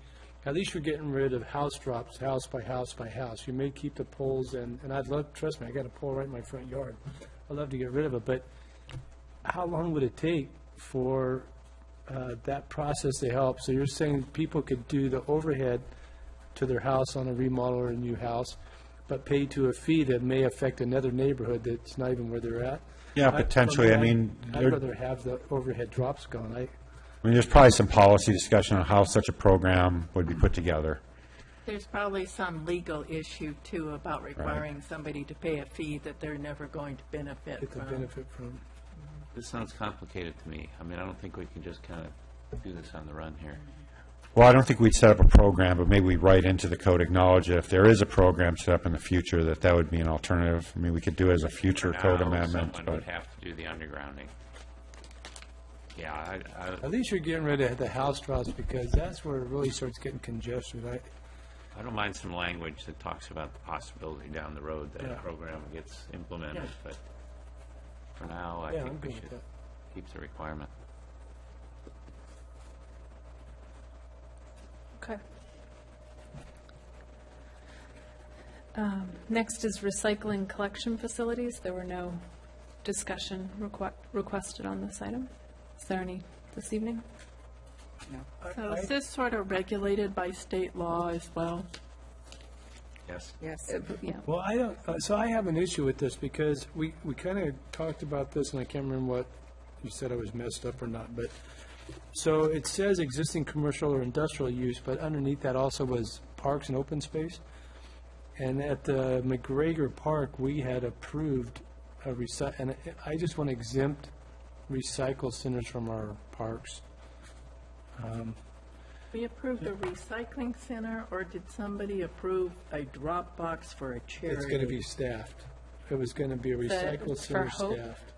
at least you're getting rid of house drops, house by house by house. You may keep the poles, and I'd love, trust me, I got a pole right in my front yard. I'd love to get rid of it, but how long would it take for that process to help. So you're saying people could do the overhead to their house on a remodel or a new house, but pay to a fee that may affect another neighborhood that's not even where they're at? Yeah, potentially. For I me, mean, I'd rather have the overhead drops gone. there's probably some policy discussion on how such a program would be put together. There's probably some legal issue, too, about requiring somebody to pay a fee that they're never going to benefit Get the from. benefit from. This sounds complicated to me. I mean, I don't think we can just kind of do this on the run here. Well, I don't think we'd set up a program, but maybe we write into the code, acknowledge that if there is a program set up in the future, that would be an alternative. I mean, we could do it as a future code Now, amendment, someone would but have to do the undergrounding. Yeah, At least you're getting rid of the house drops, because that's where it really starts getting congested. I don't mind some language that talks about the possibility down the road that Yeah. a program gets implemented, but for now, I Yeah, I'm think we good with should that. keep the requirement. Okay. Next is recycling collection facilities. There were no discussion requested on this item. Is there any this evening? So is this sort of regulated by state law as well? Yes? Yes. Yeah. Well, I don't, so I have an issue with this, because we kind of talked about this, and I can't remember what you said I was messed up or not, but, so it says existing commercial or industrial use, but underneath that also was parks and open space. And at the McGregor Park, we had approved and I just want to exempt recycle centers from our parks. We approved a recycling center, or did somebody approve a drop box for a charity? It's going to be staffed. It was going to be a recycle for center Hope? staffed.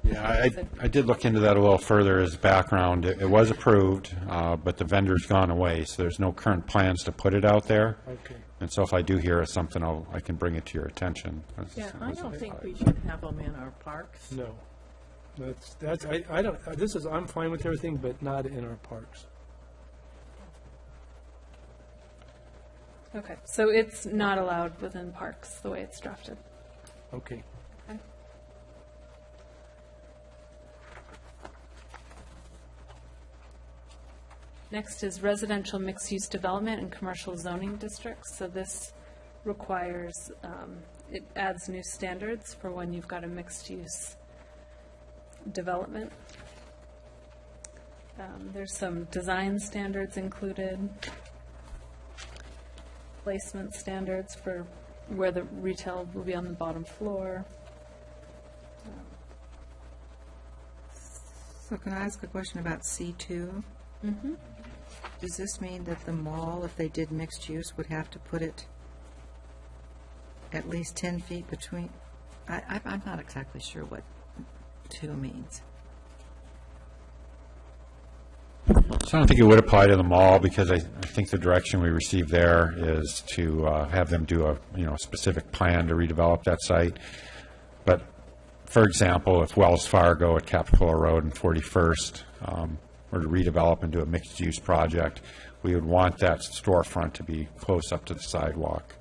yeah, I did look into that a little further as background. It was approved, but the vendor's gone away, so there's no current plans to put it out there. Okay. And so if I do hear of something, I can bring it to your attention. Yeah, I don't think we should have them in our parks. No. I don't, I'm fine with everything, but not in our parks. Okay, so it's not allowed within parks, the way it's drafted. Okay. Okay. Next is residential mixed-use development and commercial zoning districts. So this requires, it adds new standards for when you've got a mixed-use development. There's some design standards included, placement standards for where the retail will be on the bottom floor. So can I ask a question about C2? Mm-hmm. Does this mean that the mall, if they did mixed use, would have to put it at least 10 feet between? I'm not exactly sure what 2 means. So I don't think it would apply to the mall, because I think the direction we received there is to have them do a specific plan to redevelop that site. But, for example, if Wells Fargo at Capitola Road and 41st were to redevelop and do a mixed-use project, we would want that storefront to be close up to the sidewalk.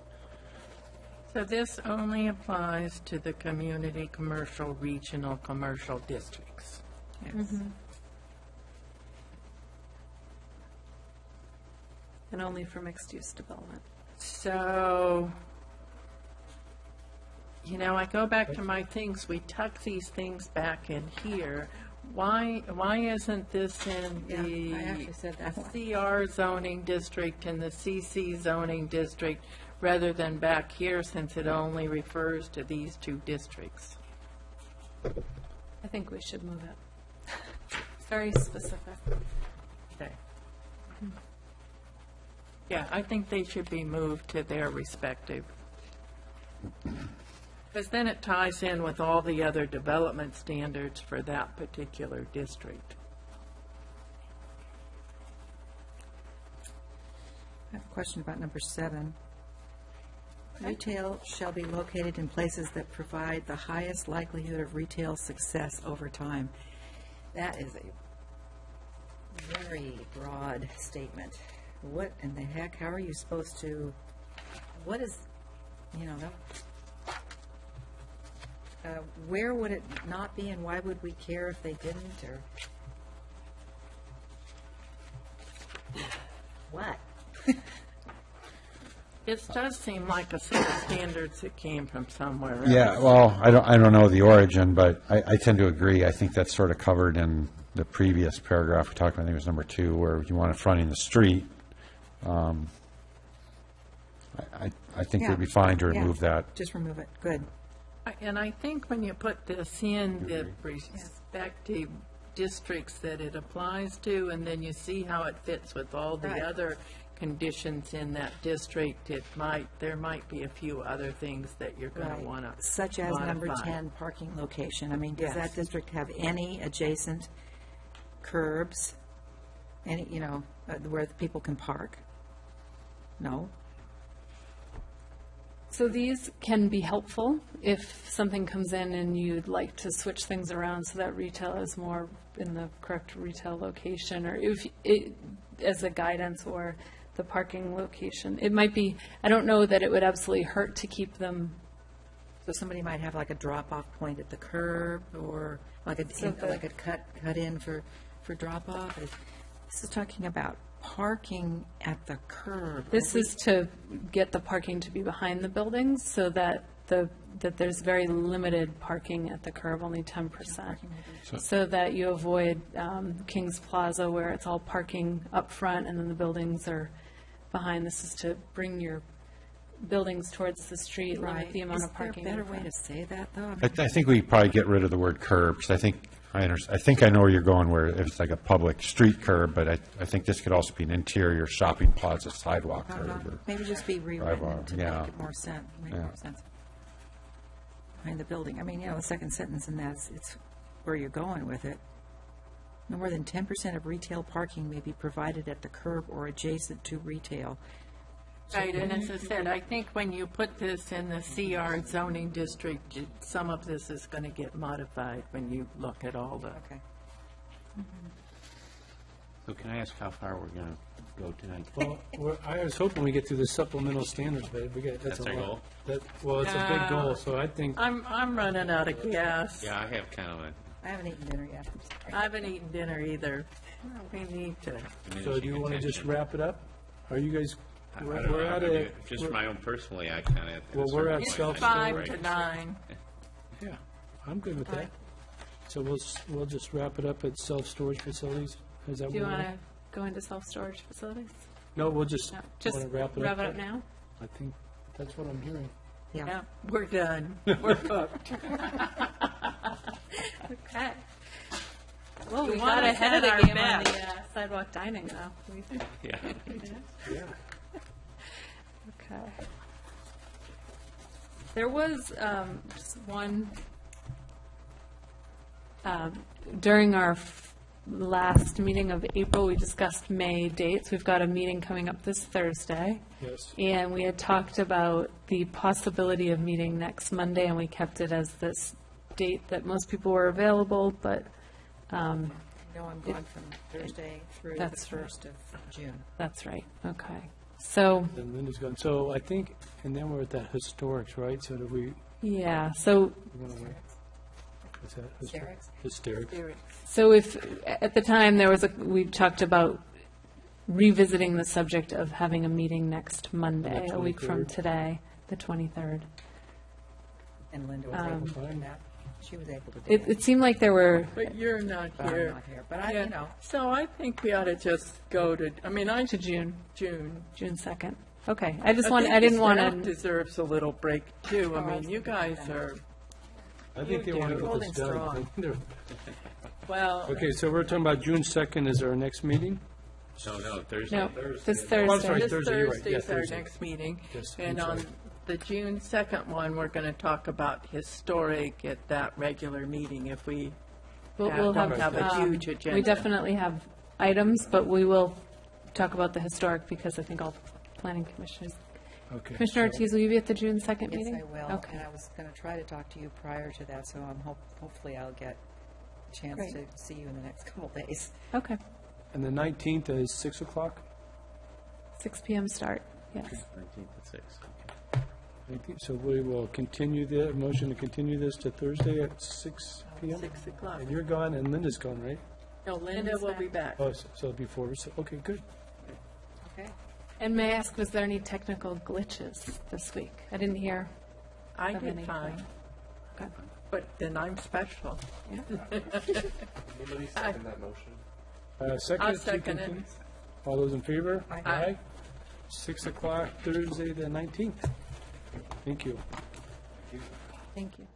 So this only applies to the community commercial, regional commercial districts. Yes. And only for mixed-use development. So, I go back to my things, we tuck these things back in here. Why isn't this in Yeah, I actually said that one. the CR zoning district and the CC zoning district rather than back here, since it only refers to these 2 districts? I think we should move it. It's very specific. Okay. Yeah, I think they should be moved to their respective. Because then it ties in with all the other development standards for that particular district. I have a question about number 7. Retail shall be located in places that provide the highest likelihood of retail success over time. That is a very broad statement. What in the heck, how are you supposed to, what is, where would it not be, and why would we care if they didn't, or What? It does seem like a set of standards that came from somewhere else. Yeah, well, I don't know the origin, but I tend to agree. I think that's sort of covered in the previous paragraph we talked about, I think it was number 2, where you want it fronting the street. I think Yeah. it'd be fine to Yeah. remove that. Just remove it. Good. And I think when you put this in, the respective districts that it applies to, and then you see how it fits with all the Right. other conditions in that district, there might be a few other things that you're going to want to Such as number modify. 10, parking location. I mean, does Yes. that district have any adjacent curbs? Any, where the people can park? No? So these can be helpful if something comes in and you'd like to switch things around so that retail is more in the correct retail location, or if it, as a guidance, or the parking location. It might be, I don't know that it would absolutely hurt to keep them. So somebody might have like a drop-off point at the curb, or like a cut in for drop-off. This is talking about parking at the curb. This is to get the parking to be behind the buildings so that that there's very limited parking at the curb, only 10%. So that you avoid Kings Plaza where it's all parking up front and then the buildings are behind. This is to bring your buildings towards the street, limit the amount of parking. Is there a better way to say that, though? I mean, I think we probably get rid of the word curb, because I think I know where you're going, where it's like a public street curb, but I think this could also be an interior shopping plaza sidewalk curb. or- Maybe just be rewritten to yeah. make it more sense, Yeah. Behind the building. I mean, the second sentence in that, it's where you're going with it. No more than 10% of retail parking may be provided at the curb or adjacent to retail. Right, and as I said, I think when you put this in the CR zoning district, some of this is going to get modified when you look at all the. Okay. So can I ask how far we're going to go tonight? Well, I was hoping we get through the supplemental standards, but that's a That's our lot. goal? Well, it's a big goal, so I think, I'm running out of gas. Yeah, I have kind of a I haven't eaten dinner yet. I'm sorry. I haven't eaten dinner either. We need to. so do you want to just attention. wrap it up? Are you guys, I we're don't know, at I mean, a, just my own personally, I kind of. Well, we're at self- It's 5 to 9. yeah, I'm good with that. So we'll just wrap it up at self-storage facilities? Is that Do you what want we're- to go into self-storage facilities? No, we'll just, No, want just to wrap it up? wrap it up now? I think that's what I'm hearing. Yeah, we're done. We're hooked. Okay. Well, we We got wanna ahead of set our the game on the best. sidewalk dining, though. Yeah. Yeah. Okay. There was just one, during our last meeting of April, we discussed May dates. We've got a meeting coming up this Thursday. Yes. And we had talked about the possibility of meeting next Monday, and we kept it as this date that most people were available, but No, I'm gone from Thursday through the That's 1st of June. that's right. Okay. So, Then Linda's gone. So I think, and then we're at the historics, right? So do we yeah, so want to wait? What's that? Hysterics? Hysterics. So if, at the time, we talked about revisiting the subject of having a meeting next Monday, a week from 23rd. today, the 23rd. And Linda was able to do that. She was able to do that. It seemed like there were, But you're not But I'm here. not here. But I, Yeah. So I think we ought to just go to, to June, June. June 2nd. Okay, I think didn't the want staff to, deserves a little break, too. I mean, you guys are, I think they want to get Holding this done. strong. well, Okay, so we're talking about June 2nd is our next meeting? No, Thursday. no, this Oh, I'm sorry, Thursday. this Thursday, you're right. Yeah, Thursday's our Thursday. next meeting. Yes, And I'm on sorry. the June 2nd one, we're going to talk about historic at that regular meeting if we We'll don't have, have a huge we agenda. definitely have items, but we will talk about the historic because I think all planning commissioners. Okay. Commissioner Ortiz, will you be at the June 2nd Yes, meeting? I will. Okay. And I was going to try to talk to you prior to that, so hopefully I'll get a chance Great. to see you in the next couple of days. Okay, And the 19th is 6 o'clock? 6 PM start, yes. 19th at 6. 19th. So we will continue the, motion to continue this to Thursday at 6 PM? 6 o'clock. And you're gone and Linda's gone, right? No, Linda will be back. Oh, so it'll be 4, so, okay, good. Okay. And may I ask, was there any technical glitches this week? I didn't hear. I Of did any fine, kind. but then I'm special. Anybody second that motion? Second. I'll to second it. continue? All those in favor? Aye. 6 o'clock Thursday, the 19th. Thank you. Thank you.